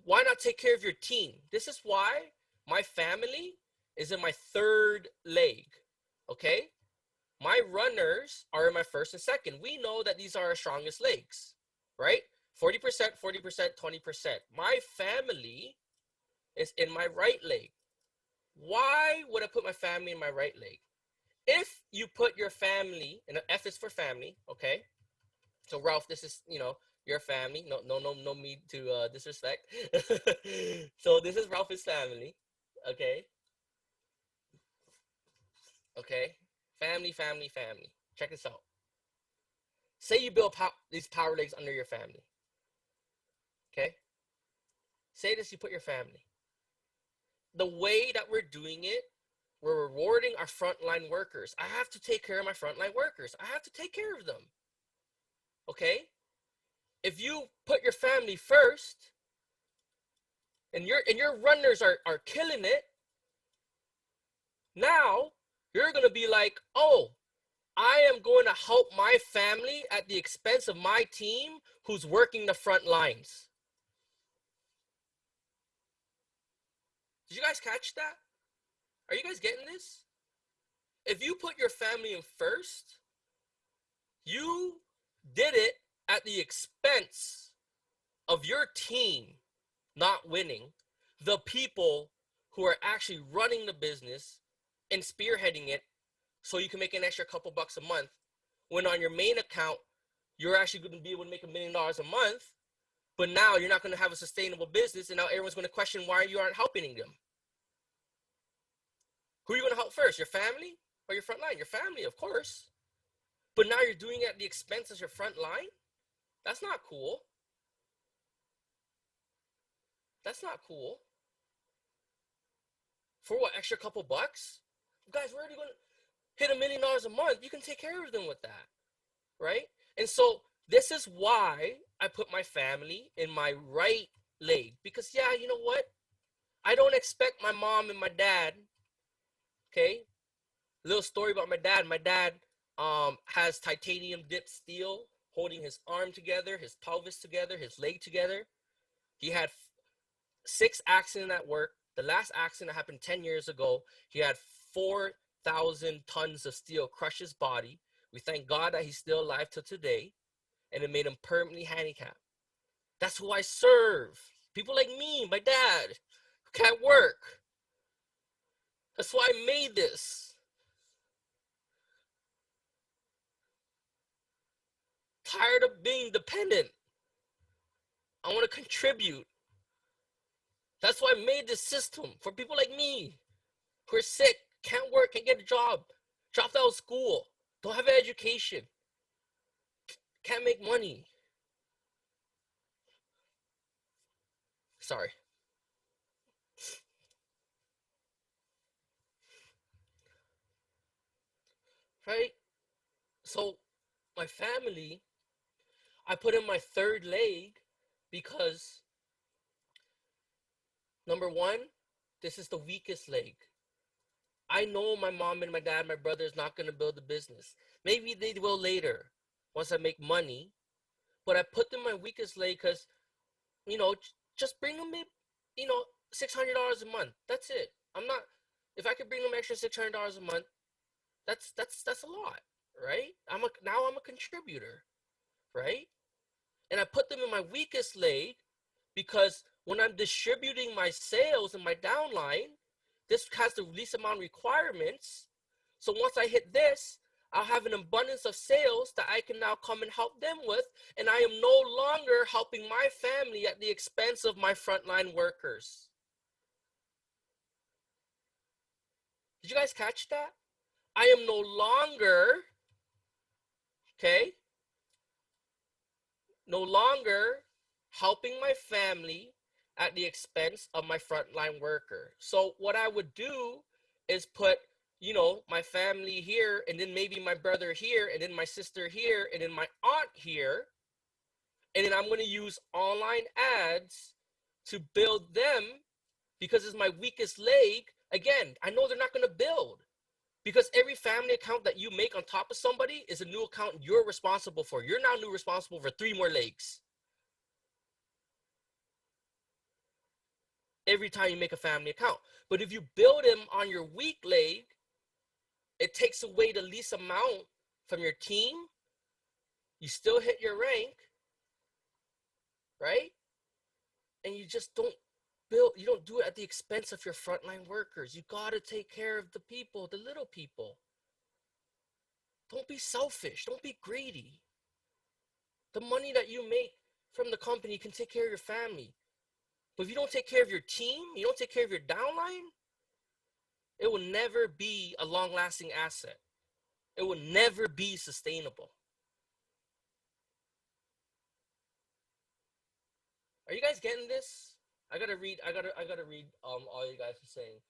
Why not take care of your team? This is why my family is in my 3rd leg, okay? My runners are in my 1st and 2nd. We know that these are our strongest legs, right? 40%, 40%, 20%. My family is in my right leg. Why would I put my family in my right leg? If you put your family, and F is for family, okay? So Ralph, this is, your family. No need to disrespect. So this is Ralph's family, okay? Okay? Family, family, family. Check this out. Say you build these power legs under your family, okay? Say this, you put your family. The way that we're doing it, we're rewarding our frontline workers. I have to take care of my frontline workers. I have to take care of them, okay? If you put your family first, and your runners are killing it, now you're gonna be like, oh, I am going to help my family at the expense of my team who's working the front lines. Did you guys catch that? Are you guys getting this? If you put your family in first, you did it at the expense of your team not winning, the people who are actually running the business and spearheading it so you can make an extra couple bucks a month, when on your main account, you're actually going to be able to make $1 million a month, but now you're not going to have a sustainable business, and now everyone's going to question why you aren't helping them. Who are you going to help first, your family or your front line? Your family, of course. But now you're doing it at the expense of your front line? That's not cool. That's not cool. For what, extra couple bucks? Guys, we're already going to hit $1 million a month. You can take care of them with that, right? And so this is why I put my family in my right leg. Because, yeah, you know what? I don't expect my mom and my dad, okay? Little story about my dad. My dad has titanium dipped steel holding his arm together, his pelvis together, his leg together. He had 6 accidents at work. The last accident happened 10 years ago. He had 4,000 tons of steel crush his body. We thank God that he's still alive till today, and it made him permanently handicapped. That's who I serve. People like me, my dad, who can't work. That's why I made this. Tired of being dependent. I want to contribute. That's why I made this system for people like me who are sick, can't work, can't get a job, dropped out of school, don't have an education, can't make money. Sorry. Right? So my family, I put in my 3rd leg because, number 1, This is the weakest leg. I know my mom and my dad, my brother is not going to build a business. Maybe they will later once I make money. But I put them my weakest leg because, just bring them in, $600 a month. That's it. I'm not, if I could bring them extra $600 a month, that's a lot, right? Now I'm a contributor, right? And I put them in my weakest leg because when I'm distributing my sales and my downline, this has the least amount of requirements. So once I hit this, I'll have an abundance of sales that I can now come and help them with. And I am no longer helping my family at the expense of my frontline workers. Did you guys catch that? I am no longer, okay, no longer helping my family at the expense of my frontline worker. So what I would do is put, my family here, and then maybe my brother here, and then my sister here, and then my aunt here. And then I'm going to use online ads to build them because it's my weakest leg. Again, I know they're not going to build because every family account that you make on top of somebody is a new account you're responsible for. You're now new responsible for 3 more legs. Every time you make a family account. But if you build them on your weak leg, it takes away the least amount from your team. You still hit your rank, right? And you just don't you don't do it at the expense of your frontline workers. You got to take care of the people, the little people. Don't be selfish. Don't be greedy. The money that you make from the company can take care of your family. But if you don't take care of your team, you don't take care of your downline, it will never be a long-lasting asset. It will never be sustainable. Are you guys getting this? I gotta read all you guys are saying.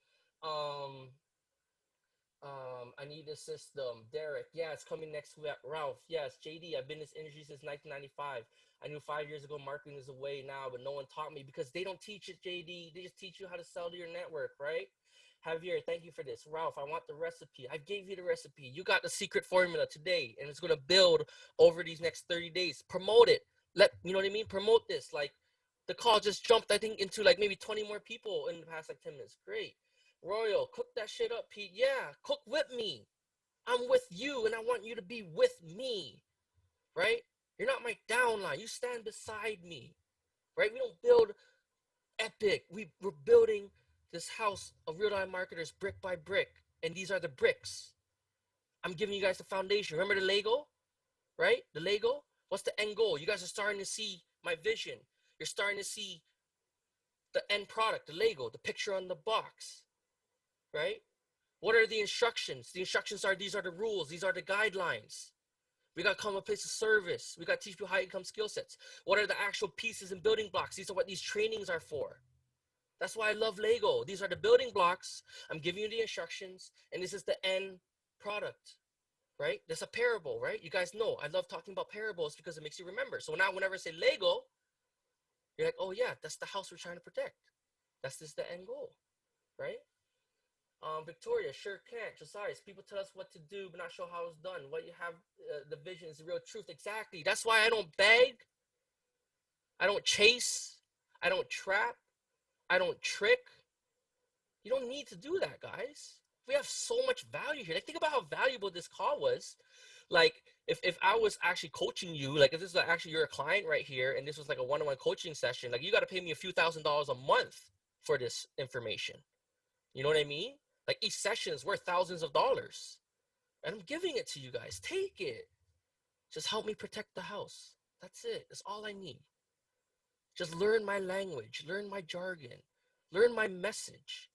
I need a system. Derek, yeah, it's coming next week. Ralph, yes. JD, I've been in this industry since 1995. I knew 5 years ago marketing is a way now, but no one taught me because they don't teach it, JD. They just teach you how to sell to your network, right? Javier, thank you for this. Ralph, I want the recipe. I gave you the recipe. You got the secret formula today, and it's gonna build over these next 30 days. Promote it. You know what I mean? Promote this. Like the call just jumped, I think, into like maybe 20 more people in the past like 10 minutes. Great. Royal, cook that shit up, Pete. Yeah, cook with me. I'm with you, and I want you to be with me, right? You're not my downline. You stand beside me, right? We don't build epic. We're building this house of real-time marketers brick by brick, and these are the bricks. I'm giving you guys the foundation. Remember the Lego, right? The Lego. What's the end goal? You guys are starting to see my vision. You're starting to see the end product, the Lego, the picture on the box, right? What are the instructions? The instructions are, these are the rules. These are the guidelines. We got to come up with a place of service. We got to teach people high income skill sets. What are the actual pieces and building blocks? These are what these trainings are for. That's why I love Lego. These are the building blocks. I'm giving you the instructions, and this is the end product, right? There's a parable, right? You guys know I love talking about parables because it makes you remember. So now whenever I say Lego, you're like, oh yeah, that's the house we're trying to protect. That's just the end goal, right? Victoria, sure can't. Josiah, people tell us what to do, but not show how it's done. What you have, the vision is the real truth. Exactly. That's why I don't beg. I don't chase. I don't trap. I don't trick. You don't need to do that, guys. We have so much value here. Like, think about how valuable this call was. Like, if I was actually coaching you, like if this is actually you're a client right here, and this was like a one-on-one coaching session, like you got to pay me a few $1,000s a month for this information. You know what I mean? Like each session is worth thousands of dollars. And I'm giving it to you guys. Take it. Just help me protect the house. That's it. That's all I need. Just learn my language, learn my jargon, learn my message.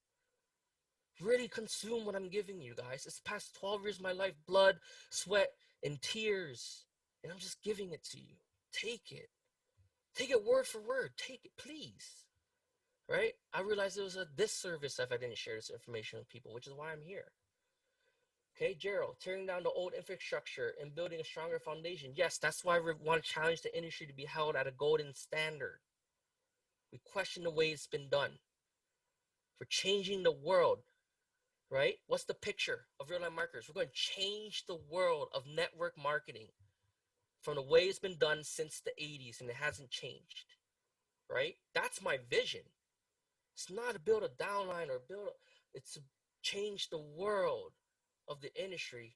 Really consume what I'm giving you guys. It's past 12 years of my life, blood, sweat, and tears. And I'm just giving it to you. Take it. Take it word for word. Take it, please. Right? I realized it was a disservice if I didn't share this information with people, which is why I'm here. Okay, Gerald, tearing down the old infrastructure and building a stronger foundation. Yes, that's why we want to challenge the industry to be held at a golden standard. We question the way it's been done. for changing the world, right? What's the picture of real time marketers? We're going to change the world of network marketing from the way it's been done since the 80s, and it hasn't changed, right? That's my vision. It's not to build a downline or it's to change the world of the industry,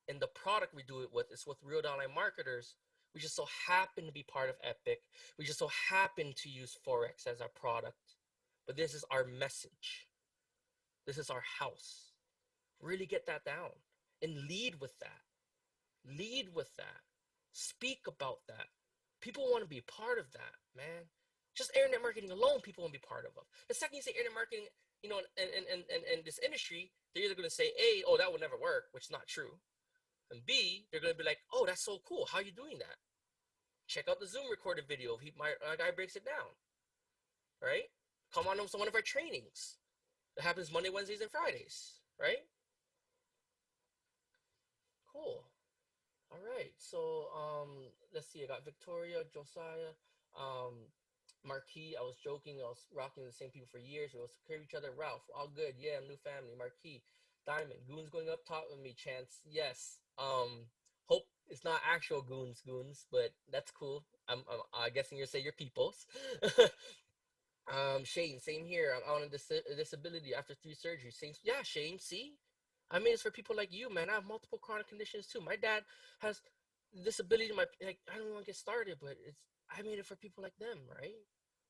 and the product we do it with is with real downline marketers. We just so happen to be part of Epic. We just so happen to use Forex as our product, but this is our message. This is our house. Really get that down and lead with that. Lead with that. Speak about that. People want to be part of that, man. Just internet marketing alone, people want to be part of it. The second you say internet marketing, you know, and this industry, they're either going to say, A, oh, that would never work, which is not true. And B, they're going to be like, oh, that's so cool. How are you doing that? Check out the Zoom recorded video. My guy breaks it down, right? Come on to one of our trainings. That happens Monday, Wednesdays, and Fridays, right? Cool. All right. So let's see. I got Victoria, Josiah, Marquis. I was joking. I was rocking the same people for years. We was curve each other. Ralph, all good. Yeah, new family. Marquis, Diamond, goons going up top with me. Chance, yes. Hope it's not actual goons, but that's cool. I'm guessing you're say your peoples. Shane, same here. I'm on a disability after 3 surgeries. Same, yeah, Shane. See, I mean, it's for people like you, man. I have multiple chronic conditions too. My dad has disability. I don't want to get started, but I made it for people like them, right?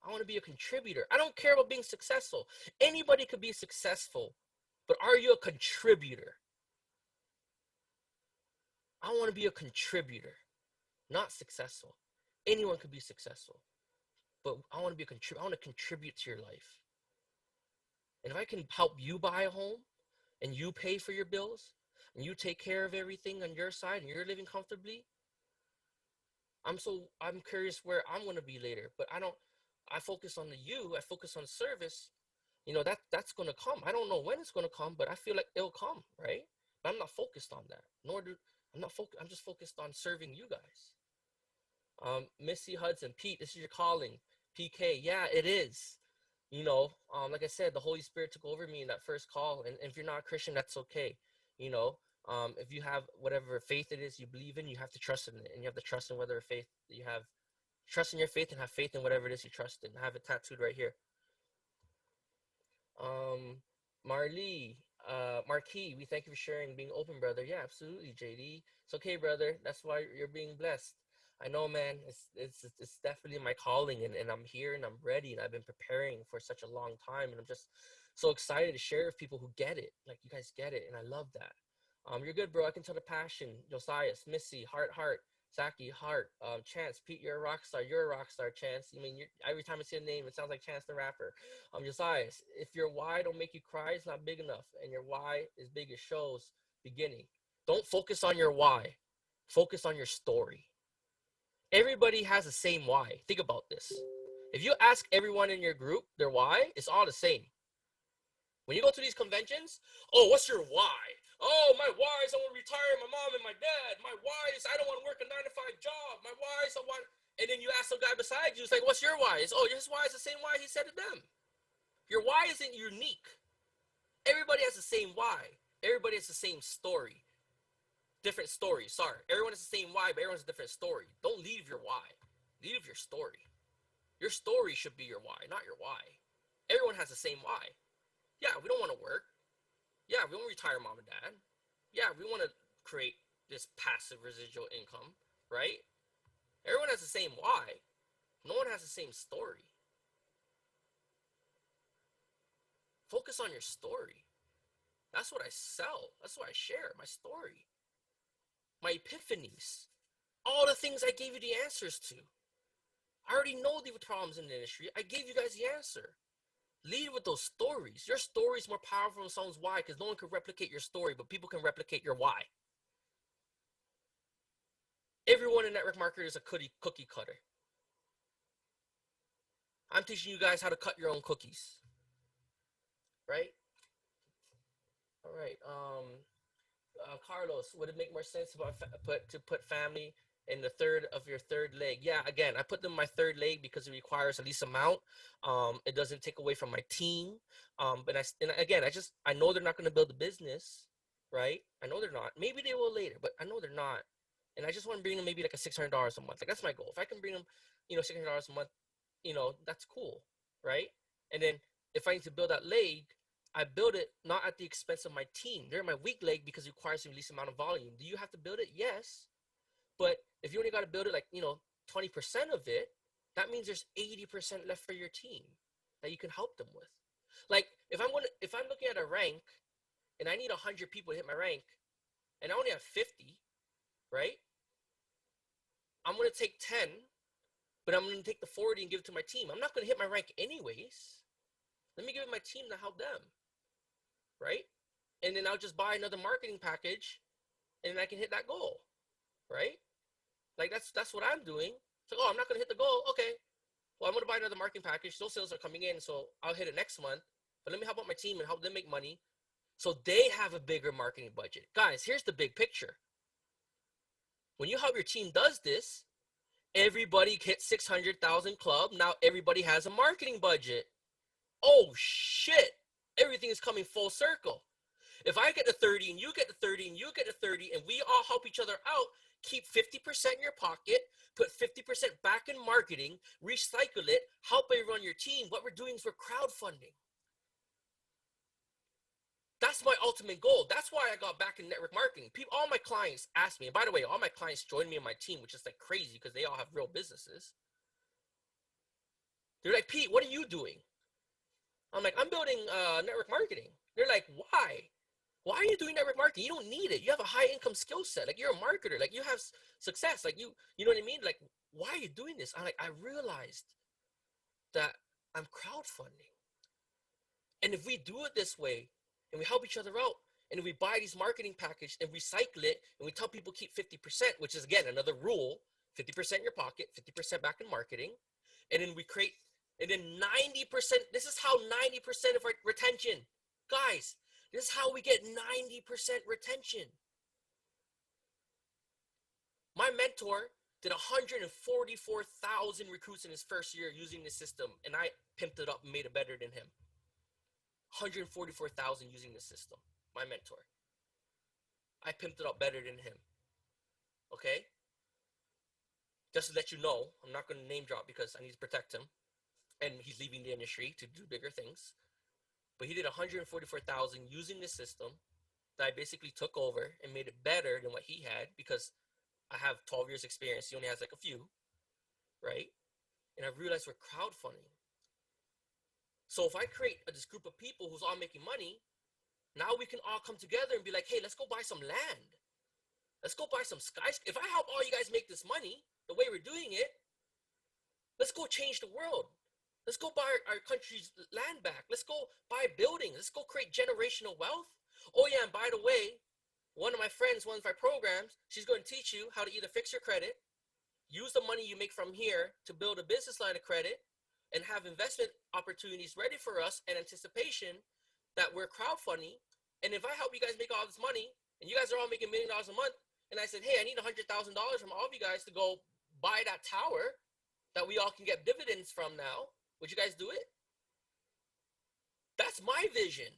I want to be a contributor. I don't care about being successful. Anybody could be successful, but are you a contributor? I want to be a contributor, not successful. Anyone could be successful, but I want to be a contributor. I want to contribute to your life. And if I can help you buy a home and you pay for your bills and you take care of everything on your side and you're living comfortably, I'm curious where I'm going to be later. But I focus on I focus on service. You know, that's going to come. I don't know when it's going to come, but I feel like it'll come, right? But I'm not focused on that. I'm just focused on serving you guys. Missy Hudson, Pete, this is your calling. PK, yeah, it is. You know, like I said, the Holy Spirit took over me in that first call. And if you're not a Christian, that's okay. You know, if you have whatever faith it is you believe in, you have to trust in it. And you have to trust in whatever faith that you have. Trust in your faith and have faith in whatever it is you trust in. I have it tattooed right here. Marley, Marquis, we thank you for sharing, being open, brother. Yeah, absolutely, JD. It's okay, brother. That's why you're being blessed. I know, man. It's definitely my calling, and I'm here and I'm ready, and I've been preparing for such a long time, and I'm just so excited to share with people who get it. Like you guys get it, and I love that. You're good, bro. I can tell the passion. Josiah, Missy, Heart, Saki, Heart, Chance, Pete, you're a rock star. You're a rock star, Chance. I mean, every time I see a name, it sounds like Chance the Rapper. Josiah, if your why don't make you cry, it's not big enough, and your why is big, it shows beginning. Don't focus on your why. Focus on your story. Everybody has the same why. Think about this. If you ask everyone in your group their why, it's all the same. When you go to these conventions, oh, what's your why? Oh, my why is I want to retire my mom and my dad. My why is I don't want to work a 9-to-5 job. My why is I want. And then you ask some guy beside you, it's like, what's your why? It's, oh, his why is the same why he said to them. Your why isn't unique. Everybody has the same why. Everybody has the same story. Different stories. Sorry. Everyone has the same why, but everyone has a different story. Don't lead with your why. Lead with your story. Your story should be your why, not your why. Everyone has the same why. Yeah, we don't want to work. Yeah, we want to retire mom and dad. Yeah, we want to create this passive residual income, right? Everyone has the same why. No one has the same story. Focus on your story. That's what I sell. That's what I share, my story. My epiphanies. All the things I gave you the answers to. I already know the problems in the industry. I gave you guys the answer. Lead with those stories. Your story is more powerful than someone's why, because no one can replicate your story, but people can replicate your why. Everyone in network marketing is a cookie cutter. I'm teaching you guys how to cut your own cookies. Right? All right. Carlos, would it make more sense to put family and the third of your third leg. Yeah, again, I put them in my third leg because it requires a least amount. It doesn't take away from my team. But I know they're not going to build a business, right? I know they're not. Maybe they will later, but I know they're not. And I just want to bring them maybe like a $600 a month. Like that's my goal. If I can bring them, $600 a month, that's cool, right? And then if I need to build that leg, I build it not at the expense of my team. They're my weak leg because it requires the least amount of volume. Do you have to build it? Yes. But if you only got to build it like, 20% of it, that means there's 80% left for your team that you can help them with. Like if I'm looking at a rank and I need 100 people to hit my rank and I only have 50, right? I'm going to take 10, but I'm going to take the 40 and give it to my team. I'm not going to hit my rank anyways. Let me give it to my team to help them, right? And then I'll just buy another marketing package and I can hit that goal, right? Like that's what I'm doing. It's like, oh, I'm not going to hit the goal. Okay. Well, I'm going to buy another marketing package. Those sales are coming in, so I'll hit it next month. But let me help out my team and help them make money so they have a bigger marketing budget. Guys, here's the big picture. When you help your team does this, everybody hits 600,000 club. Now everybody has a marketing budget. Oh, shit. Everything is coming full circle. If I get the 30 and you get the 30 and you get the 30 and we all help each other out, keep 50% in your pocket, put 50% back in marketing, recycle it, help everyone on your team. What we're doing is we're crowdfunding. That's my ultimate goal. That's why I got back in network marketing. All my clients ask me, and by the way, all my clients join me in my team, which is like crazy because they all have real businesses. They're like, Pete, what are you doing? I'm like, I'm building network marketing. They're like, why? Why are you doing network marketing? You don't need it. You have a high income skill set. Like you're a marketer. Like you have success. Like you know what I mean? Like, why are you doing this? I realized that I'm crowdfunding. And if we do it this way and we help each other out and if we buy these marketing package and recycle it and we tell people keep 50%, which is again, another rule, 50% in your pocket, 50% back in marketing. And then we create, and then 90%, this is how 90% of our retention, guys, this is how we get 90% retention. My mentor did 144,000 recruits in his first year using this system, and I pimped it up and made it better than him. 144,000 using this system, my mentor. I pimped it up better than him. Okay? Just to let you know, I'm not going to name drop because I need to protect him, and he's leaving the industry to do bigger things. But he did 144,000 using this system that I basically took over and made it better than what he had because I have 12 years experience. He only has like a few, right? And I realized we're crowdfunding. So if I create this group of people who's all making money, now we can all come together and be like, hey, let's go buy some land. Let's go buy some skyscrapers. If I help all you guys make this money the way we're doing it, let's go change the world. Let's go buy our country's land back. Let's go buy buildings. Let's go create generational wealth. Oh yeah, and by the way, one of my friends, one of my programs, she's going to teach you how to either fix your credit, use the money you make from here to build a business line of credit, and have investment opportunities ready for us in anticipation that we're crowdfunding. And if I help you guys make all this money, and you guys are all making $1 million a month, and I said, hey, I need $100,000 from all of you guys to go buy that tower that we all can get dividends from now, would you guys do it? That's my vision.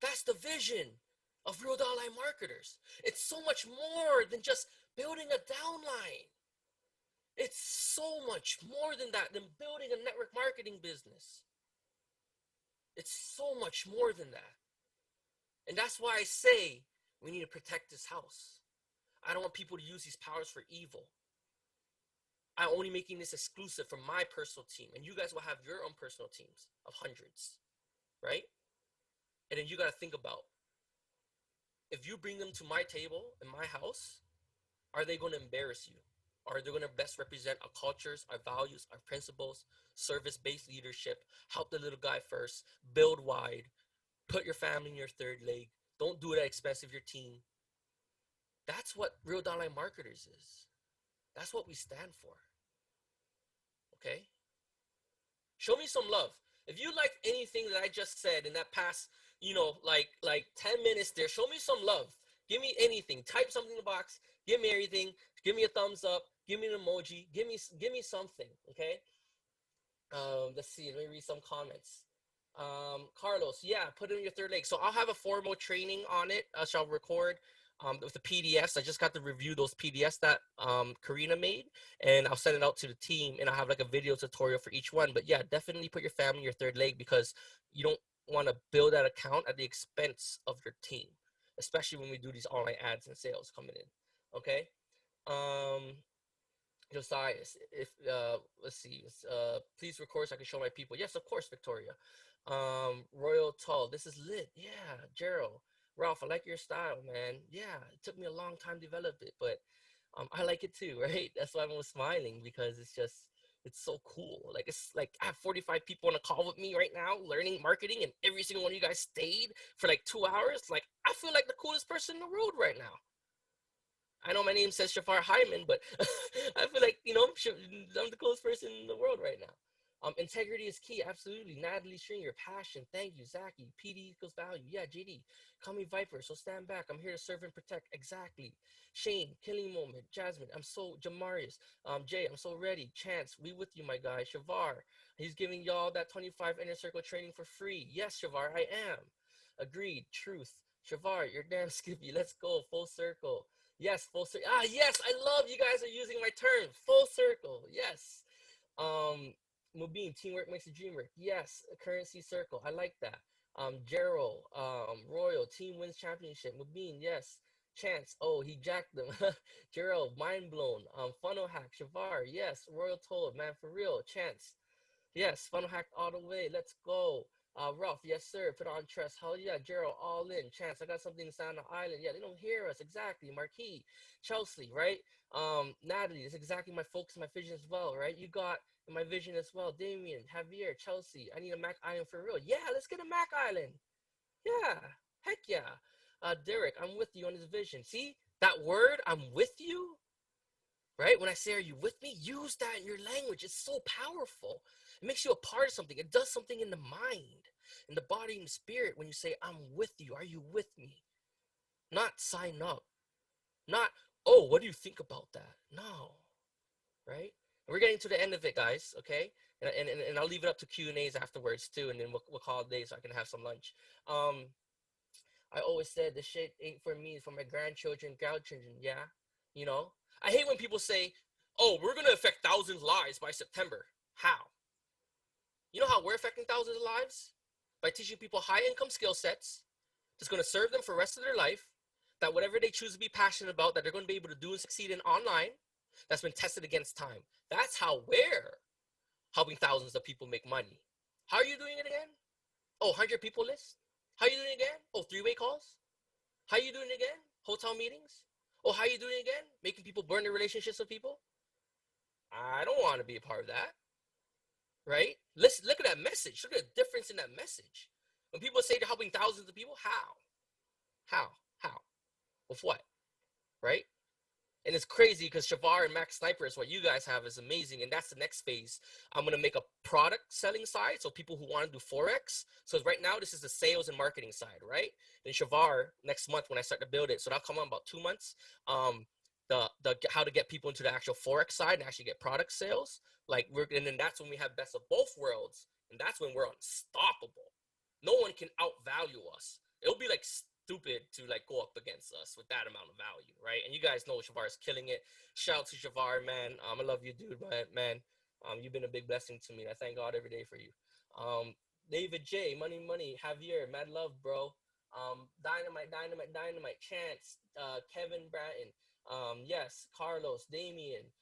That's the vision of Real Downline Marketers. It's so much more than just building a downline. It's so much more than that, than building a network marketing business. It's so much more than that. And that's why I say we need to protect this house. I don't want people to use these powers for evil. I'm only making this exclusive for my personal team. And you guys will have your own personal teams of hundreds, right? And then you got to think about, if you bring them to my table in my house, are they going to embarrass you? Are they going to best represent our cultures, our values, our principles, service-based leadership, help the little guy first, build wide, put your family in your third leg, don't do it at the expense of your team. That's what Real Downline Marketers is. That's what we stand for. Okay? Show me some love. If you like anything that I just said in that past, like 10 minutes there, show me some love. Give me anything. Type something in the box. Give me everything. Give me a thumbs up. Give me an emoji. Give me something. Okay. Let's see. Let me read some comments. Carlos, yeah, put in your third leg. So I'll have a formal training on it. I shall record with the PDFs. I just got to review those PDFs that Karina made, and I'll send it out to the team, and I'll have like a video tutorial for each one. But yeah, definitely put your family in your third leg, because you don't want to build that account at the expense of your team, especially when we do these online ads and sales coming in. Okay. Um, Josiah, if let's see, please record so I can show my people. Yes, of course, Victoria. Royal Tall, this is lit. Yeah, Gerald, Ralph, I like your style, man. Yeah, it took me a long time to develop it, but I like it too, right? That's why I'm smiling, because it's so cool. Like, it's like I have 45 people on a call with me right now learning marketing, and every single one of you guys stayed for like 2 hours. Like, I feel like the coolest person in the world right now. I know my name says Shafar Hyman, but I feel like, I'm the coolest person in the world right now. Integrity is key. Absolutely. Natalie Stringer, passion. Thank you. Zaki, PD equals value. Yeah, JD, call me Viper. So stand back. I'm here to serve and protect. Exactly. Shane, killing moment. Jasmine, Jamarius. Jay, I'm so ready. Chance, we with you, my guy. Shavar, he's giving y'all that 25 inner circle training for free. Yes, Shavar, I am. Agreed. Truth. Shavar, you're damn skippy. Let's go. Full circle. Yes, full circle. Ah, yes, I love you guys are using my term. Full circle. Yes. Mubin, teamwork makes the dream work. Yes, a currency circle. I like that. Gerald, Royal, team wins championship. Mubin, yes. Chance, oh, he jacked them. Gerald, mind blown. Funnel hack, Shavar, yes. Royal told, man, for real. Chance, yes. Funnel hack all the way. Let's go. Ralph, yes, sir. Put on trust. Hell yeah. Gerald, all in. Chance, I got something to say on the island. Yeah, they don't hear us. Exactly. Marquis, Chelsea, right? Natalie, it's exactly my focus, my vision as well, right? You got my vision as well. Damien, Javier, Chelsea, I need a Mac Island for real. Yeah, let's get a Mac Island. Yeah, heck yeah. Derek, I'm with you on this vision. See that word, I'm with you, right? When I say, are you with me? Use that in your language. It's so powerful. It makes you a part of something. It does something in the mind, in the body, and the spirit when you say, I'm with you. Are you with me? Not sign up. Not, oh, what do you think about that? No, right? And we're getting to the end of it, guys, okay? And I'll leave it up to Q&As afterwards, too, and then we'll call it a day so I can have some lunch. I always said the shit ain't for me, it's for my grandchildren, grandchildren, yeah? You know? I hate when people say, oh, we're going to affect thousands of lives by September. How? You know how we're affecting thousands of lives? By teaching people high-income skill sets that's going to serve them for the rest of their life, that whatever they choose to be passionate about, that they're going to be able to do and succeed in online, that's been tested against time. That's how we're helping thousands of people make money. How are you doing it again? Oh, 100 people list? How are you doing it again? Oh, three-way calls? How are you doing it again? Hotel meetings? Oh, how are you doing it again? Making people burn their relationships with people? I don't want to be a part of that, right? Let's look at that message. Look at the difference in that message. When people say they're helping thousands of people, how? How? How? With what? Right? And it's crazy because Shavar and Max Sniper is what you guys have is amazing. And that's the next phase. I'm going to make a product selling side. So people who want to do Forex. So right now, this is the sales and marketing side, right? Then Shavar next month when I start to build it. So that'll come on about 2 months. The how to get people into the actual Forex side and actually get product sales. And then that's when we have best of both worlds. And that's when we're unstoppable. No one can outvalue us. It'll be like stupid to like go up against us with that amount of value, right? And you guys know Shavar is killing it. Shout out to Shavar, man. I love you, dude, man. You've been a big blessing to me. I thank God every day for you. David J, money, Javier, mad love, bro. Dynamite, Chance, Kevin Bratton, yes, Carlos, Damien,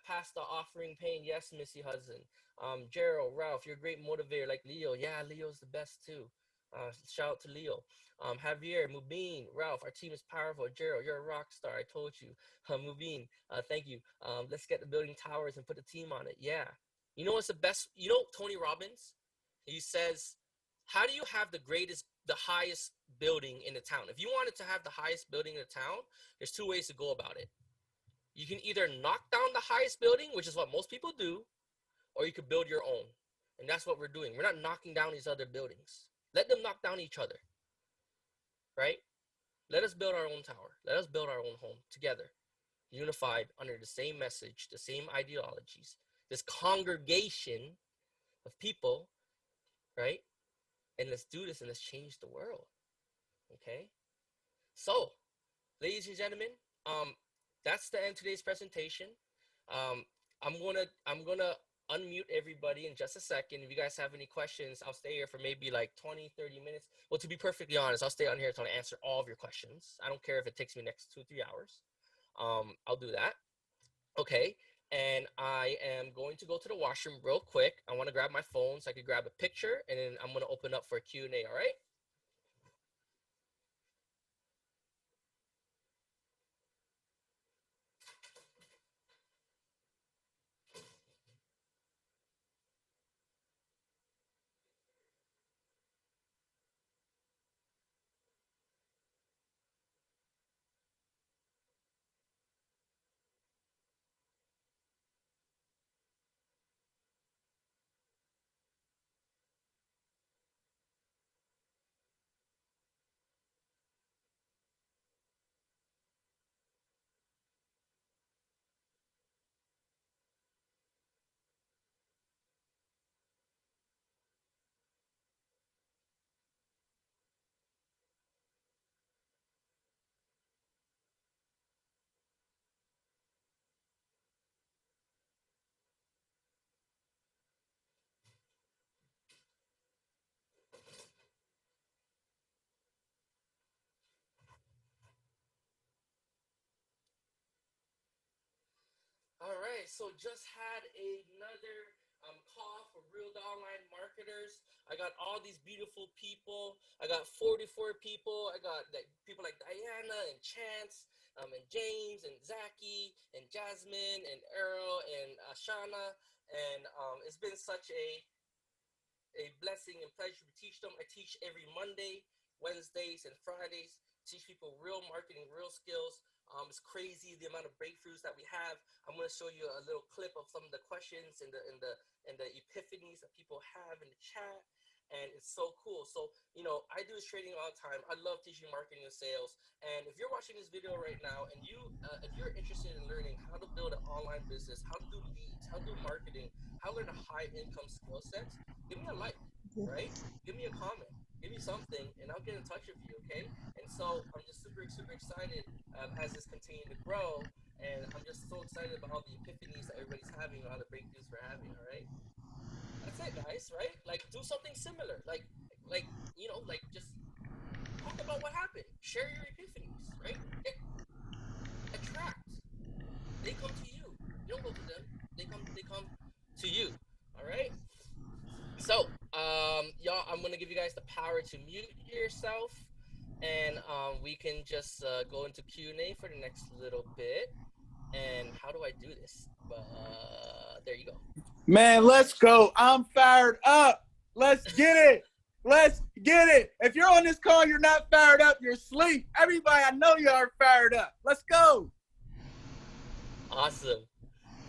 Pastor Offering Pain, yes, Missy Hudson, Gerald, Ralph, you're a great motivator like Leo. Yeah, Leo's the best too. Shout out to Leo. Javier, Mubin, Ralph, our team is powerful. Gerald, you're a rock star. I told you. Mubin, thank you. Let's get the building towers and put a team on it. Yeah. You know what's the best? You know, Tony Robbins, he says, how do you have the highest building in the town? If you wanted to have the highest building in the town, there's two ways to go about it. You can either knock down the highest building, which is what most people do, or you could build your own. And that's what we're doing. We're not knocking down these other buildings. Let them knock down each other. Right? Let us build our own tower. Let us build our own home together, unified under the same message, the same ideologies, this congregation of people, right? And let's do this and let's change the world. Okay? So, ladies and gentlemen, that's the end of today's presentation. Um, I'm gonna unmute everybody in just a second. If you guys have any questions, I'll stay here for maybe like 20, 30 minutes. Well, to be perfectly honest, I'll stay on here until I answer all of your questions. I don't care if it takes me next 2-3 hours. I'll do that. Okay. And I am going to go to the washroom real quick. I want to grab my phone so I can grab a picture, and then I'm going to open up for a Q&A. All right. All right, so just had another call for Real Online Marketers. I got all these beautiful people. I got 44 people. I got people like Diana and Chance, and James and Zaki and Jasmine and Earl and Ashana. And it's been such a blessing and pleasure to teach them. I teach every Monday, Wednesdays, and Fridays. Teach people real marketing, real skills. It's crazy the amount of breakthroughs that we have. I'm going to show you a little clip of some of the questions and the epiphanies that people have in the chat. And it's so cool. So, I do this training all the time. I love teaching marketing and sales. And if you're watching this video right now and if you're interested in learning how to build an online business, how to do leads, how to do marketing, how to learn a high income skill sets, give me a like, right? Give me a comment, give me something, and I'll get in touch with you, okay? And so I'm just super, super excited as this continues to grow. And I'm just so excited about all the epiphanies that everybody's having, all the breakthroughs we're having, all right? That's it, guys, right? Like, do something similar. Like just talk about what happened. Share your epiphanies, right? Attract. They come to you. You don't go to them. They come to you. All right? So, y'all, I'm gonna give you guys the power to mute yourself, and we can just go into Q&A for the next little bit. And how do I do this? There you go. Man, let's go. I'm fired up. Let's get it. Let's get it. If you're on this call, you're not fired up, you're asleep. Everybody, I know you are fired up. Let's go. Awesome.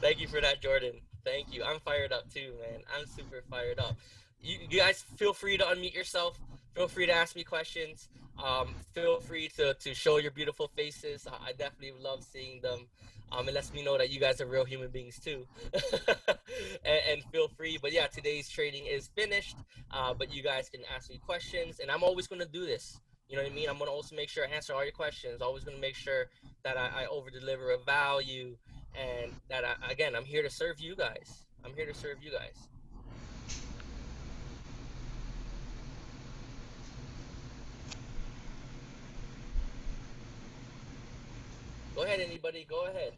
Thank you for that, Jordan. Thank you. I'm fired up too, man. I'm super fired up. You guys feel free to unmute yourself. Feel free to ask me questions. Feel free to show your beautiful faces. I definitely love seeing them. It lets me know that you guys are real human beings too. and feel free. But yeah, today's training is finished. But you guys can ask me questions, and I'm always going to do this. You know what I mean? I'm going to also make sure I answer all your questions. Always going to make sure that I over-deliver a value, and that, again, I'm here to serve you guys. I'm here to serve you guys. Go ahead, anybody. Go ahead.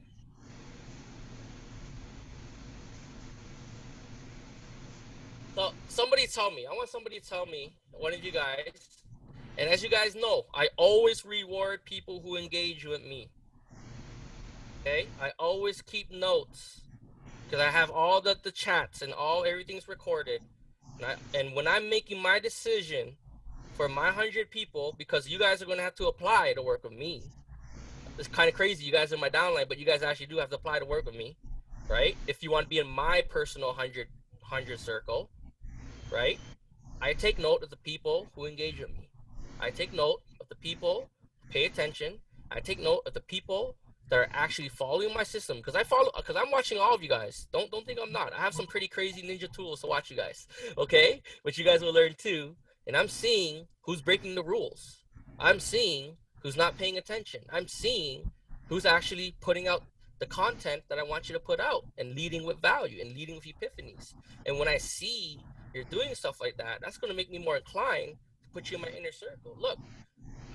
So somebody tell me. I want somebody to tell me, one of you guys. And as you guys know, I always reward people who engage with me. Okay? I always keep notes because I have all the chats and everything's recorded. And when I'm making my decision for my 100 people, because you guys are going to have to apply to work with me. It's kind of crazy. You guys are my downline, but you guys actually do have to apply to work with me, right? If you want to be in my personal 100 circle, right? I take note of the people who engage with me. I take note of the people pay attention. I take note of the people that are actually following my system, because I'm watching all of you guys. Don't think I'm not. I have some pretty crazy ninja tools to watch you guys, okay? Which you guys will learn too. And I'm seeing who's breaking the rules. I'm seeing who's not paying attention. I'm seeing who's actually putting out the content that I want you to put out and leading with value and leading with epiphanies. And when I see you're doing stuff like that, that's going to make me more inclined to put you in my inner circle. Look,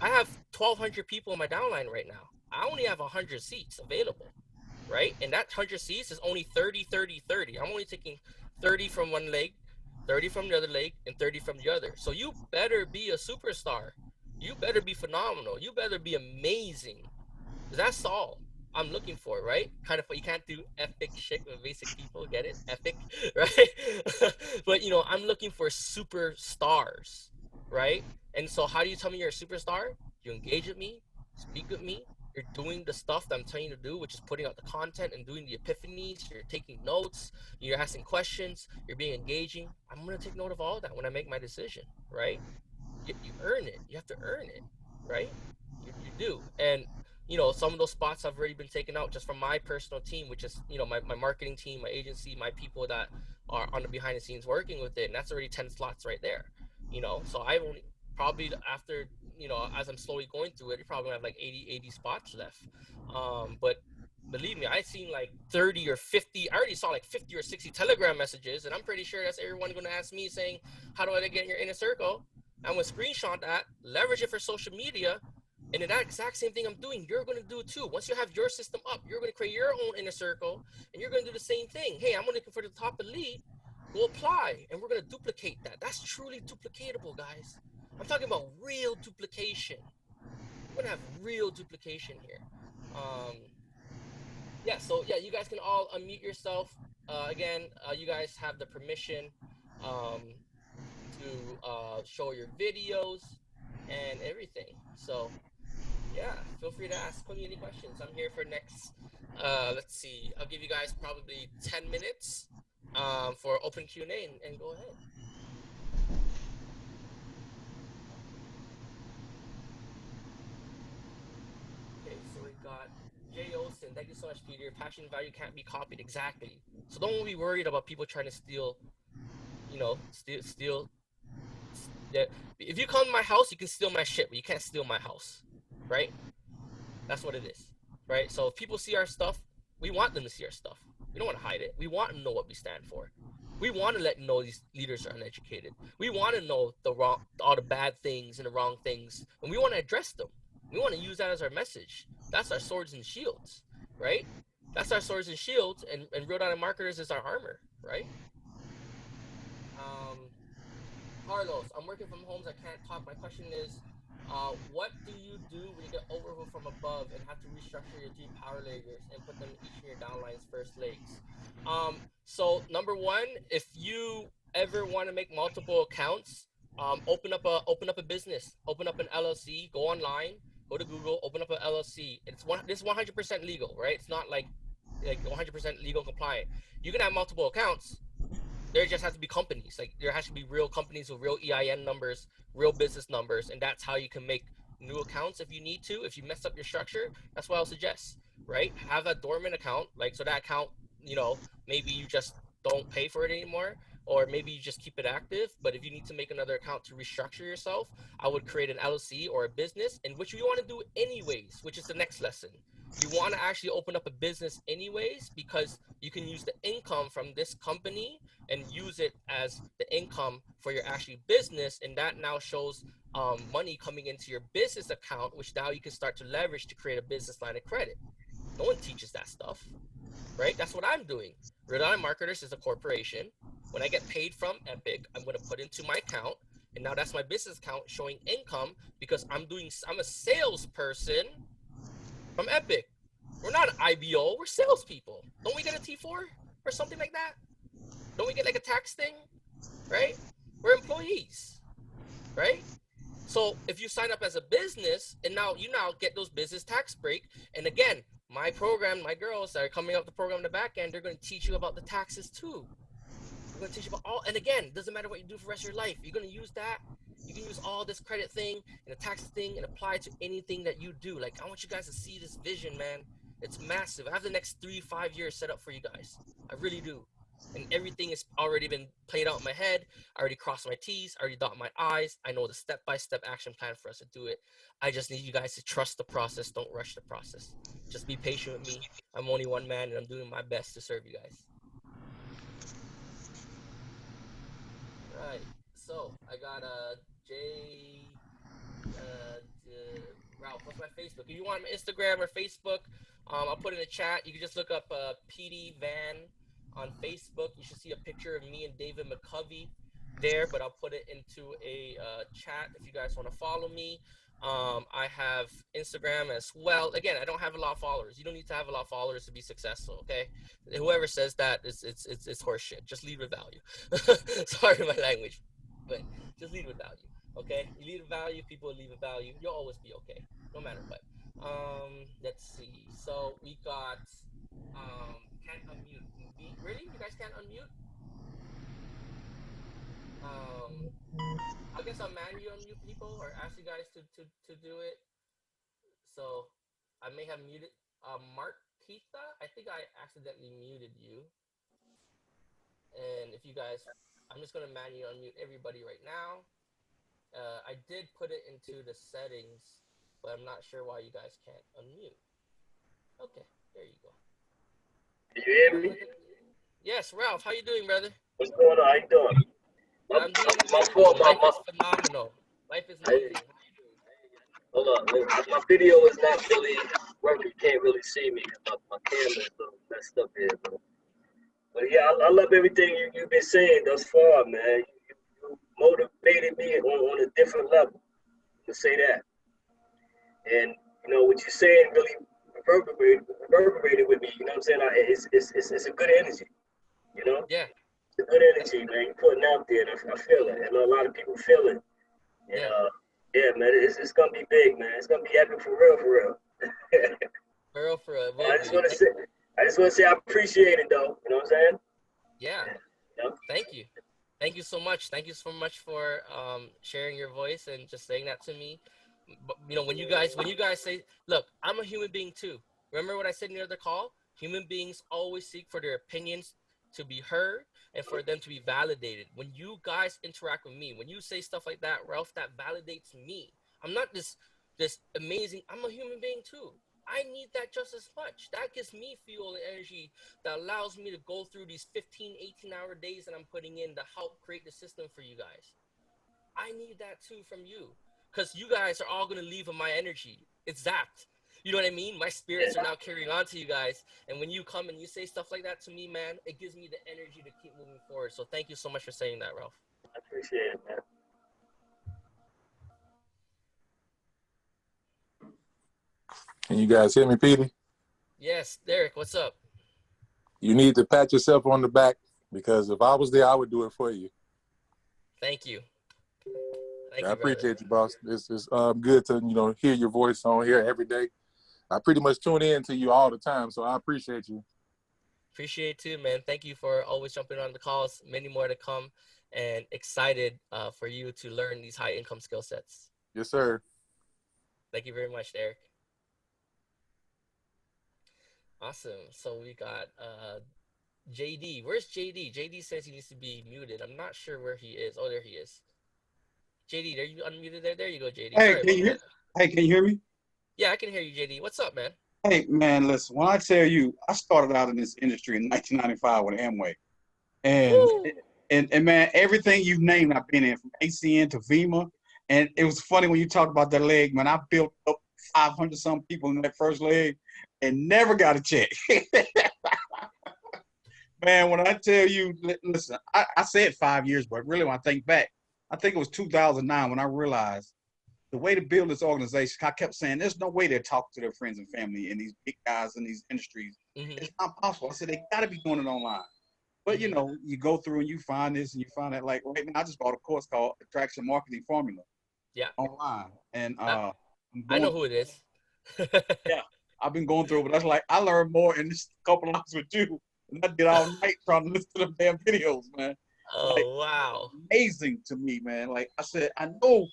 I have 1,200 people in my downline right now. I only have 100 seats available, right? And that 100 seats is only 30, 30, 30. I'm only taking 30 from one leg, 30 from the other leg, and 30 from the other. So you better be a superstar. You better be phenomenal. You better be amazing. That's all I'm looking for, right? Kind of, you can't do epic shit with basic people, get it? Epic, right? But, you know, I'm looking for superstars, right? And so how do you tell me you're a superstar? You engage with me, speak with me, you're doing the stuff that I'm telling you to do, which is putting out the content and doing the epiphanies, you're taking notes, you're asking questions, you're being engaging. I'm going to take note of all that when I make my decision, right? You earn it. You have to earn it, right? You do. And, you know, some of those spots have already been taken out just from my personal team, which is, you know, my marketing team, my agency, my people that are on the behind the scenes working with it. And that's already 10 slots right there, you know? So I only probably after, you know, as I'm slowly going through it, you probably have like 80 spots left. But believe me, I've seen like 30 or 50. I already saw like 50 or 60 Telegram messages, and I'm pretty sure that's everyone going to ask me saying, how do I get in your inner circle? I'm going to screenshot that, leverage it for social media, and in that exact same thing I'm doing, you're going to do it too. Once you have your system up, you're going to create your own inner circle, and you're going to do the same thing. Hey, I'm looking for the top elite. Go apply, and we're going to duplicate that. That's truly duplicatable, guys. I'm talking about real duplication. We're going to have real duplication here. Yeah, so yeah, you guys can all unmute yourself. Again, you guys have the permission to show your videos and everything. So yeah, feel free to ask me any questions. I'm here for next, let's see, I'll give you guys probably 10 minutes for open Q&A and go ahead. Okay, so we got Jay Olson. Thank you so much, Peter. Passion and value can't be copied. Exactly. So don't be worried about people trying to steal, you know, steal. Yeah. If you come to my house, you can steal my shit, but you can't steal my house, right? That's what it is, right? So if people see our stuff, we want them to see our stuff. We don't want to hide it. We want to know what we stand for. We want to let them know these leaders are uneducated. We want to know all the bad things and the wrong things, and we want to address them. We want to use that as our message. That's our swords and shields, right? That's our swords and shields, and Real Data Marketers is our armor, right? Carlos, I'm working from home, so I can't talk. My question is, what do you do when you get overwhelmed from above and have to restructure your 3 power layers and put them each in your downline's first legs? So number one, if you ever want to make multiple accounts, open up a business, open up an LLC, go online, go to Google, open up an LLC. This is 100% legal, right? It's not like 100% legal compliant. You can have multiple accounts. There just has to be companies. Like there has to be real companies with real EIN numbers, real business numbers, and that's how you can make new accounts if you need to. If you mess up your structure, that's what I'll suggest, right? Have a dormant account, like so that account, you know, maybe you just don't pay for it anymore, or maybe you just keep it active. But if you need to make another account to restructure yourself, I would create an LLC or a business, in which you want to do anyways, which is the next lesson. You want to actually open up a business anyways, because you can use the income from this company and use it as the income for your actually business. And that now shows money coming into your business account, which now you can start to leverage to create a business line of credit. No one teaches that stuff, right? That's what I'm doing. Real Data Marketers is a corporation. When I get paid from Epic, I'm going to put into my account. And now that's my business account showing income, because I'm a salesperson from Epic. We're not an IBO, we're salespeople. Don't we get a T4 or something like that? Don't we get like a tax thing, right? We're employees, right? So if you sign up as a business, and now you get those business tax break. And again, my program, my girls that are coming up the program in the back end, they're going to teach you about the taxes too. We're going to teach you about all, and again, it doesn't matter what you do for the rest of your life. You're going to use that You can use all this credit thing and the tax thing and apply it to anything that you do. Like, I want you guys to see this vision, man. It's massive. I have the next 3-5 years set up for you guys. I really do. And everything has already been played out in my head. I already crossed my T's. I already dotted my I's. I know the step-by-step action plan for us to do it. I just need you guys to trust the process. Don't rush the process. Just be patient with me. I'm only one man, and I'm doing my best to serve you guys. Right. So I got Ralph. What's my Facebook? If you want my Instagram or Facebook, I'll put in the chat. You can just look up PD Van on Facebook. You should see a picture of me and David McCovey there, but I'll put it into a chat if you guys want to follow me. I have Instagram as well. Again, I don't have a lot of followers. You don't need to have a lot of followers to be successful, okay? Whoever says that, it's horseshit. Just lead with value. Sorry my language, but just lead with value, okay? You lead with value, people lead with value. You'll always be okay, no matter what. Let's see. So we got can't unmute. Really? You guys can't unmute? I guess I'll manually unmute people or ask you guys to do it. So I may have muted Marquita. I think I accidentally muted you. And if you guys, I'm just gonna manually unmute everybody right now. I did put it into the settings, but I'm not sure why you guys can't unmute. Okay, there you go. Can you hear me? Yes, Ralph, how you doing, brother? What's going on? How you doing? I'm doing My fault. Life is phenomenal. Life is amazing. Hold on. My video is not really working. You can't really see me. My camera is messed up here, bro. But yeah, I love everything you've been saying thus far, man. You motivated me on a different level, to say that. And, you know, what you're saying really reverberated with me. You know what I'm saying? It's a good energy, you know? Yeah. It's a good energy, man. You're putting out there, and I feel it. I know a lot of people feel it. And, yeah, man, it's going to be big, man. It's going to be epic for real, for real. For real. I just want to say I appreciate it, though. You know what I'm saying? Yeah. Yeah. Thank you. Thank you so much. Thank you so much for sharing your voice and just saying that to me. But, you know, when you guys say, look, I'm a human being too. Remember what I said in the other call? Human beings always seek for their opinions to be heard and for them to be validated. When you guys interact with me, when you say stuff like that, Ralph, that validates me. I'm not this amazing. I'm a human being too. I need that just as much. That gives me fuel and energy that allows me to go through these 15, 18-hour days that I'm putting in to help create the system for you guys. I need that too from you, because you guys are all going to leave with my energy. It's zapped. You know what I mean? My spirits are now carrying on to you guys. And when you come and you say stuff like that to me, man, it gives me the energy to keep moving forward. So thank you so much for saying that, Ralph. I appreciate it, man. Can you guys hear me, Petey? Yes, Derek, what's up? You need to pat yourself on the back, because if I was there, I would do it for you. Thank you. Thank I you, appreciate you, boss. It's good to hear your voice on here every day. I pretty much tune in to you all the time, so I appreciate you. Appreciate it too, man. Thank you for always jumping on the calls. Many more to come, and excited for you to learn these high income skill sets. Yes, sir. Thank you very much, Derek. Awesome. So we got JD. Where's JD? JD says he needs to be muted. I'm not sure where he is. Oh, there he is. JD, are you unmuted there? There you go, JD. Hey, can you hear me? Yeah, I can hear you, JD. What's up, man? Hey, man, listen, when I tell you, I started out in this industry in 1995 with Amway. And man, everything you named, I've been in, from ACN to VEMA. And it was funny when you talked about that leg, man. I built up 500-some people in that first leg and never got a check. Man, when I tell you, listen, I said 5 years, but really when I think back, I think it was 2009 when I realized the way to build this organization. I kept saying, there's no way they're talking to their friends and family and these big guys in these industries. Mm-hmm. It's not possible. I said, they got to be doing it online. But, you know, you go through and you find this and you find that, like right now, I just bought a course called Attraction Marketing Formula. Yeah. Online. And I know who it is. Yeah. I've been going through it, but that's like, I learned more in this couple of hours with you than I did all night trying to listen to them damn videos, man. Like, Oh wow. amazing to me, man. Like I said, I know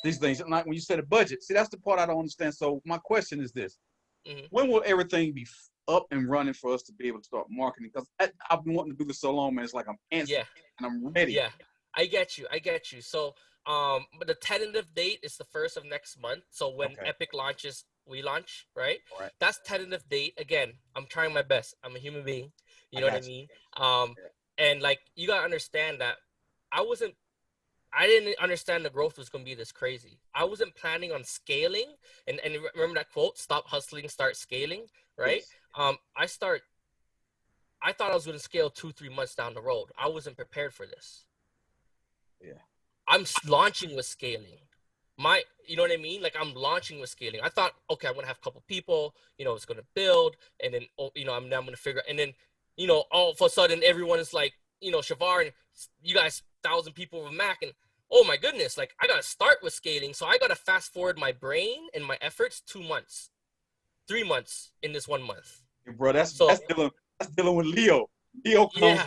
these things. Like when you said a budget, see, that's the part I don't understand. So my question is this: Mhm. when will everything be up and running for us to be able to start marketing? Because I've been wanting to do this so long, man. It's like I'm antsy Yeah. and I'm ready. Yeah, I get you. I get you. So, but the tentative date is the first of next month. So when Okay. Epic launches, we launch, right? All right. That's tentative date. Again, I'm trying my best. I'm a human being. You I know what I got you. mean? And like you gotta understand that I wasn't. I didn't understand the growth was gonna be this crazy. I wasn't planning on scaling. And remember that quote: "Stop hustling, start scaling." Right? Yes. I start. I thought I was gonna scale 2-3 months down the road. I wasn't prepared for this. Yeah. I'm launching with scaling. You know what I mean? Like I'm launching with scaling. I thought, okay, I'm gonna have a couple people, it's gonna build, and then, I'm gonna figure, and then, all of a sudden everyone is like, Shavar and you guys, 1,000 people with Mac, and oh my goodness, like I gotta start with scaling, so I gotta fast forward my brain and my efforts 2 months, 3 months in this 1 month. Hey, bro, that's So dealing with Leo. Leo yeah,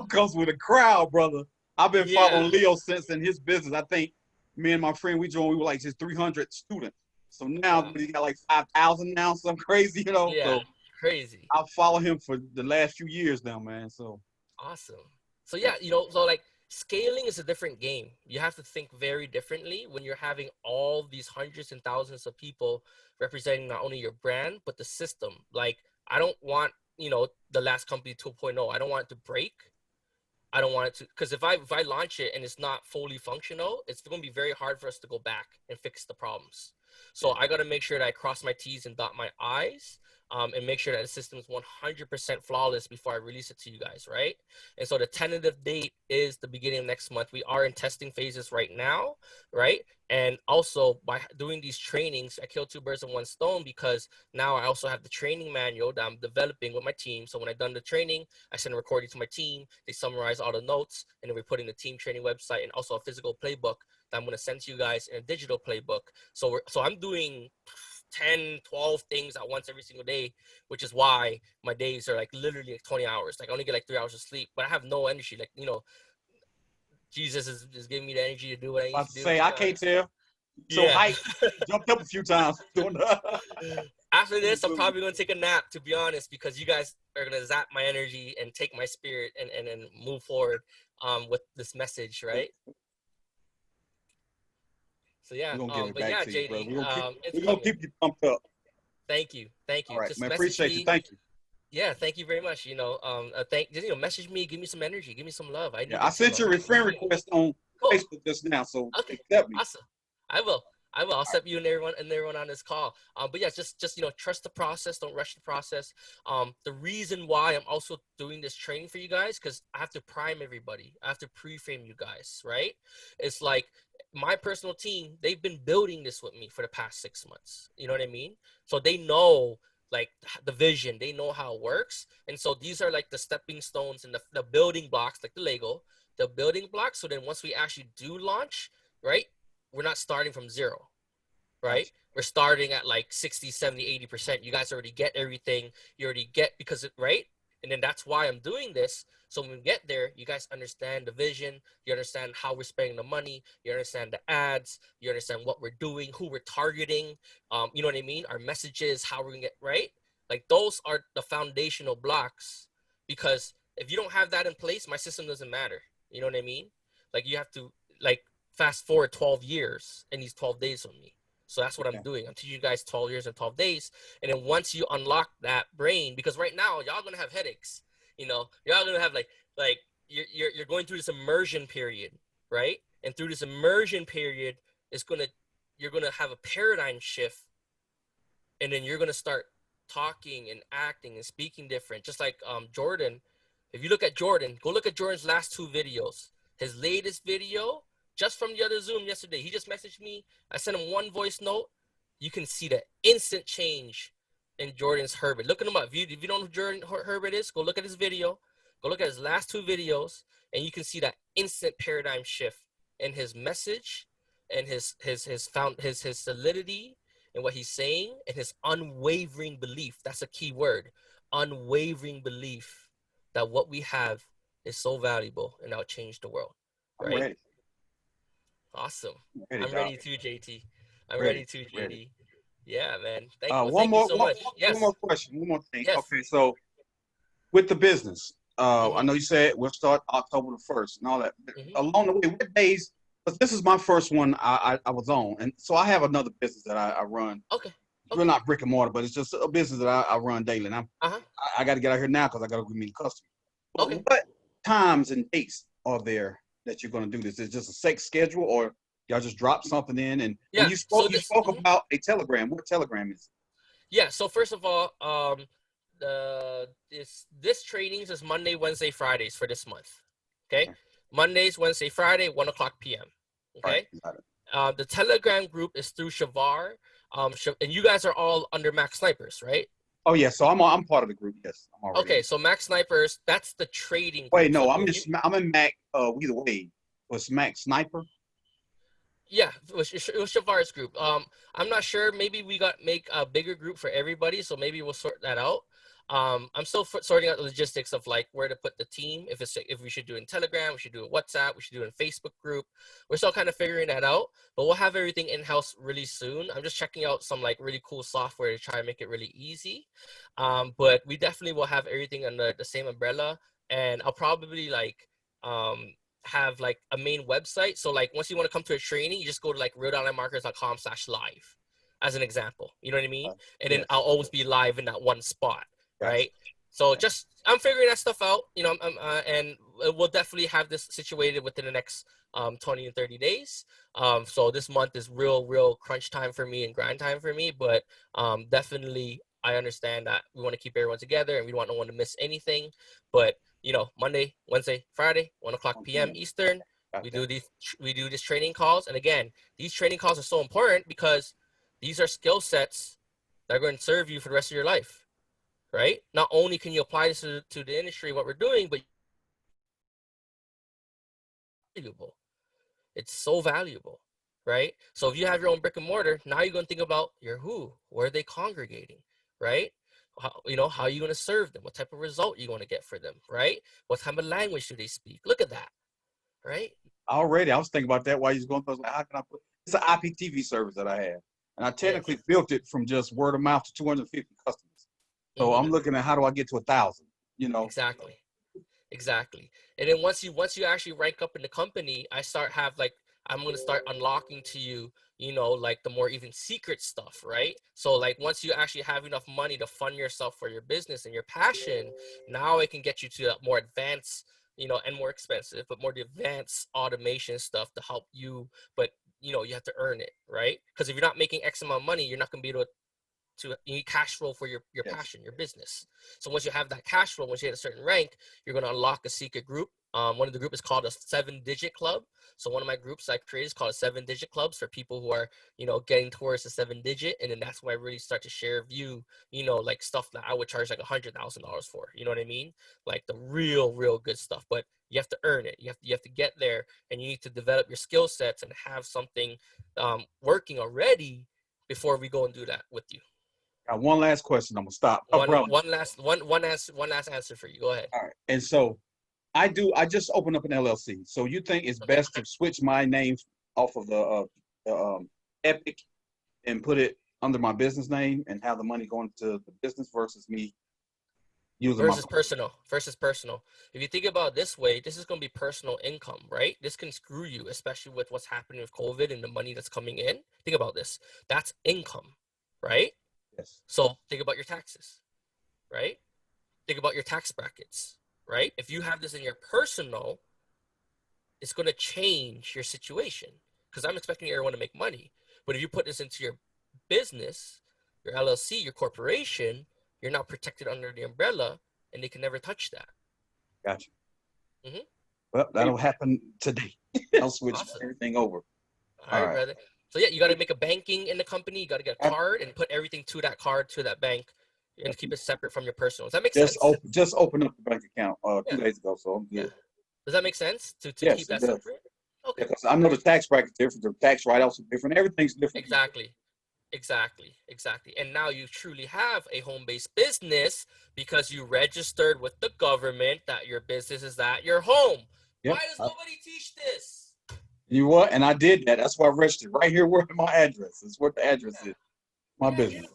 comes with a crowd, brother. I've been yeah, following Leo since in his business. I think me and my friend we joined. We were like just 300 students. So now yeah, we got like 5,000 now, something crazy, yeah, So crazy. I follow him for the last few years now, man. So Awesome. So yeah, yeah, so like scaling is a different game. You have to think very differently when you're having all these hundreds and thousands of people representing not only your brand but the system. Like I don't want, the last company 2.0. I don't want it to break. I don't want it to, because if I launch it and it's not fully functional, it's going to be very hard for us to go back and fix the problems. So yeah. I got to make sure that I cross my T's and dot my I's, and make sure that the system is 100% flawless before I release it to you guys, right? And so the tentative date is the beginning of next month. We are in testing phases right now, right? And also by doing these trainings, I kill two birds with one stone, because now I also have the training manual that I'm developing with my team. So when I've done the training, I send a recording to my team. They summarize all the notes, and then we put in the team training website and also a physical playbook that I'm going to send to you guys in a digital playbook. So I'm doing 10, 12 things at once every single day, which is why my days are like literally like 20 hours. Like I only get like 3 hours of sleep, but I have no energy. Like, Jesus is giving me the energy to do what I need About to to do, say to I be can't honest. tell. So Yeah. hype, jumped up a few times doing that. After this, I'm probably going to take a nap, to be honest, because you guys are going to zap my energy and take my spirit and move forward with this message, right? So yeah, We're gonna get it but back yeah, to you, bro. JD, it's We're gonna coming. keep you pumped up. Thank you, All right, just man. message Appreciate you. me. Thank you. Yeah, thank you very much. Message me, give me some energy, give me some love. I Yeah, need I that too. sent you a friend request on Cool. Facebook just now, so Okay, accept me. awesome. I will. I'll accept you and everyone on this call. But yeah, just trust the process. Don't rush the process. The reason why I'm also doing this training for you guys, because I have to prime everybody. I have to pre-frame you guys, right? It's like my personal team. They've been building this with me for the past 6 months. You know what I mean? So they know like the vision. They know how it works. And so these are like the stepping stones and the building blocks, like the Lego, the building blocks. So then once we actually do launch, right? We're not starting from zero, right? Gotcha. We're starting at like 60, 70, 80%. You guys already get everything. You already get, right? And then that's why I'm doing this. So when we get there, you guys understand the vision. You understand how we're spending the money. You understand the ads. You understand what we're doing, who we're targeting. You know what I mean? Our messages, how we're going to get, right? Like those are the foundational blocks, because if you don't have that in place, my system doesn't matter. You know what I mean? Like you have to like fast forward 12 years in these 12 days with me. So that's what I'm Okay. doing. I'm teaching you guys 12 years and 12 days. And then once you unlock that brain, because right now y'all gonna have headaches, y'all gonna have like you're going through this immersion period, right? And through this immersion period, you're gonna have a paradigm shift, and then you're gonna start talking and acting and speaking different. Just like Jordan. If you look at Jordan, go look at Jordan's last 2 videos. His latest video, just from the other Zoom yesterday, he just messaged me. I sent him 1 voice note. You can see the instant change in Jordan's Herbert. Look at him up. If you don't know who Jordan Herbert is, go look at his video. Go look at his last 2 videos, and you can see that instant paradigm shift in his message and his solidity and what he's saying, and his unwavering belief. That's a key word. Unwavering belief that what we have is so valuable, and that'll change the world. I'm Right? ready. Awesome. Ready, I'm dog. ready too, JT. I'm Ready, ready too, ready. JD. Yeah, man. One Thank you more, so much. Yes. one more question. One more thing. Yes. Okay, so with the business, I Mhm. know you said we'll start October the 1st and all that. Mhm. Along the way, what days? Because this is my first one I was on, and so I have another business that I run. Okay. It's really not brick and mortar, but it's just a business that I run daily. And Uh-huh. I got to get out here now because I got to go meet a customer. But Okay. what times and dates are there that you're going to do this? Is it just a set schedule, or y'all just drop something in? And Yeah. when you spoke, So this, about a Telegram. What Telegram is? yeah. So first of all, this trainings is Monday, Wednesday, Fridays for this month. Okay. Okay. Mondays, Wednesday, Friday, 1:00 p.m. Okay. Right, got it. The Telegram group is through Shavar. And you guys are all under Max Snipers, right? Oh yeah, so I'm part of the group. Yes, I'm already. Okay, so Max Snipers, that's the trading group. Wait, no, So I'm in Mac. Either way, was Mac Sniper? Yeah, it was Shavar's group. I'm not sure. Maybe we make a bigger group for everybody, so maybe we'll sort that out. I'm still sorting out the logistics of like where to put the team. If we should do it in Telegram, we should do it WhatsApp, we should do it in Facebook group. We're still kind of figuring that out, but we'll have everything in house really soon. I'm just checking out some like really cool software to try and make it really easy. But we definitely will have everything under the same umbrella, and I'll probably like have like a main website. So like once you want to come to a training, you just go to like RhodeIslandMarketers.com/live as an example. You know what I mean? And then Yes. I'll always be live in that one spot. Gotcha. Right. So just I'm figuring that stuff out, you know, and we'll definitely have this situated within the next 20 and 30 days. So this month is real crunch time for me and grind time for me, but definitely I understand that we want to keep everyone together and we don't want no one to miss anything. But you know, Monday, Wednesday, Friday, 1:00 p.m. Eastern, we do these training calls. And again, these training calls are so important because these are skill sets that are going to serve you for the rest of your life. Right? Not only can you apply this to the industry, what we're doing, but valuable. It's so valuable, right? So if you have your own brick and mortar, now you're going to think about your who, where are they congregating, right? How are you going to serve them? What type of result you going to get for them, right? What type of language do they speak? Look at that, right? Already, I was thinking about that while you was going through. Like, how can I put? It's an IPTV service that I have, and I technically built it from just word of mouth to 250 customers. So I'm looking at how do I get to 1,000? You know. Exactly. And then once you actually rank up in the company, I'm going to start unlocking to you, you know, like the more even secret stuff, right? So like once you actually have enough money to fund yourself for your business and your passion, now it can get you to that more advanced, you know, and more expensive, but more advanced automation stuff to help you. But, you know, you have to earn it, right? Because if you're not making X amount of money, you're not going to be able you need cash flow for your passion, your business. So once you have that cash flow, once you hit a certain rank, you're going to unlock a secret group. One of the group is called a 7-digit club. So one of my groups I created is called a 7-digit clubs for people who are, you know, getting towards the 7-digit. And then that's when I really start to share you know, like stuff that I would charge like $100,000 for, you know what I mean? Like the real good stuff, but you have to earn it. You have to get there, and you need to develop your skill sets and have something working already before we go and do that with you. Got one last question. I'm gonna stop. One last answer for you. Go ahead. All right. And so I just opened up an LLC. So you think it's best to switch my name off of the Epic and put it under my business name and have the money going to the business versus me using versus personal. If you think about it this way, this is going to be personal income, right? This can screw you, especially with what's happening with COVID and the money that's coming in. Think about this. That's income, right? Yes. So think about your taxes, right? Think about your tax brackets, right? If you have this in your personal, it's going to change your situation because I'm expecting everyone to make money. But if you put this into your business, your LLC, your corporation, you're not protected under the umbrella, and they can never touch that. Gotcha. Well, that'll happen today. I'll switch everything over. All right, brother. So yeah, you got to make a banking in the company. You got to get a card and put everything to that card, to that bank, and keep it separate from your personal. Does that make sense? Just open up the bank account 2 days ago, so I'm good. Does that make sense to yes, keep that separate? Okay. Because I know the tax bracket's different, the tax write-offs are different, everything's different. Exactly. Exactly. And now you truly have a home-based business because you registered with the government that your business is at your home. Yep. Why does nobody teach this? You what? And I did that. That's why I registered right here where my address is. What the address is. My business.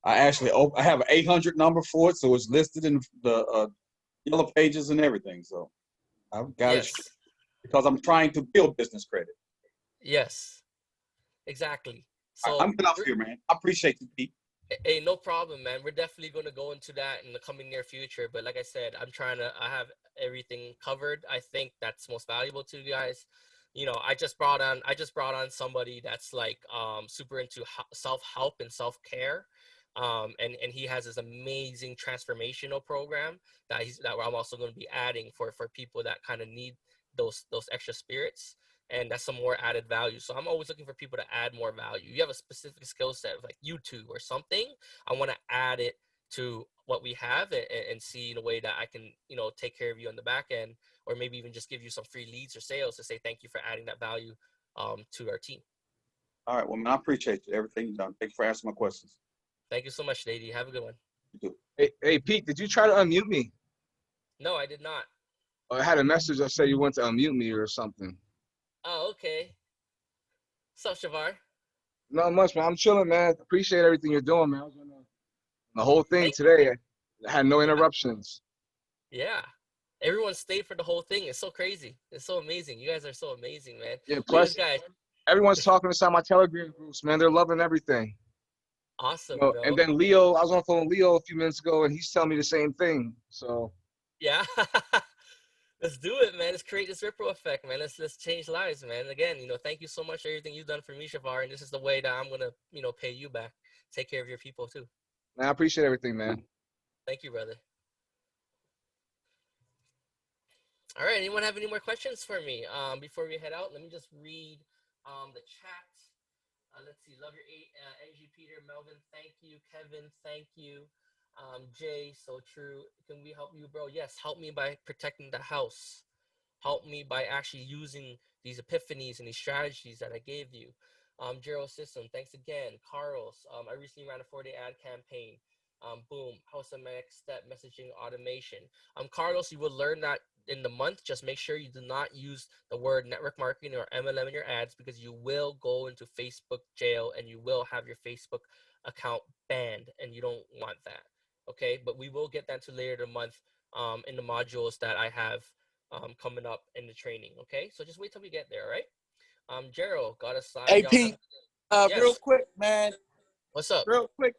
I actually I have an 800 number for it, so it's listed in the yellow pages and everything. So I've got it because I'm trying to build business credit. Yes. Exactly. So I'm good off here, man. I appreciate you, Pete. hey, no problem, man. We're definitely going to go into that in the coming near future. But like I said, I have everything covered. I think that's most valuable to you guys. You know, I just brought on somebody that's like super into self-help and self-care. And he has this amazing transformational program that I'm also going to be adding for people that kind of need those extra spirits. And that's some more added value. So I'm always looking for people to add more value. You have a specific skill set of like YouTube or something, I want to add it to what we have and see in a way that I can, you know, take care of you on the back end, or maybe even just give you some free leads or sales to say thank you for adding that value to our team. All right, well, man, I appreciate you. Everything you've done. Thank you for answering my questions. Thank you so much, Lady. Have a good one. You too. Hey, Pete, did you try to unmute me? No, I did not. Or I had a message that said you want to unmute me or something. Oh, okay. What's up, Shavar? Not much, man. I'm chilling, man. Appreciate everything you're doing, man. I was on the whole thing Thank you. today. I had no interruptions. Yeah. Everyone stayed for the whole thing. It's so crazy. It's so amazing. You guys are so amazing, man. Yeah, plus guys. everyone's talking inside my Telegram groups, man. They're loving everything. Awesome, You know, bro. and then Leo, I was on the phone with Leo a few minutes ago, and he's telling me the same thing. So yeah. Let's do it, man. Let's create this ripple effect, man. Let's change lives, man. Again, you know, thank you so much for everything you've done for me, Shavar, and this is the way that I'm gonna, you know, pay you back. Take care of your people too. man, I appreciate everything, man. Thank you, brother. All right, anyone have any more questions for me? Before we head out, let me just read the chat. Let's see. Love your NG Peter, Melvin, thank you. Kevin, thank you. Jay, so true. Can we help you, bro? Yes, help me by protecting the house. Help me by actually using these epiphanies and these strategies that I gave you. Gerald System, thanks again. Carlos, I recently ran a 4-day ad campaign. Boom, house of my next step, messaging automation. Carlos, you will learn that in the month. Just make sure you do not use the word network marketing or MLM in your ads, because you will go into Facebook jail and you will have your Facebook account banned, and you don't want that. Okay, but we will get that to later in the month in the modules that I have coming up in the training. Okay, so just wait till we get there. All right. Gerald, got a slide. Hey, Pete, yes. real quick, man. What's up? Real quick.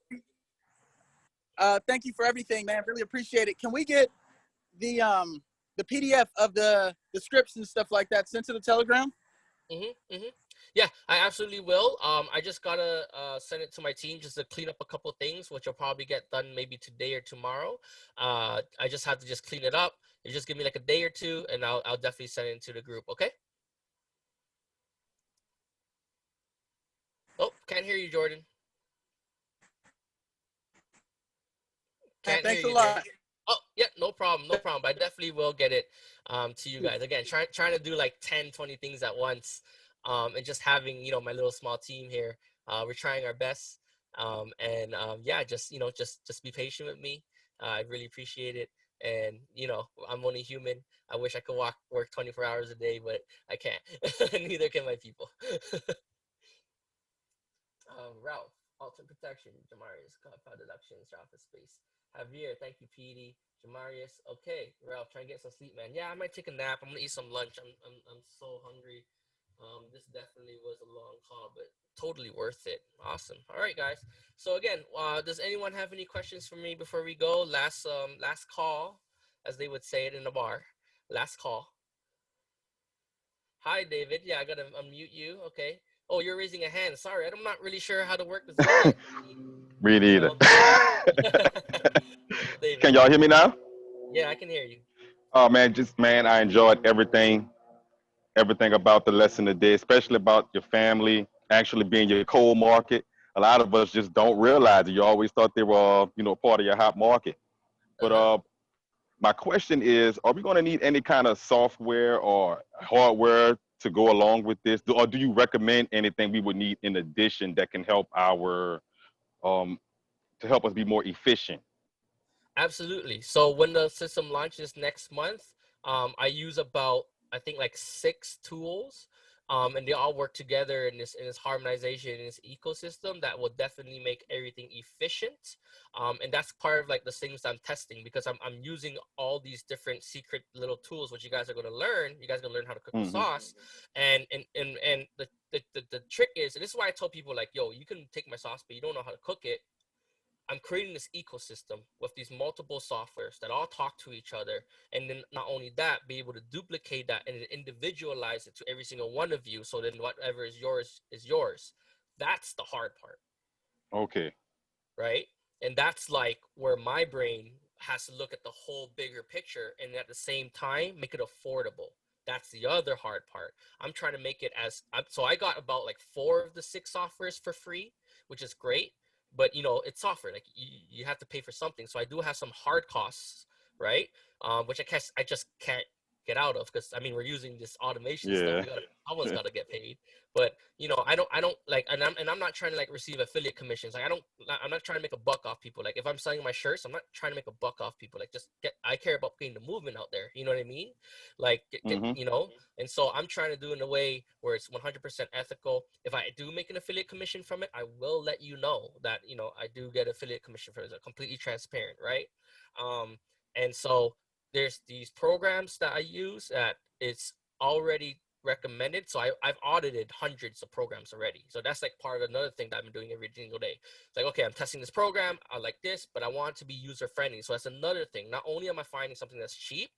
Thank you for everything, man. Really appreciate it. Can we get the PDF of the scripts and stuff like that sent to the Telegram? Yeah, I absolutely will. I just gotta send it to my team just to clean up a couple things, which will probably get done maybe today or tomorrow. I just have to just clean it up. You just give me like a day or two, and I'll definitely send it to the group. Okay. Oh, can't hear you, Jordan. Thanks a lot. Oh, yeah, no problem. But I definitely will get it to you guys. Again, trying to do like 10, 20 things at once. And just having, you know, my little small team here, we're trying our best. Yeah, just, you know, just be patient with me. I really appreciate it. And, you know, I'm only human. I wish I could work 24 hours a day, but I can't. Neither can my people. Ralph, Ultimate Protection, Jamarius, Cloud Deductions, Office Space. Javier, thank you, Petey. Jamarius, okay. Ralph, try and get some sleep, man. Yeah, I might take a nap. I'm gonna eat some lunch. I'm so hungry. This definitely was a long call, but totally worth it. Awesome. All right, guys. So again, does anyone have any questions for me before we go? Last call, as they would say it in the bar. Last call. Hi, David. Yeah, I gotta unmute you. Okay. Oh, you're raising a hand. Sorry, I'm not really sure how to work this. Me neither. Can y'all hear me now? Yeah, I can hear you. Oh man, I enjoyed everything about the lesson today, especially about your family actually being your cold market. A lot of us just don't realize it. You always thought they were, you know, part of your hot market. But my question is, are we going to need any kind of software or hardware to go along with this? Or do you recommend anything we would need in addition that can help our to help us be more efficient? Absolutely. So when the system launches next month, I use about, I think, like 6 tools, and they all work together in this harmonization, in this ecosystem that will definitely make everything efficient. And that's part of like the things I'm testing, because I'm using all these different secret little tools, which you guys are going to learn. You guys are going to learn how to cook the Hmm. sauce, and the trick is, and this is why I tell people like, yo, you can take my sauce, but you don't know how to cook it. I'm creating this ecosystem with these multiple softwares that all talk to each other. And then not only that, be able to duplicate that and individualize it to every single one of you. So then whatever is yours is yours. That's the hard part, Okay. right? And that's like where my brain has to look at the whole bigger picture and at the same time make it affordable. That's the other hard part. I'm trying to make it so I got about like 4 of the 6 softwares for free, which is great. But it's software. Like you have to pay for something. So I do have some hard costs, right? Which I just can't get out of, because I mean we're using this automation stuff. Yeah. Someone's got to get paid. But I don't like, and I'm not trying to like receive affiliate commissions. Like I'm not trying to make a buck off people. Like if I'm selling my shirts, I'm not trying to make a buck off people. Like I care about getting the movement out there. You know what I mean? Like Hmm. and so I'm trying to do it in a way where it's 100% ethical. If I do make an affiliate commission from it, I will let you know that I do get affiliate commission from it. It's completely transparent, right? And so there's these programs that I use that it's already recommended. So I've audited hundreds of programs already. So that's like part of another thing that I've been doing every single day. It's like, okay, I'm testing this program. I like this, but I want it to be user friendly. So that's another thing. Not only am I finding something that's cheap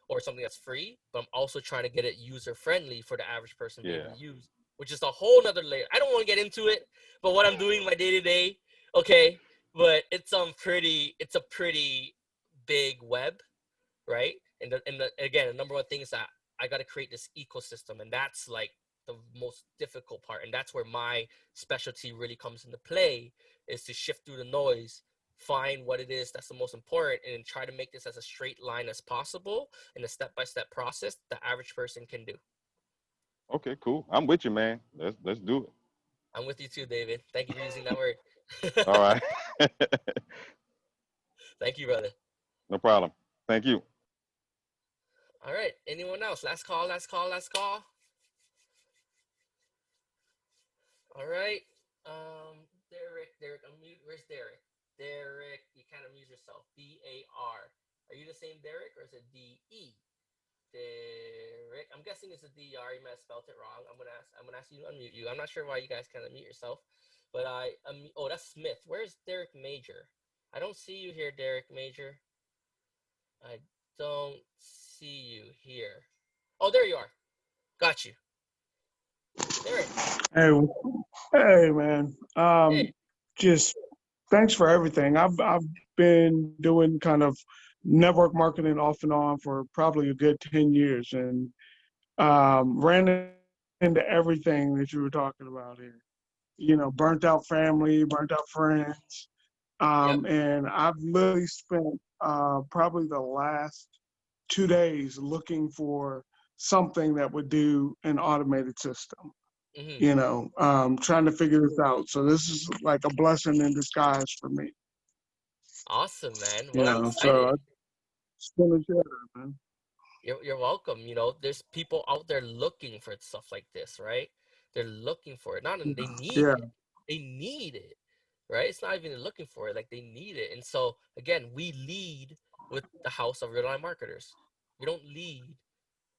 or something that's free, but I'm also trying to get it user friendly for the average person being able Yeah. to use, which is a whole nother layer. I don't want to get into it, but what I'm doing my day to day, okay, but it's a pretty big web, right? And again, the number one thing is that I got to create this ecosystem, and that's like the most difficult part, and that's where my specialty really comes into play, is to shift through the noise, find what it is that's the most important, and then try to make this as a straight line as possible in a step-by-step process the average person can do. Okay, cool. I'm with you, man. Let's do it. I'm with you too, David. Thank you for using that word. All right. Thank you, brother. No problem. Thank you. All right, anyone else? Last call. All right. Derek, unmute. Where's Derek? Derek, you can't unmute yourself. D-A-R. Are you the same Derek, or is it D-E? Derek. I'm guessing it's a D-R. You might have spelled it wrong. I'm gonna ask you to unmute you. I'm not sure why you guys can't unmute yourself, but oh, that's Smith. Where's Derek Major? I don't see you here, Derek Major. I don't see you here. Oh, there you are. Got you. Derek. Hey, man. Hey. Just thanks for everything. I've been doing kind of network marketing off and on for probably a good 10 years, and ran into everything that you were talking about here. Burnt out family, burnt out friends. Yep. And I've literally spent probably the last 2 days looking for something that would do an automated system. Trying to figure this out. So this is like a blessing in disguise for me. Awesome, man. Well, I'm excited. So it's been a pleasure, man. You're welcome. There's people out there looking for stuff like this, right? They're looking for it. They need Yeah. it. They need it, right? It's not even they're looking for it, like they need it. And so again, we lead with the House of Real-Time Marketers. We don't lead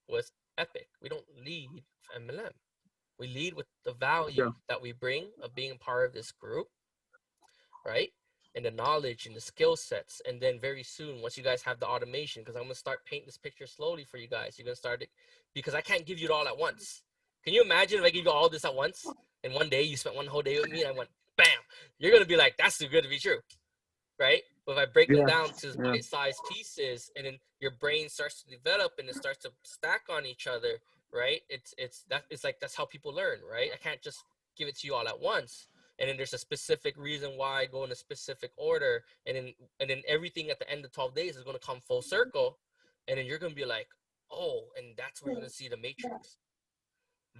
with Epic. We don't lead with MLM. We lead with the value that we bring of being a part of this group, right? And the knowledge and the skill sets. And then very soon, once you guys have the automation, because I'm going to start painting this picture slowly for you guys. You're going to start it, because I can't give you it all at once. Can you imagine if I give you all this at once? And one day you spent one whole day with me and I went, bam, you're going to be like, that's too good to be true, right? But if I break them down to bite-sized pieces, and then your brain starts to develop and it starts to stack on each other, right? It's like that's how people learn, right? I can't just give it to you all at once. And then there's a specific reason why I go in a specific order, and then everything at the end of 12 days is going to come full circle, and then you're going to be like, oh, and that's where you're going to see the matrix.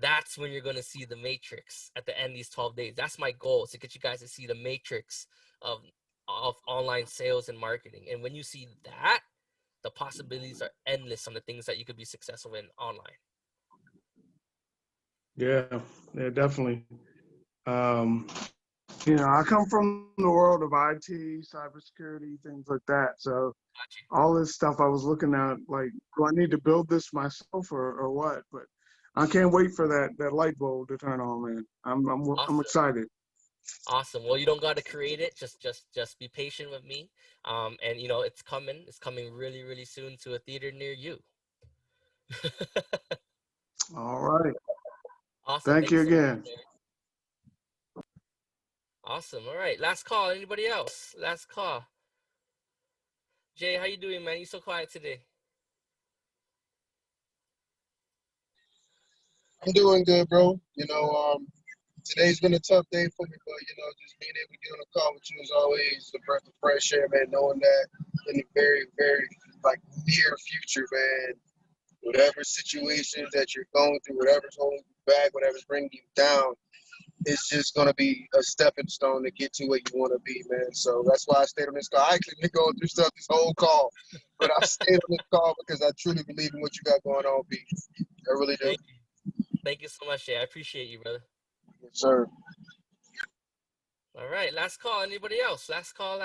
that's when you're going to see the matrix at the end of these 12 days. That's my goal, is to get you guys to see the matrix of online sales and marketing. And when you see that, the possibilities are endless on the things that you could be successful in online. Yeah, yeah, definitely. I come from the world of IT, cybersecurity, things like that. So all this stuff I was looking at, like, do I need to build this myself or what? But I can't wait for that light bulb to turn on, man. I'm Awesome. excited. Awesome. Well, you don't got to create it. Just be patient with me. And it's coming. It's coming really, really soon to a theater near you. All right. Awesome. Thank you so much, again. Jay. Awesome. All right. Last call. Anybody else? Last call. Jay, how you doing, man? You so quiet today. I'm doing good, bro. Today's been a tough day for me, but just being able to get on a call with you is always a breath of fresh air, man. Knowing that in the very, very near future, man, whatever situations that you're going through, whatever's holding you back, whatever's bringing you down, it's just gonna be a stepping stone to get to where you want to be, man. So that's why I stayed on this call. I actually been going through stuff this whole call, but I stayed on this call because I truly believe in what you got going on, B. I really do. Thank you so much, Jay. I appreciate you, brother. Yes, sir. All right, last call. Anybody else? Last call.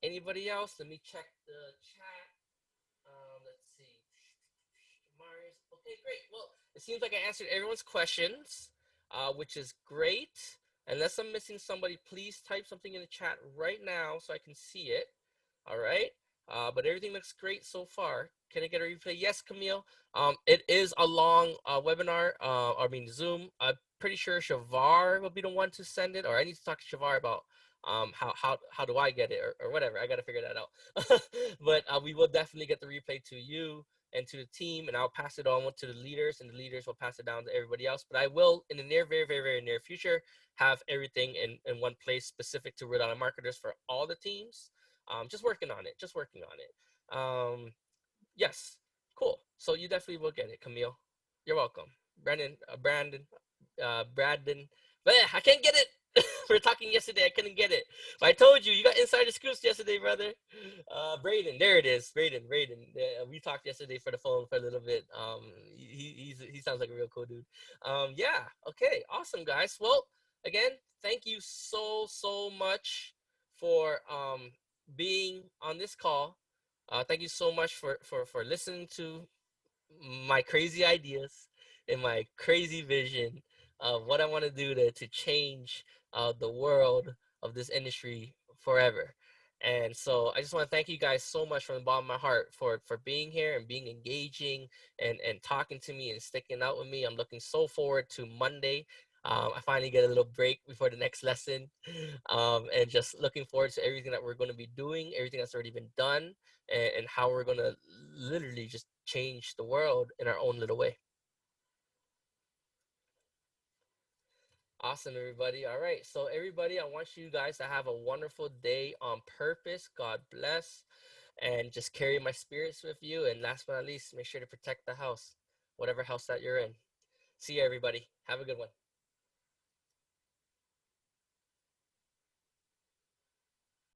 Anybody else? Let me check the chat. Let's see. Marius. Okay, great. Well, it seems like I answered everyone's questions, which is great. Unless I'm missing somebody, please type something in the chat right now so I can see it. All right. But everything looks great so far. Can I get a replay? Yes, Camille. It is a long webinar. Zoom. I'm pretty sure Shavar will be the one to send it, or I need to talk to Shavar about how do I get it or whatever. I got to figure that out. But we will definitely get the replay to you and to the team, and I'll pass it on to the leaders, and the leaders will pass it down to everybody else. But I will, in the very, very, very near future, have everything in one place specific to Rhode Island marketers for all the teams. Just working on it. Yes, cool. So you definitely will get it, Camille. You're welcome. Brandon. But yeah, I can't get it. We were talking yesterday. I couldn't get it. But I told you, you got insider scoops yesterday, brother. Braden, there it is. Braden. We talked yesterday for the phone for a little bit. He sounds like a real cool dude. Yeah. Okay. Awesome, guys. Well, again, thank you so much for being on this call. Thank you so much for listening to my crazy ideas and my crazy vision of what I want to do to change the world of this industry forever. And so I just want to thank you guys so much from the bottom of my heart for being here and being engaging and talking to me and sticking out with me. I'm looking so forward to Monday. I finally get a little break before the next lesson, and just looking forward to everything that we're going to be doing, everything that's already been done, and how we're going to literally just change the world in our own little way. Awesome, everybody. All right. So everybody, I want you guys to have a wonderful day on purpose. God bless. And just carry my spirits with you. And last but not least, make sure to protect the house, whatever house that you're in. See you, everybody. Have a good one.